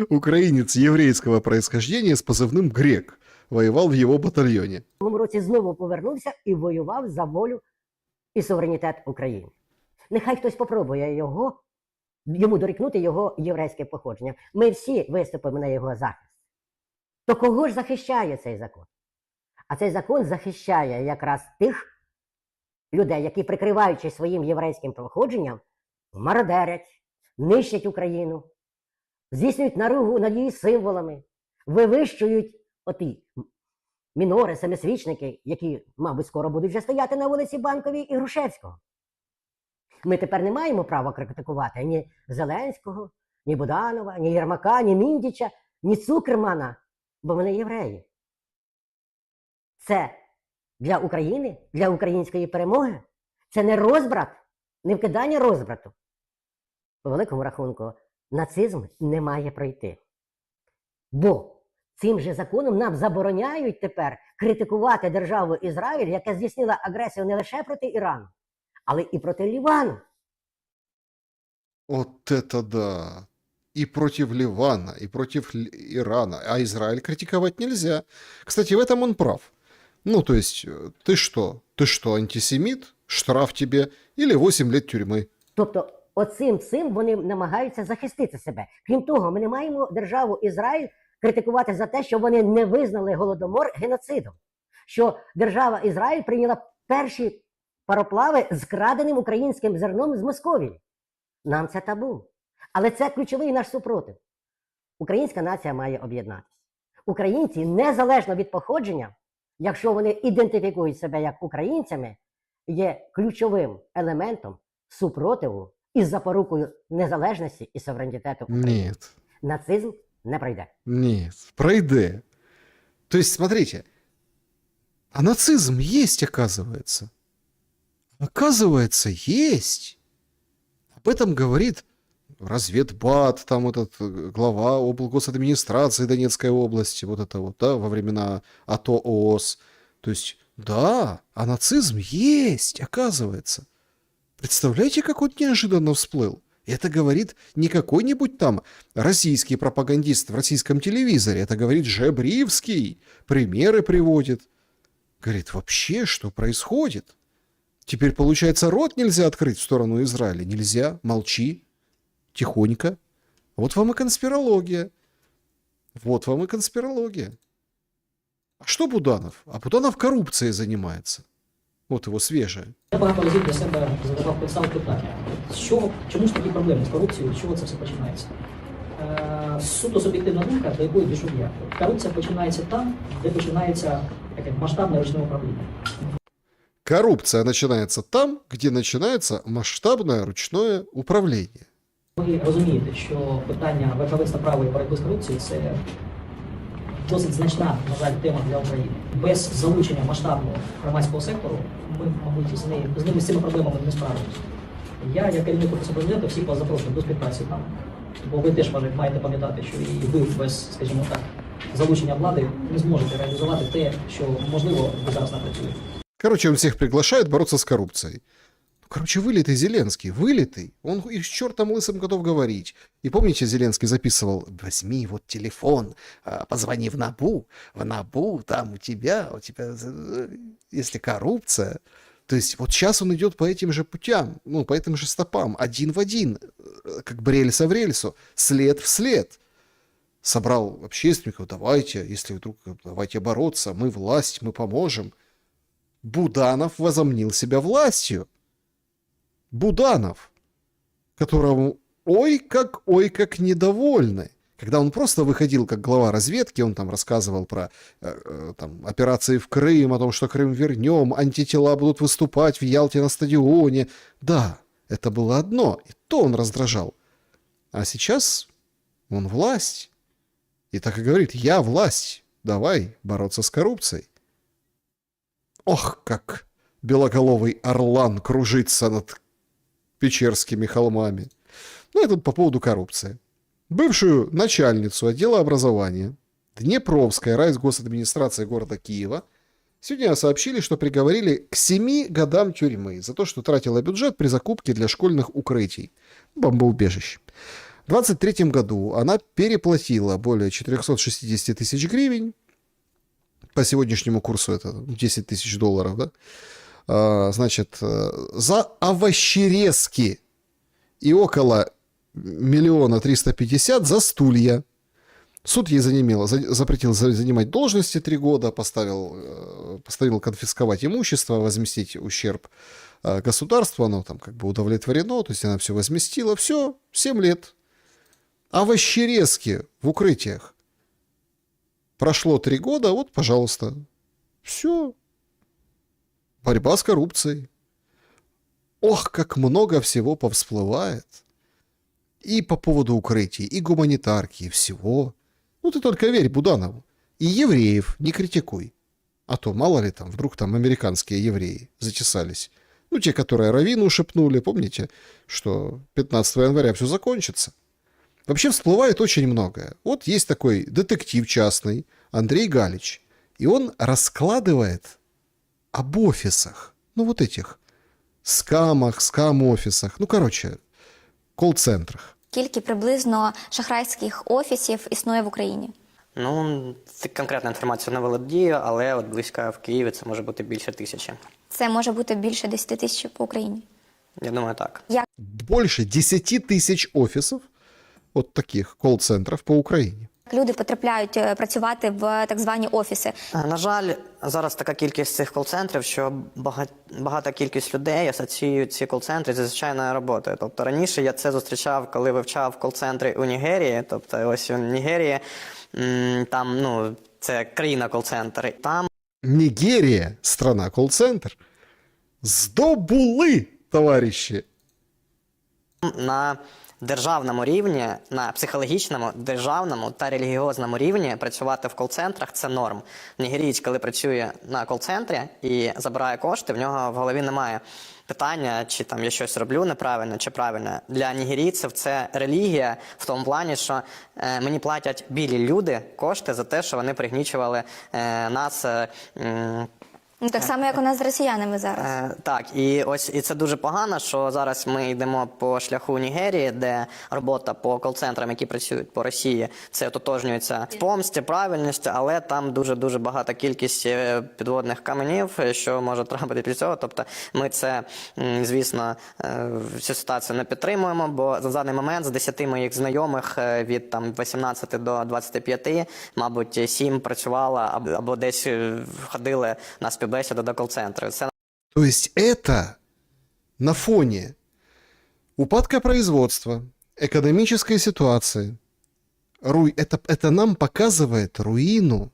S1: Украинец еврейского происхождения с позывным Грек. Воевал в его батальоне.
S16: році знову повернувся і воював за волю і суверенітет України. Нехай хтось попробує йому дорікнути його єврейське походження. Ми всі виступимо на його захист. То кого ж захищає цей закон? А цей закон захищає якраз тих людей, які, прикриваючись своїм єврейським походженням, мародерять, нищать Україну, здійснюють наругу над її символами, вивищують оті мінори, семисвічники, які, мабуть, скоро будуть вже стояти на вулиці Банковій і Грушевського. Ми тепер не маємо права критикувати ні Зеленського, ні Буданова, ні Єрмака, ні Міндіча, ні Цукермана, бо вони євреї. Це для України, для української перемоги, це не розбрат, не вкидання розбрату. По великому рахунку, нацизм не має пройти. Бо цим же законом нам забороняють тепер критикувати державу Ізраїль, яка здійснила агресію не лише проти Ірану, але і проти Лівану.
S1: Вот это да. И против Ливана, и против Ирана. А Израиль критиковать нельзя. Кстати, в этом он прав. Ну, то есть, ты что? Ты что, антисемит? Штраф тебе или 8 лет тюрьмы.
S16: Тобто, цим вони намагаються захистити себе. Крім того, ми не маємо державу Ізраїль критикувати за те, що вони не визнали Голодомор геноцидом. Що держава Ізраїль прийняла перші пароплави з краденим українським зерном з Московії. Нам це табу. Але це ключовий наш супротив. Українська нація має об'єднатися. Українці, незалежно від походження, якщо вони ідентифікують себе як українцями, є ключовим елементом супротиву із запорукою незалежності і суверенітету України.
S1: Нет.
S16: Нацизм не пройде.
S1: Нет, пройде. То есть, смотрите, а нацизм есть, оказывается. Оказывается, есть. Об этом говорит разведбат, там этот глава облгосадминистрации Донецкой области, вот это вот, да, во времена АТО ООС. То есть, да, а нацизм есть, оказывается. Представляете, как он неожиданно всплыл? Это говорит не какой-нибудь там российский пропагандист в российском телевизоре, это говорит Жебривский, примеры приводит. Говорит, вообще, что происходит? Теперь, получается, рот нельзя открыть в сторону Израиля? Нельзя, молчи, тихонько. Вот вам и конспирология. Вот вам и конспирология. А что Буданов? А Буданов коррупцией занимается. Вот его свежее.
S17: Я багато разів для себе поставив питання. Чому ж такі проблеми з корупцією, з чого це все починається? Суто суб'єктивна думка, до якої дійшов я. Корупція починається там, де починається таке масштабне ручне управління.
S1: Коррупция начинается там, где начинается масштабное ручное управление.
S17: Ви розумієте, що питання верховенства права і боротьби з корупцією – це досить значна, на жаль, тема для України. Без залучення масштабного громадського сектору ми, мабуть, з цими проблемами не справимося. Я, як керівник Офісу Президента, всіх вас запрошую до співпраці там. Бо ви теж маєте пам'ятати, що і ви без, скажімо так, залучення влади не зможете реалізувати те, що, можливо, ви зараз напрацюєте.
S1: Короче, он всех приглашает бороться с коррупцией. Короче, вылитый Зеленский, вылитый. Он и с чертом лысым готов говорить. И помните, Зеленский записывал: возьми вот телефон, позвони в НАБУ, там у тебя, если коррупция. То есть вот сейчас он идет по этим же путям, ну, по этим же стопам, один в один, как бы рельса в рельсу, след в след. Собрал общественников, давайте, если вдруг, давайте бороться, мы власть, мы поможем. Буданов возомнил себя властью. Буданов, которому ой как недовольны. Когда он просто выходил как глава разведки, он там рассказывал про там, операции в Крым, о том, что Крым вернем, антитела будут выступать в Ялте на стадионе. Да, это было одно, и то он раздражал. А сейчас он власть. И так и говорит: я власть, давай бороться с коррупцией. Ох, как белоголовый орлан кружится над Печерскими холмами. Ну, это по поводу коррупции. Бывшую начальницу отдела образования Днепровской райгосадминистрации города Киева сегодня сообщили, что приговорили к 7 годам тюрьмы за то, что тратила бюджет при закупке для школьных укрытий, бомбоубежищ. В 2023 году она переплатила более 460 тысяч гривен. По сегодняшнему курсу это 10 тысяч долларов, да? Значит, за овощерезки и около 1 350 000 за стулья. Суд ей запретил занимать должности 3 года, постановил конфисковать имущество, возместить ущерб государству, оно там как бы удовлетворено, то есть она все возместила, все, 7 лет. Овощерезки в укрытиях. Прошло 3 года, вот, пожалуйста, все. Борьба с коррупцией. Ох, как много всего повсплывает. И по поводу укрытий, и гуманитарки, и всего. Ну, ты только верь Буданову. И евреев не критикуй. А то, мало ли там, вдруг там американские евреи зачесались. Ну, те, которые Равину шепнули, помните, что 15 января все закончится. Вообще всплывает очень многое. Вот есть такой детектив частный, Андрей Галич. И он раскладывает об офисах. Ну, вот этих. Скамах, скам-офисах. Ну, короче, кол-центрах.
S8: Скільки приблизно шахрайських офісів існує в Україні?
S18: Ну, конкретну інформацію не володію, але от близько в Києві це може бути більше 1000.
S8: Це може бути більше 10 тисяч по Україні.
S18: Я думаю, так.
S1: Больше 10 тысяч офисов, вот таких кол-центров по Україні.
S8: Люди потрапляють працювати в так звані офіси.
S18: На жаль, зараз така кількість цих кол-центрів, що багата кількість людей асоціюють ці кол-центри зі звичайною роботою. Тобто раніше я це зустрічав, коли вивчав кол-центри у Нігерії. Тобто ось у Нігерії, там, ну, це країна кол-центр. Там
S1: Нигерия, страна кол-центр. Здобули, товарищи.
S18: на державному рівні, на психологічному, державному та релігіозному рівні працювати в кол-центрах – це норм. Нігерієць, коли працює на кол-центрі і забирає кошти, в нього в голові немає питання, чи там я щось роблю неправильно, чи правильно. Для нігерійців це релігія в тому плані, що мені платять білі люди кошти за те, що вони пригнічували нас.
S8: Ну, так само, як у нас з росіянами зараз.
S18: Так, і це дуже погано, що зараз ми йдемо по шляху Нігерії, де робота по кол-центрам, які працюють по Росії, це ототожнюється в помсті, правильності, але там дуже-дуже багата кількість підводних каменів, що може трапити під цього. Тобто ми це, звісно, цю ситуацію не підтримуємо, бо за даний момент з 10 моїх знайомих від там 18 до 25, мабуть, 7 працювало або десь ходили на співбесіду до кол-центру.
S1: То есть это на фоне упадка производства, экономической ситуации. Это нам показывает руину.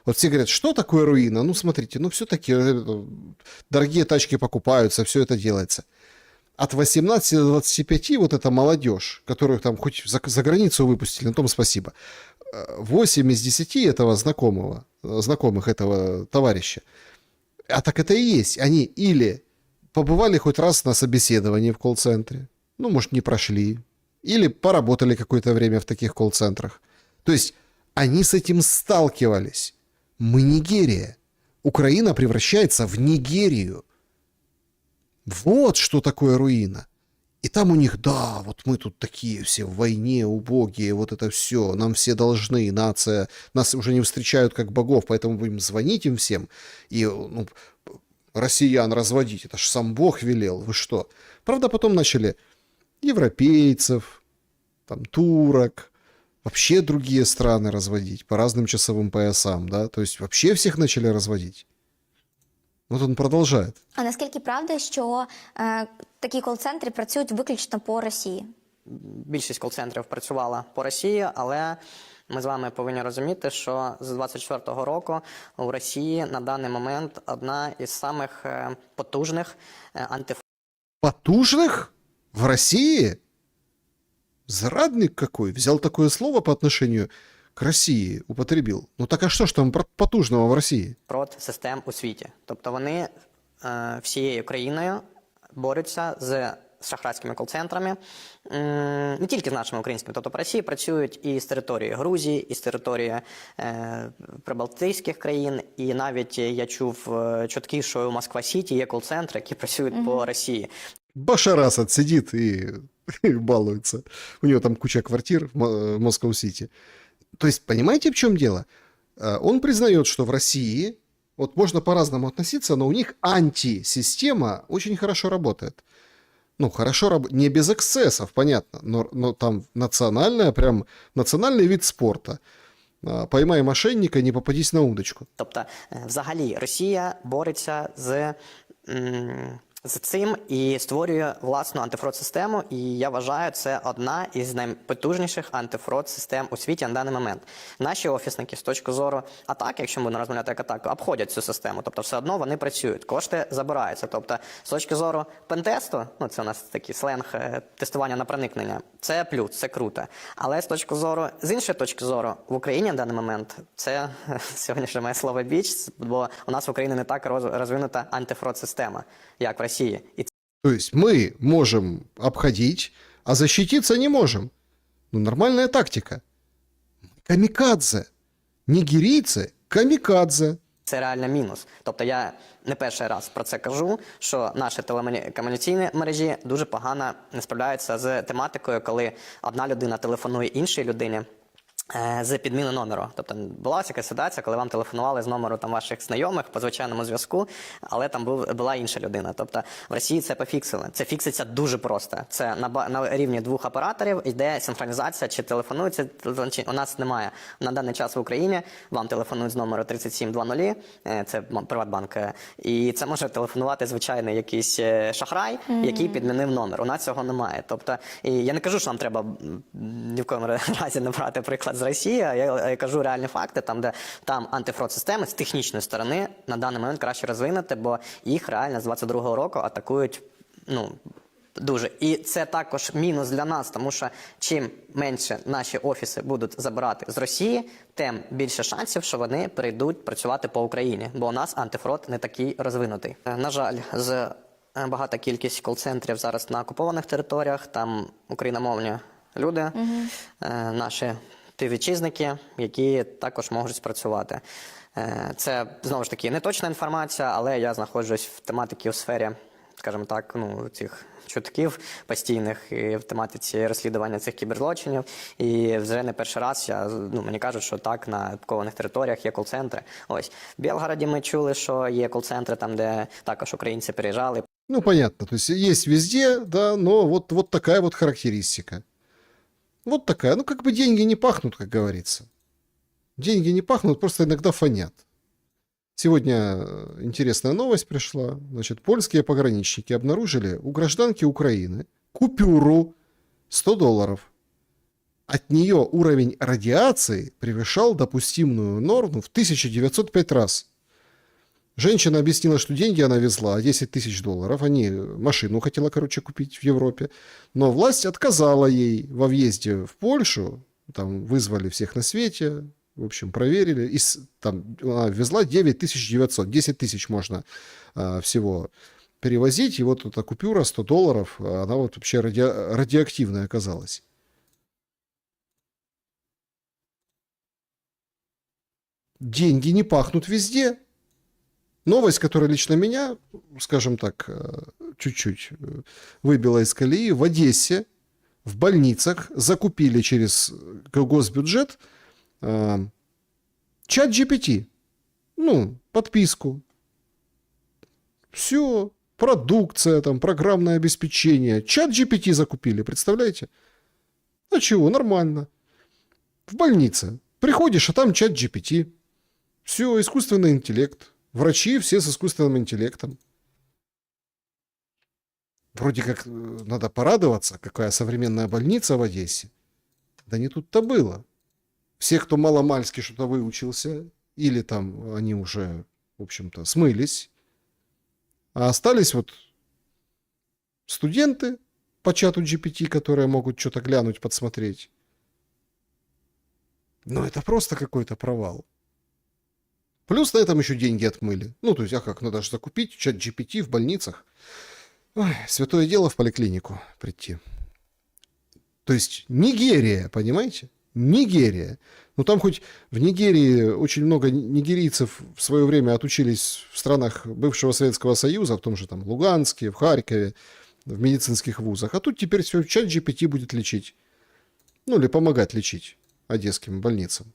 S1: Вот все говорят, что такое руина? Ну, смотрите, ну, все-таки дорогие тачки покупаются, все это делается. От 18 до 25 вот эта молодежь, которую там хоть за границу выпустили, на том спасибо. 8 из 10 этого знакомых этого товарища, а так это и есть. Они или побывали хоть раз на собеседовании в колл-центре, ну, может, не прошли, или поработали какое-то время в таких колл-центрах. То есть они с этим сталкивались. Мы Нигерия. Украина превращается в Нигерию. Вот что такое руина. И там у них, да, вот мы тут такие все в войне, убогие, вот это все, нам все должны, нация, нас уже не встречают как богов, поэтому будем звонить им всем и, ну, россиян разводить, это ж сам Бог велел, вы что? Правда, потом начали европейцев, там, турок, вообще другие страны разводить по разным часовым поясам, да, то есть вообще всех начали разводить. Вот он продолжает.
S8: А наскільки правда, що такі кол-центри працюють виключно по Росії?
S18: Більшість кол-центрів працювала по Росії, але ми з вами повинні розуміти, що з 24-го року у Росії на даний момент одна із самих потужних
S1: Потужных? В России? Зрадник какой? Взял такое слово по отношению к России, употребил. Ну так а что ж там потужного в России?
S18: систем у світі. Тобто вони всією країною борються з з шахрайськими кол-центрами, не тільки з нашими українськими, тобто по Росії працюють і з території Грузії, і з території прибалтійських країн, і навіть я чув чутки, що у Москва-Сіті є кол-центри, які працюють по Росії.
S1: Башар Асад сидит и балуется. У него там куча квартир в Москва-Сити. То есть, понимаете, в чем дело? Он признает, что в России, вот можно по-разному относиться, но у них антисистема очень хорошо работает. Ну, хорошо, не без эксцессов, понятно, но там прям национальный вид спорта. Поймай мошенника, не попадись на удочку.
S18: Тобто, взагалі, Росія бореться з цим і створює власну антифрод-систему, і я вважаю, це одна із найпотужніших антифрод-систем у світі на даний момент. Наші офісники з точки зору атаки, якщо ми будемо розмовляти як атаку, обходять цю систему, тобто все одно вони працюють, кошти забираються. Тобто з точки зору пентесту, ну це у нас такий сленг тестування на проникнення, це плюс, це круто. Але з іншої точки зору, в Україні на даний момент, це сьогоднішнє моє слово біч, бо у нас в Україні не так розвинута антифрод-система, як в Росії.
S1: То есть мы можем обходить, а защититься не можем. Ну, нормальная тактика. Камикадзе. Нигерийцы – камикадзе.
S18: Це реально мінус. Тобто я не перший раз про це кажу, що наші телекомунікаційні мережі дуже погано не справляються з тематикою, коли одна людина телефонує іншій людині з підміни номеру. Тобто була така ситуація, коли вам телефонували з номеру там ваших знайомих по звичайному зв'язку, але там була інша людина. Тобто в Росії це пофіксили. Це фікситься дуже просто. Це на рівні двох операторів йде синхронізація, чи телефонується, чи у нас немає. На даний час в Україні вам телефонують з номеру 3720, це Приватбанк, і це може телефонувати звичайний якийсь шахрай, який підмінив номер. У нас цього немає. Тобто, і я не кажу, що нам треба ні в коєму разі не брати приклад з Росії, я кажу реальні факти, там антифрод-системи з технічної сторони на даний момент краще розвинути, бо їх реально з 22-го року атакують, дуже. І це також мінус для нас, тому що чим менше наші офіси будуть забирати з Росії, тим більше шансів, що вони прийдуть працювати по Україні, бо у нас антифрод не такий розвинутий. На жаль, багата кількість кол-центрів зараз на окупованих територіях, там україномовні люди, наші співвітчизники, які також можуть спрацювати. Це, знову ж таки, не точна інформація, але я знаходжусь в тематиці у сфері, скажімо так, цих чутків постійних і в тематиці розслідування цих кіберзлочинів. І вже не перший раз мені кажуть, що так, на окупованих територіях є кол-центри. Ось, в Білгороді ми чули, що є кол-центри, там, де також українці переїжджали.
S1: Ну, понятно, то есть есть везде, да, но вот такая вот характеристика. Вот такая. Ну, как бы деньги не пахнут, как говорится. Деньги не пахнут, просто иногда фонят. Сегодня интересная новость пришла. Значит, польские пограничники обнаружили у гражданки Украины купюру $100. От нее уровень радиации превышал допустимую норму в 1905 раз. Женщина объяснила, что деньги она везла, $10 000. Они машину хотела, купить в Европе. Но власть отказала ей во въезде в Польшу. Там вызвали всех на свете. В общем, проверили. И там она везла 9900. 10 000 можно всего перевозить. И вот эта купюра $100, она вот вообще радиоактивная оказалась. Деньги не пахнут везде. Новость, которая лично меня, скажем так, чуть-чуть выбила из колеи. В Одессе в больницах закупили через госбюджет чат GPT. Подписку. Все. Продукция, там, программное обеспечение. Чат GPT закупили, представляете? А чего, нормально. В больнице. Приходишь, а там чат GPT. Все, искусственный интеллект. Врачи все с искусственным интеллектом. Вроде как надо порадоваться, какая современная больница в Одессе. Да не тут-то было. Все, кто маломальски что-то выучился, или там они уже, в общем-то, смылись, а остались вот студенты по чату GPT, которые могут что-то глянуть, подсмотреть. Но это просто какой-то провал. Плюс на этом еще деньги отмыли. То есть, а как, надо же закупить чат GPT в больницах. Ой, святое дело в поликлинику прийти. То есть Нигерия, понимаете? Нигерия. Ну там хоть в Нигерии очень много нигерийцев в свое время отучились в странах бывшего Советского Союза, в том же там Луганске, в Харькове, в медицинских вузах. А тут теперь все чат GPT будет лечить. Ну или помогать лечить одесским больницам.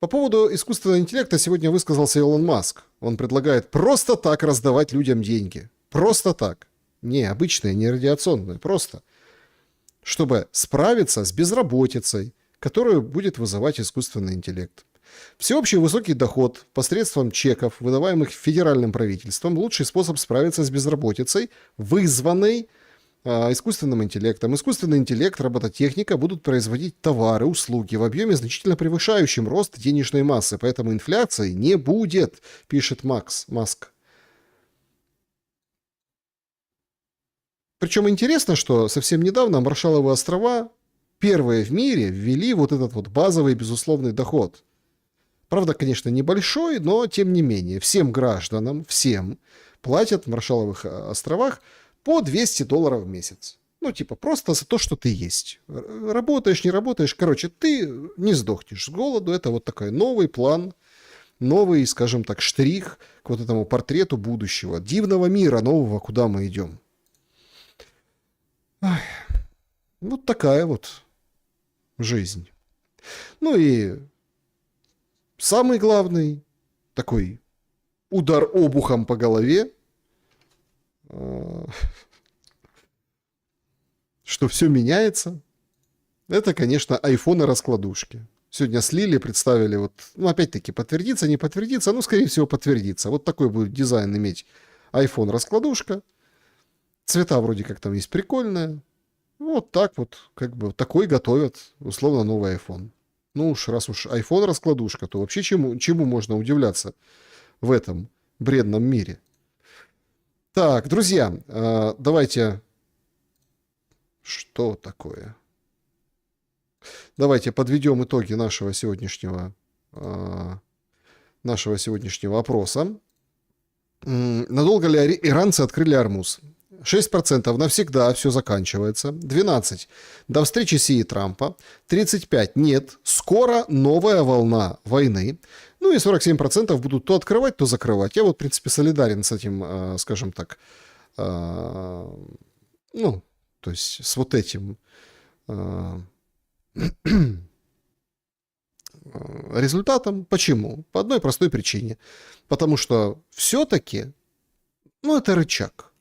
S1: По поводу искусственного интеллекта сегодня высказался Илон Маск. Он предлагает просто так раздавать людям деньги. Просто так. Не обычные, не радиационные, просто. Чтобы справиться с безработицей, которую будет вызывать искусственный интеллект. Всеобщий высокий доход посредством чеков, выдаваемых федеральным правительством, лучший способ справиться с безработицей, вызванной искусственным интеллектом. Искусственный интеллект, робототехника будут производить товары, услуги в объеме, значительно превышающем рост денежной массы, поэтому инфляции не будет, пишет Маск. Причем интересно, что совсем недавно Маршалловы острова первые в мире ввели вот этот вот базовый безусловный доход. Правда, конечно, небольшой, но тем не менее, всем гражданам, всем платят в Маршалловых островах по $200 в месяц. Ну, типа, просто за то, что ты есть. Работаешь, не работаешь, короче, ты не сдохнешь с голоду. Это вот такой новый план, новый, скажем так, штрих к вот этому портрету будущего, дивного мира нового, куда мы идем. Ай, вот такая вот жизнь. Ну и самый главный такой удар обухом по голове, что все меняется, это, конечно, айфоны-раскладушки. Сегодня слили, представили, вот, ну, опять-таки, подтвердится, не подтвердится, ну, скорее всего, подтвердится. Вот такой будет дизайн иметь iPhone-раскладушка. Цвета вроде как там есть прикольные. Вот так вот, как бы, такой готовят, условно, новый iPhone. Ну уж, раз уж iPhone-раскладушка, то вообще чему можно удивляться в этом бредном мире? Так, друзья, давайте... Что такое? Давайте подведем итоги нашего сегодняшнего опроса. Надолго ли иранцы открыли Ормуз? 6% навсегда все заканчивается. 12% до встречи Си и Трампа. 35% нет, скоро новая волна войны. Ну и 47% будут то открывать, то закрывать. Я вот, в принципе, солидарен с этим, скажем так, ну, то есть с вот этим результатом. Почему? По одной простой причине. Потому что все-таки, ну, это рычаг.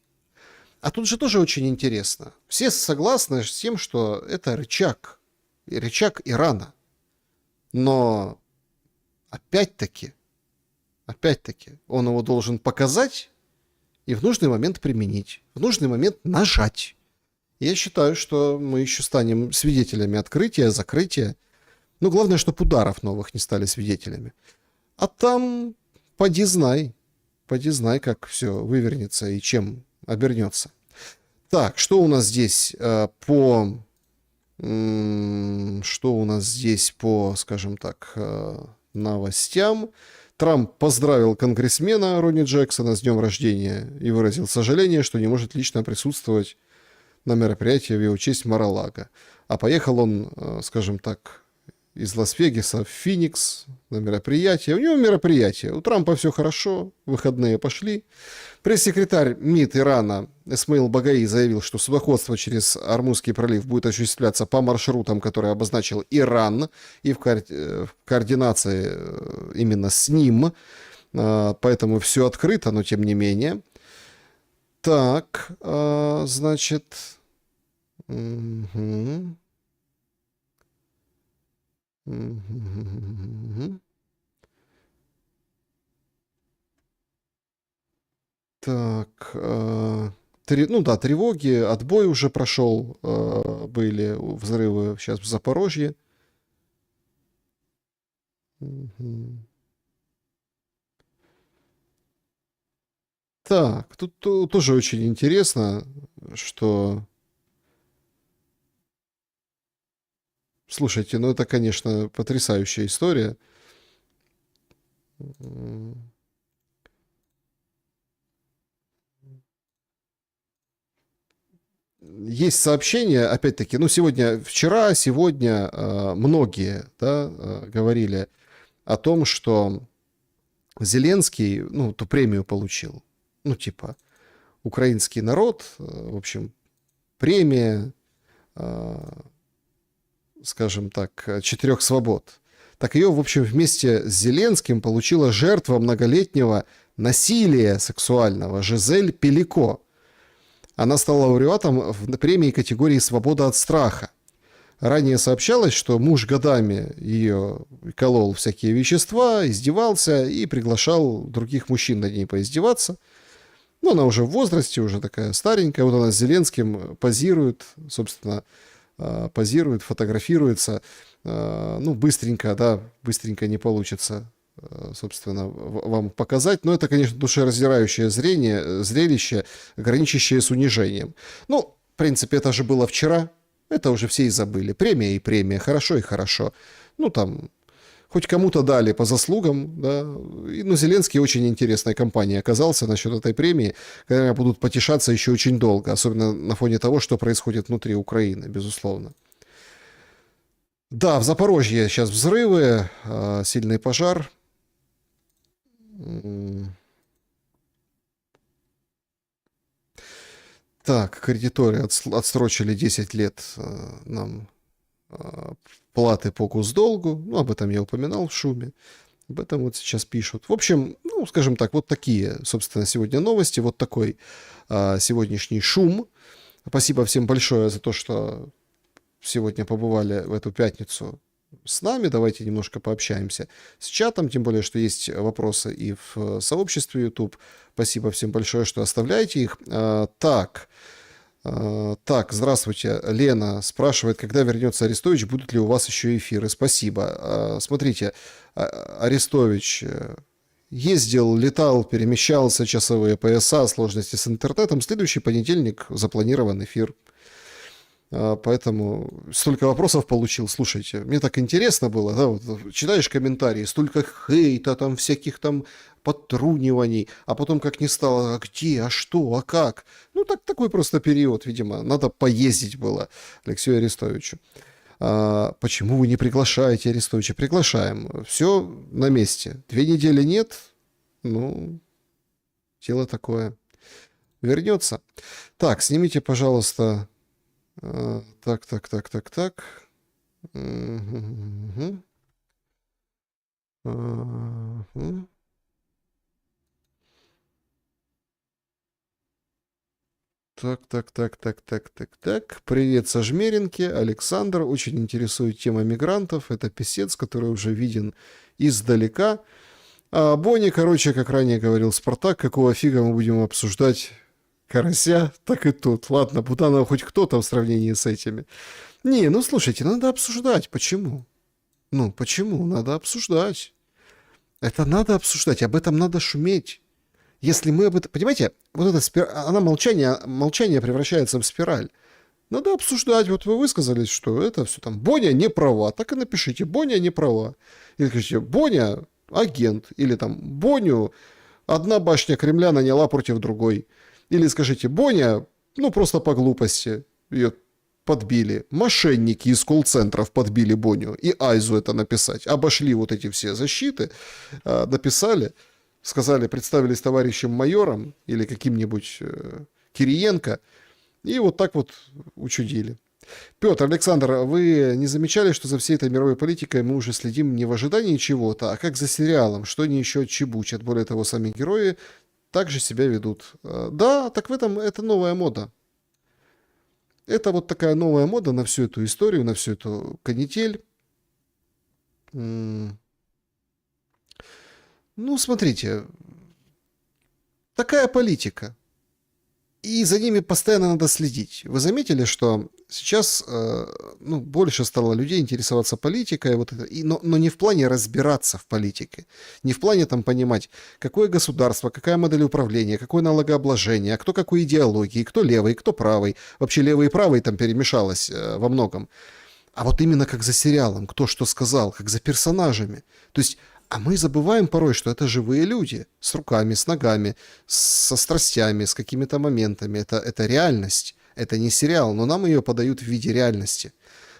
S1: А тут же тоже очень интересно. Все согласны с тем, что это рычаг. И рычаг Ирана. Но опять-таки, он его должен показать и в нужный момент применить. В нужный момент нажать. Я считаю, что мы еще станем свидетелями открытия, закрытия. Но главное, чтобы ударов новых не стали свидетелями. А там поди знай, как все вывернется и чем обернется. Так, что у нас здесь по скажем так, новостям? Трамп поздравил конгрессмена Ронни Джексона с днем рождения и выразил сожаление, что не может лично присутствовать на мероприятии в его честь Мар-а-Лаго. А поехал он, скажем так, из Лас-Вегаса в Феникс на мероприятие. У него мероприятие. У Трампа все хорошо, выходные пошли. Пресс-секретарь МИД Ирана Эсмаил Багаи заявил, что судоходство через Ормузский пролив будет осуществляться по маршрутам, которые обозначил Иран, и в координации именно с ним. Поэтому все открыто, но тем не менее. Так, значит... Так, тревоги, отбой уже прошел, были взрывы сейчас в Запорожье. Так, тут тоже очень интересно, что... Слушайте, ну это, конечно, потрясающая история. есть сообщение, опять-таки, ну, вчера, сегодня многие, да, говорили о том, что Зеленский, ну, ту премию получил. Ну, типа, украинский народ, в общем, премия, скажем так, 4 свобод. Так ее, в общем, вместе с Зеленским получила жертва многолетнего насилия сексуального Жизель Пелико. Она стала лауреатом в премии категории «Свобода от страха». Ранее сообщалось, что муж годами ее колол всякие вещества, издевался и приглашал других мужчин над ней поиздеваться. Ну, она уже в возрасте, уже такая старенькая. Вот она с Зеленским позирует, собственно, фотографируется. Ну, быстренько не получится, собственно, вам показать. Но это, конечно, душераздирающее зрелище, граничащее с унижением. Ну, в принципе, это же было вчера. Это уже все и забыли. Премия и премия. Хорошо и хорошо. Ну, там, хоть кому-то дали по заслугам, да. И, ну, Зеленский очень интересной компанией оказался насчет этой премии, которые будут потешаться еще очень долго, особенно на фоне того, что происходит внутри Украины, безусловно. Да, в Запорожье сейчас взрывы, сильный пожар. Так, кредиторы отсрочили 10 лет нам платы по госдолгу. Ну, об этом я упоминал в шуме. Об этом вот сейчас пишут. В общем, ну, скажем так, вот такие, собственно, сегодня новости. Вот такой сегодняшний шум. Спасибо всем большое за то, что сегодня побывали в эту пятницу с нами. Давайте немножко пообщаемся с чатом, тем более, что есть вопросы и в сообществе YouTube. Спасибо всем большое, что оставляете их. Так, здравствуйте. Лена спрашивает, когда вернется Арестович, будут ли у вас еще эфиры? Спасибо. Смотрите, Арестович ездил, летал, перемещался, часовые пояса, сложности с интернетом. Следующий понедельник запланирован эфир. Поэтому столько вопросов получил. Слушайте, мне так интересно было, да, вот, читаешь комментарии, столько хейта, там всяких там подтруниваний, а потом как не стало, а где, а что, а как. Ну, такой просто период, видимо, надо поездить было Алексею Арестовичу. Почему вы не приглашаете Арестовича? Приглашаем. Все на месте. 2 недели нет, ну, дело такое. Вернется. Так, снимите, пожалуйста... Так. Угу. Так. Привет со Жмеринки. Александр. Очень интересует тема мигрантов. Это писец, который уже виден издалека. А Бонни, короче, как ранее говорил Спартак, какого фига мы будем обсуждать Карася, так и тут. Ладно, Буданова хоть кто-то в сравнении с этими. Не, ну слушайте, надо обсуждать. Почему? Ну, почему? Надо обсуждать. Это надо обсуждать, об этом надо шуметь. Если мы об этом... Понимаете, вот это молчание превращается в спираль. Надо обсуждать. Вот вы высказались, что это все там... Боня не права. Так и напишите. Боня не права. Или скажите, Боня агент. Или там Боню одна башня Кремля наняла против другой. Или скажите, Боня, ну просто по глупости ее подбили. Мошенники из колл-центров подбили Боню. И Айзу это написать. Обошли вот эти все защиты, написали, сказали, представились товарищем майором или каким-нибудь Кириенко. И вот так вот учудили. Петр, Александр, вы не замечали, что за всей этой мировой политикой мы уже следим не в ожидании чего-то, а как за сериалом, что они еще чебучат. Более того, сами герои также себя ведут. Да, так в этом это новая мода. Это вот такая новая мода на всю эту историю, на всю эту канитель. Ну, смотрите, такая политика. И за ними постоянно надо следить. Вы заметили, что сейчас больше стало людей интересоваться политикой, вот это, но не в плане разбираться в политике, не в плане там понимать, какое государство, какая модель управления, какое налогообложение, кто какой идеологии, кто левый, кто правый. Вообще левый и правый там перемешалось во многом. А вот именно как за сериалом, кто что сказал, как за персонажами. То есть, а мы забываем порой, что это живые люди с руками, с ногами, со страстями, с какими-то моментами. Это реальность. Это не сериал, но нам ее подают в виде реальности.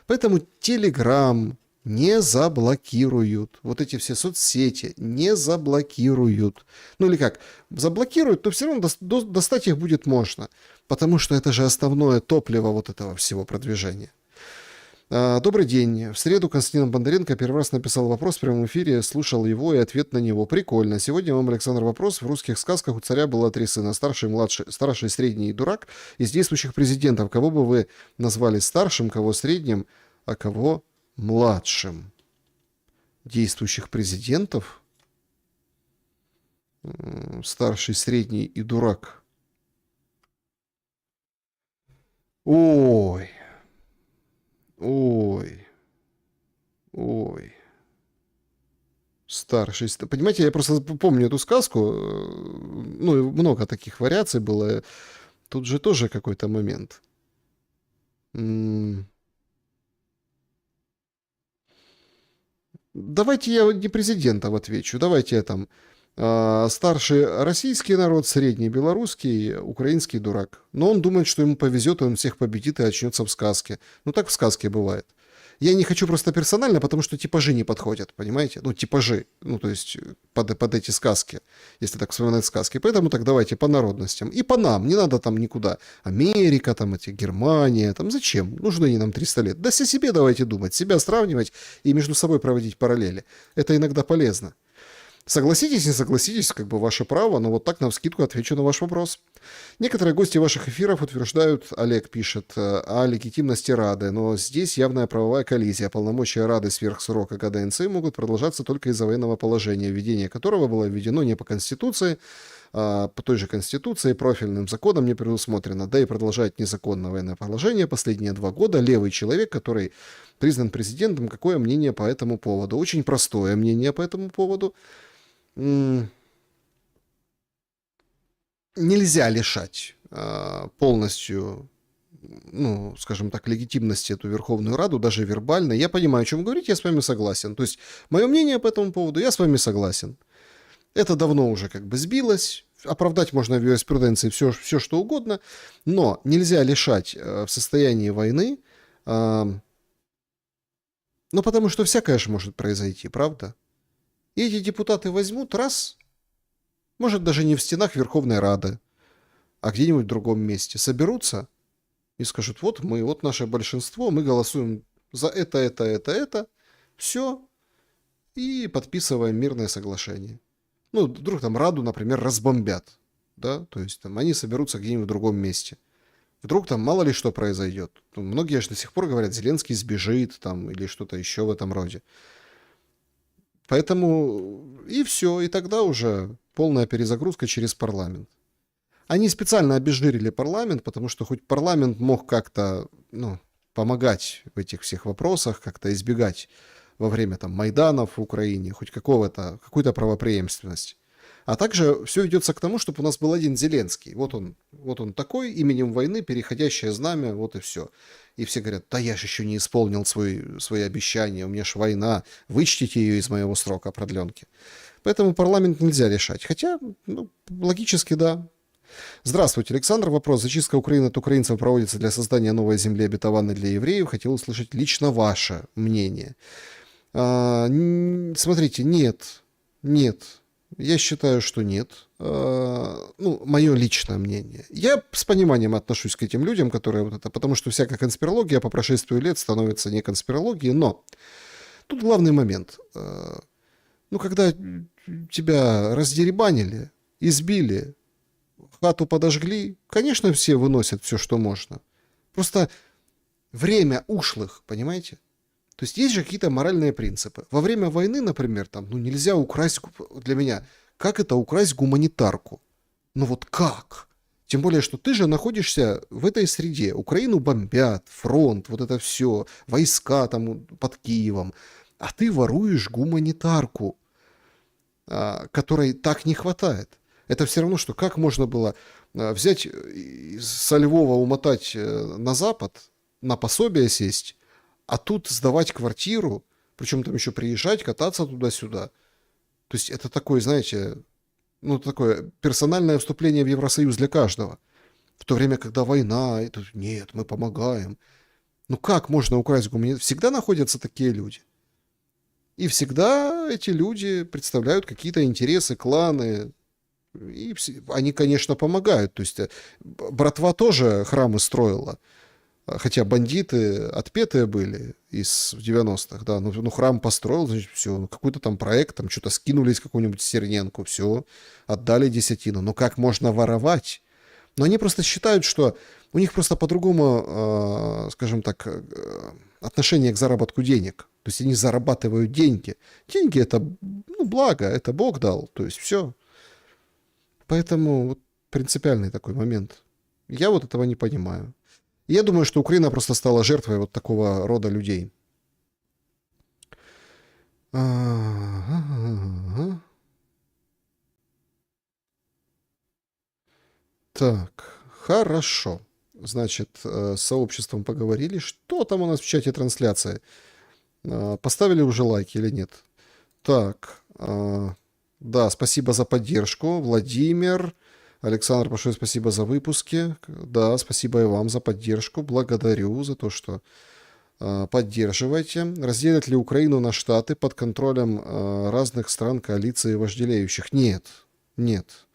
S1: Поэтому Telegram не заблокируют. Вот эти все соцсети не заблокируют. Ну или как? Заблокируют, но все равно достать их будет можно. Потому что это же основное топливо вот этого всего продвижения. Добрый день. В среду Константин Бондаренко первый раз написал вопрос в прямом эфире, слушал его и ответ на него. Прикольно. Сегодня вам, Александр, вопрос. В русских сказках у царя было 3 сына. Старший, младший, старший, средний и дурак. Из действующих президентов, кого бы вы назвали старшим, кого средним, а кого младшим? Действующих президентов? Старший, средний и дурак. Ой. Ой. Старший. Понимаете, я просто помню эту сказку. Ну, много таких вариаций было. Тут же тоже какой-то момент. Давайте я не президентов отвечу. Давайте я там старший российский народ, средний белорусский, украинский дурак. Но он думает, что ему повезет, и он всех победит и очнется в сказке. Ну, так в сказке бывает. Я не хочу просто персонально, потому что типажи не подходят, понимаете? Ну, типажи, ну, то есть под эти сказки, если так вспоминать сказки. Поэтому так давайте по народностям. И по нам, не надо там никуда. Америка, там эти, Германия, там зачем? Нужны они нам 300 лет. Да о себе давайте думать, себя сравнивать и между собой проводить параллели. Это иногда полезно. Согласитесь, не согласитесь, как бы ваше право, но вот так навскидку отвечу на ваш вопрос. Некоторые гости ваших эфиров утверждают, Олег пишет, о легитимности Рады, но здесь явная правовая коллизия. Полномочия Рады сверх срока каденции могут продолжаться только из-за военного положения, введение которого было введено не по Конституции, а по той же Конституции, профильным законом не предусмотрено. Да и продолжает незаконное военное положение последние 2 года левый человек, который признан президентом. Какое мнение по этому поводу? Очень простое мнение по этому поводу. Нельзя лишать полностью, ну, скажем так, легитимности эту Верховную Раду, даже вербально. Я понимаю, о чем вы говорите, я с вами согласен. То есть, мое мнение по этому поводу, я с вами согласен. Это давно уже как бы сбилось. Оправдать можно в юриспруденции все что угодно, но нельзя лишать в состоянии войны, ну, потому что всякое же может произойти, правда? И эти депутаты возьмут раз, может даже не в стенах Верховной Рады, а где-нибудь в другом месте, соберутся и скажут, вот мы, вот наше большинство, мы голосуем за это, все, и подписываем мирное соглашение. Ну, вдруг там Раду, например, разбомбят, да, то есть там они соберутся где-нибудь в другом месте. Вдруг там мало ли что произойдет. Ну, многие же до сих пор говорят, Зеленский сбежит там или что-то еще в этом роде. Поэтому и все, и тогда уже полная перезагрузка через парламент. Они специально обезжирили парламент, потому что хоть парламент мог как-то, ну, помогать в этих всех вопросах, как-то избегать во время там Майданов в Украине, хоть какую-то правопреемственность. А также все ведется к тому, чтобы у нас был один Зеленский. Вот он такой, именем войны, переходящее знамя, вот и все. И все говорят, да я же еще не исполнил свои обещания, у меня же война, вычтите ее из моего срока продленки. Поэтому парламент нельзя решать. Хотя, ну, логически, да. Здравствуйте, Александр. Вопрос. Зачистка Украины от украинцев проводится для создания новой земли, обетованной для евреев. Хотел услышать лично ваше мнение. Смотрите, нет. Я считаю, что нет. Ну, мое личное мнение. Я с пониманием отношусь к этим людям, которые вот это, потому что всякая конспирология по прошествию лет становится не конспирологией, но тут главный момент. Ну, когда тебя раздеребанили, избили, хату подожгли, конечно, все выносят все, что можно. Просто время ушлых, понимаете? То есть есть же какие-то моральные принципы. Во время войны, например, там, ну нельзя украсть, для меня, как это украсть гуманитарку? Ну вот как? Тем более, что ты же находишься в этой среде. Украину бомбят, фронт, вот это все, войска там под Киевом. А ты воруешь гуманитарку, которой так не хватает. Это все равно, что как можно было взять со Львова, умотать на запад, на пособие сесть, а тут сдавать квартиру, причем там еще приезжать, кататься туда-сюда. То есть это такое, знаете, ну такое персональное вступление в Евросоюз для каждого. В то время, когда война, и тут, нет, мы помогаем. Ну как можно украсть гуманитарную? Всегда находятся такие люди. И всегда эти люди представляют какие-то интересы, кланы. И они, конечно, помогают. То есть братва тоже храмы строила. Хотя бандиты отпетые были в 90-х, да. Ну, храм построил, значит, все. Какой-то там проект, там что-то скинулись какую-нибудь Стерненку, все, отдали десятину. Но как можно воровать? Но они просто считают, что у них просто по-другому, скажем так, отношение к заработку денег. То есть они зарабатывают деньги. Деньги — это благо, это Бог дал. То есть все. Поэтому вот принципиальный такой момент. Я вот этого не понимаю. Я думаю, что Украина просто стала жертвой вот такого рода людей. Так, хорошо. Значит, с сообществом поговорили. Что там у нас в чате трансляции? Поставили уже лайки или нет? Так, да, спасибо за поддержку. Владимир, Александр, большое спасибо за выпуски. Да, спасибо и вам за поддержку. Благодарю за то, что поддерживаете. Разделят ли Украину на штаты под контролем разных стран коалиции вожделеющих? Нет, нет.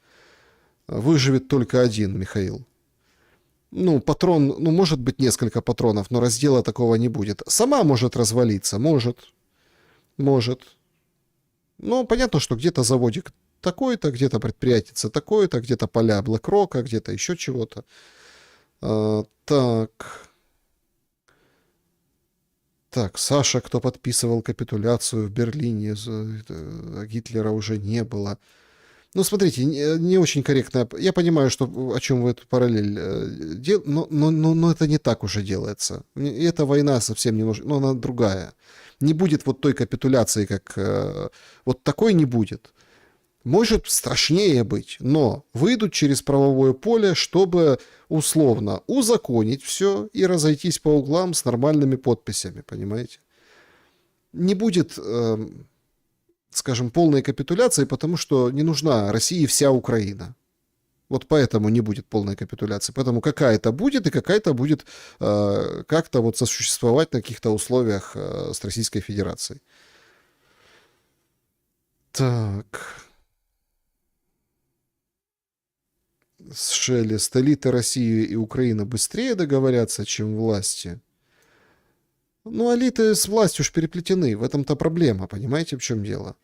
S1: Выживет только один, Михаил. Ну, патрон, ну, может быть, несколько патронов, но раздела такого не будет. Сама может развалиться, может. Но понятно, что где-то заводик такой-то, где-то предприятица такой-то, где-то поля BlackRock, где-то еще чего-то. Так, Саша, кто подписывал капитуляцию в Берлине, Гитлера уже не было. Ну, смотрите, не очень корректно. Я понимаю, что, о чем вы эту параллель делаете, но это не так уже делается. И эта война совсем немножко, но она другая. Не будет вот той капитуляции, как... Вот такой не будет. Может страшнее быть, но выйдут через правовое поле, чтобы условно узаконить все и разойтись по углам с нормальными подписями, понимаете? Не будет... скажем, полной капитуляции, потому что не нужна России вся Украина. Вот поэтому не будет полной капитуляции. Поэтому какая-то будет, и какая-то будет как-то вот сосуществовать на каких-то условиях с Российской Федерацией. Так. Шелест. Элиты России и Украины быстрее договорятся, чем власти. Ну, элиты с властью уж переплетены. В этом-то проблема. Понимаете, в чем дело?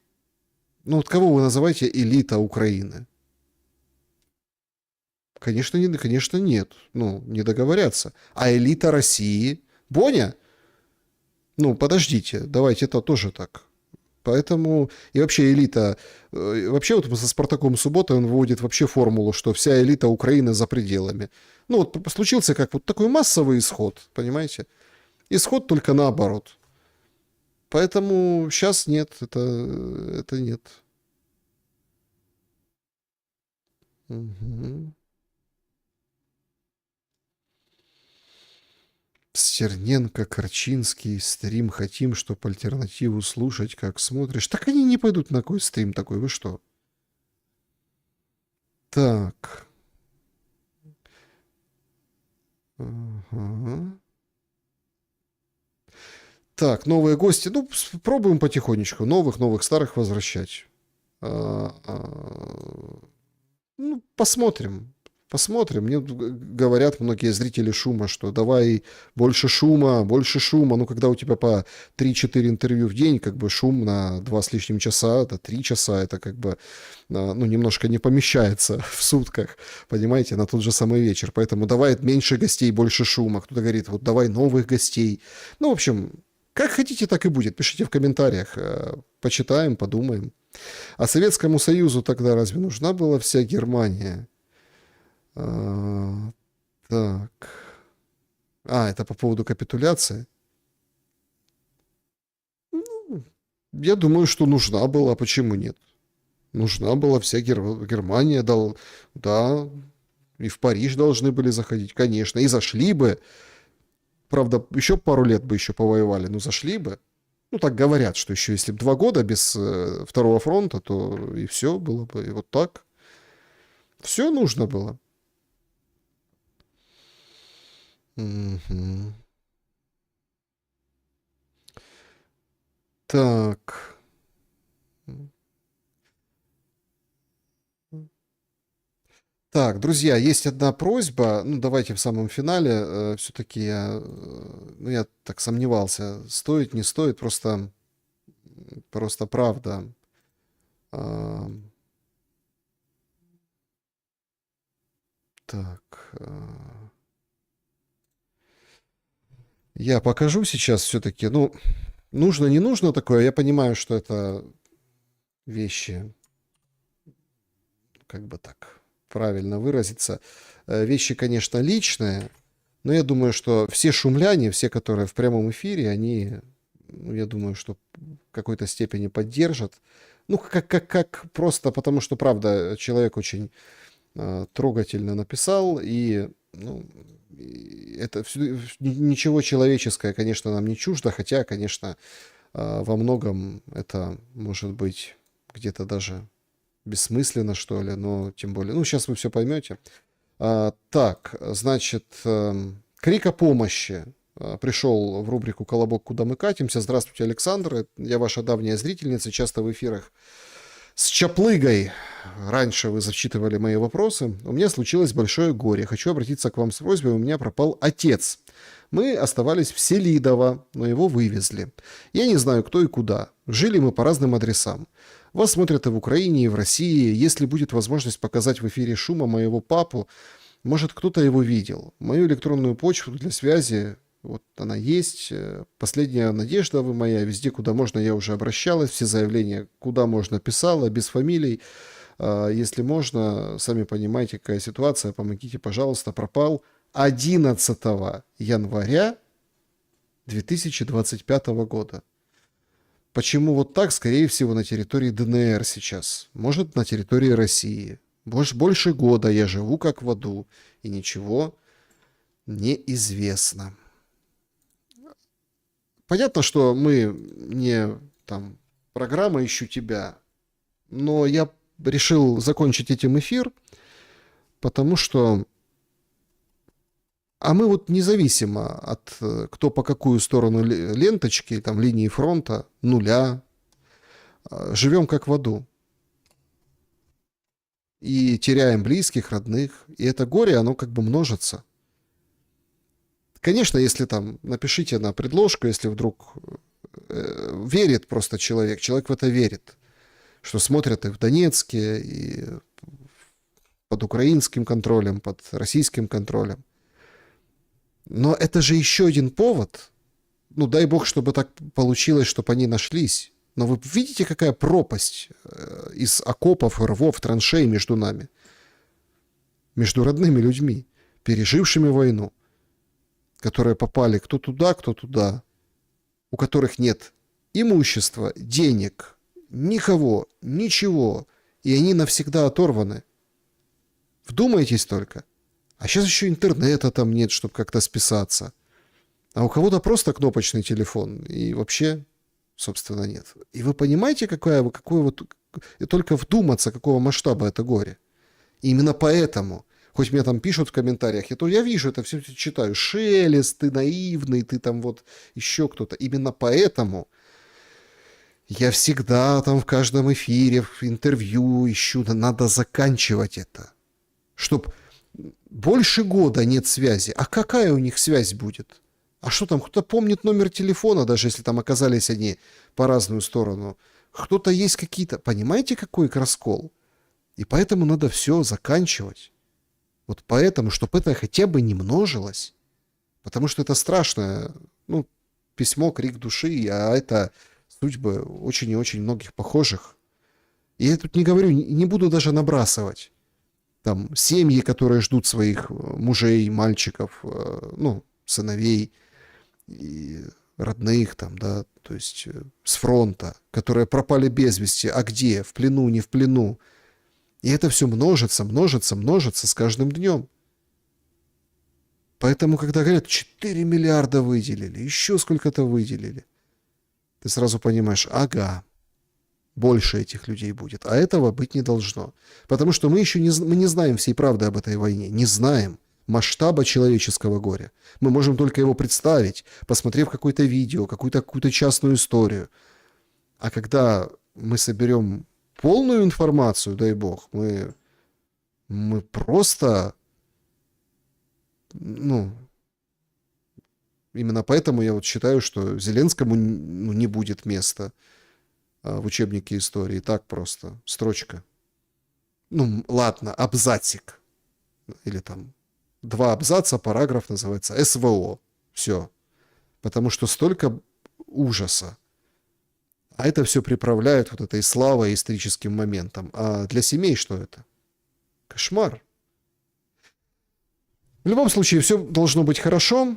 S1: Ну, вот кого вы называете элита Украины? Конечно, нет. Ну, не договорятся. А элита России? Боня? Ну, подождите. Давайте это тоже так. Поэтому... И вообще элита... Вообще вот со Спартаком Субботой он выводит вообще формулу, что вся элита Украины за пределами. Ну, вот случился как вот такой массовый исход, понимаете? Исход только наоборот. Поэтому сейчас нет, это нет. Угу. Стерненко, Корчинский, стрим хотим, чтоб альтернативу слушать, как смотришь. Так они не пойдут на какой стрим такой, вы что? Так. Ага. Так, новые гости. Ну, пробуем потихонечку. Новых, старых возвращать. Ну, посмотрим. Мне говорят многие зрители шума, что давай больше шума. Ну, когда у тебя по 3-4 интервью в день, как бы шум на 2 с лишним часа, до 3 часа, это как бы, ну, немножко не помещается в сутках, понимаете, на тот же самый вечер. Поэтому давай меньше гостей, больше шума. Кто-то говорит, вот давай новых гостей. Ну, в общем, как хотите, так и будет. Пишите в комментариях, почитаем, подумаем. А Советскому Союзу тогда разве нужна была вся Германия? Так. Это по поводу капитуляции? Ну, я думаю, что нужна была. Почему нет? Нужна была вся Германия. Да, и в Париж должны были заходить, конечно. И зашли бы. Правда, еще пару лет бы еще повоевали, но зашли бы. Ну, так говорят, что еще если бы 2 года без второго фронта, то и все было бы. И вот так. Все нужно было. Мгм. Так. Так, друзья, есть одна просьба. Ну, давайте в самом финале. Все-таки я так сомневался, стоит, не стоит. Просто правда. А, Так. Я покажу сейчас все-таки. Ну, нужно, не нужно такое. Я понимаю, что это вещи, как бы так правильно выразиться. Вещи, конечно, личные, но я думаю, что все шумляне, все, которые в прямом эфире, они, ну, я думаю, что в какой-то степени поддержат. Ну, как просто потому, что, правда, человек очень трогательно написал, и, ну, и это ничего человеческое, конечно, нам не чуждо, хотя, конечно, во многом это может быть где-то даже бессмысленно, что ли, но тем более... Ну, сейчас вы все поймете. Так, значит, крик о помощи пришел в рубрику «Колобок. Куда мы катимся?». Здравствуйте, Александр. Я ваша давняя зрительница, часто в эфирах с Чаплыгой. Раньше вы зачитывали мои вопросы. У меня случилось большое горе. Хочу обратиться к вам с просьбой. У меня пропал отец. Мы оставались в Селидово, но его вывезли. Я не знаю, кто и куда. Жили мы по разным адресам. Вас смотрят и в Украине, и в России. Если будет возможность показать в эфире шума моего папу, может, кто-то его видел. Мою электронную почту для связи, вот она есть. Последняя надежда вы моя. Везде, куда можно, я уже обращалась. Все заявления, куда можно, писала, без фамилий. Если можно, сами понимаете, какая ситуация. Помогите, пожалуйста. Пропал 11 января 2025 года. Почему вот так? Скорее всего, на территории ДНР сейчас. Может, на территории России. Больше года я живу как в аду. И ничего неизвестно. Понятно, что мы не там программа «Ищу тебя», но я решил закончить этим эфир, потому что... А мы вот независимо от кто по какую сторону ленточки, там, линии фронта, нуля, живем как в аду. И теряем близких, родных. И это горе, оно как бы множится. Конечно, если там, напишите на предложку, если вдруг верит просто человек в это верит, что смотрят и в Донецке, и под украинским контролем, под российским контролем. Но это же еще один повод. Ну, дай бог, чтобы так получилось, чтобы они нашлись. Но вы видите, какая пропасть из окопов, рвов, траншей между нами? Между родными людьми, пережившими войну, которые попали кто туда, у которых нет имущества, денег, никого, ничего, и они навсегда оторваны. Вдумайтесь только. А сейчас еще интернета там нет, чтобы как-то списаться. А у кого-то просто кнопочный телефон. И вообще, собственно, нет. И вы понимаете, какое вот... И только вдуматься, какого масштаба это горе. И именно поэтому, хоть мне там пишут в комментариях, я вижу это, все читаю. Шелест, ты наивный, ты там вот еще кто-то. Именно поэтому я всегда там в каждом эфире, в интервью ищу, надо заканчивать это. Чтоб... Больше года нет связи. А какая у них связь будет? А что там, кто-то помнит номер телефона, даже если там оказались они по разную сторону. Кто-то есть какие-то... Понимаете, какой раскол? И поэтому надо все заканчивать. Вот поэтому, чтобы это хотя бы не множилось. Потому что это страшное, ну, письмо, крик души, а это судьбы очень и очень многих похожих. И я тут не говорю, не буду даже набрасывать. Там семьи, которые ждут своих мужей, мальчиков, ну, сыновей, и родных там, да, то есть с фронта, которые пропали без вести. А где? В плену, не в плену. И это все множится с каждым днем. Поэтому, когда говорят, 4 миллиарда выделили, еще сколько-то выделили, ты сразу понимаешь, ага, больше этих людей будет. А этого быть не должно. Потому что мы еще не знаем всей правды об этой войне. Не знаем. масштаба человеческого горя. Мы можем только его представить, посмотрев какое-то видео, какую-то частную историю. А когда мы соберем полную информацию, дай бог, мы просто, ну, именно поэтому я вот считаю, что Зеленскому не будет места в учебнике истории. Так просто, строчка. Ну, ладно, абзацик. Или там 2 абзаца, параграф называется СВО. Все. Потому что столько ужаса. А это все приправляют вот этой славой, историческим моментом. А для семей что это? Кошмар. В любом случае, все должно быть хорошо.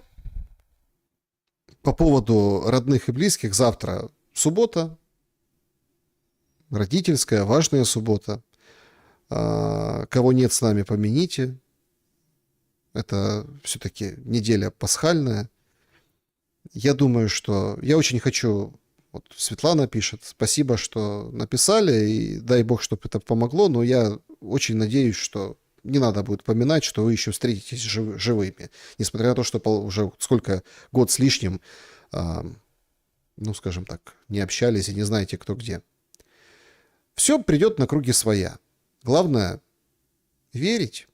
S1: По поводу родных и близких, завтра суббота. Родительская, важная суббота. Кого нет с нами, помяните. Это все-таки неделя пасхальная. Я думаю, что... Я очень хочу... Вот Светлана пишет, спасибо, что написали, и дай бог, чтобы это помогло, но я очень надеюсь, что не надо будет поминать, что вы еще встретитесь живыми. Несмотря на то, что уже сколько, год с лишним, ну, скажем так, не общались и не знаете, кто где. Все придет на круги своя. Главное — верить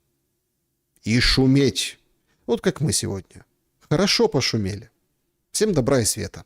S1: и шуметь. Вот как мы сегодня. Хорошо пошумели. Всем добра и света.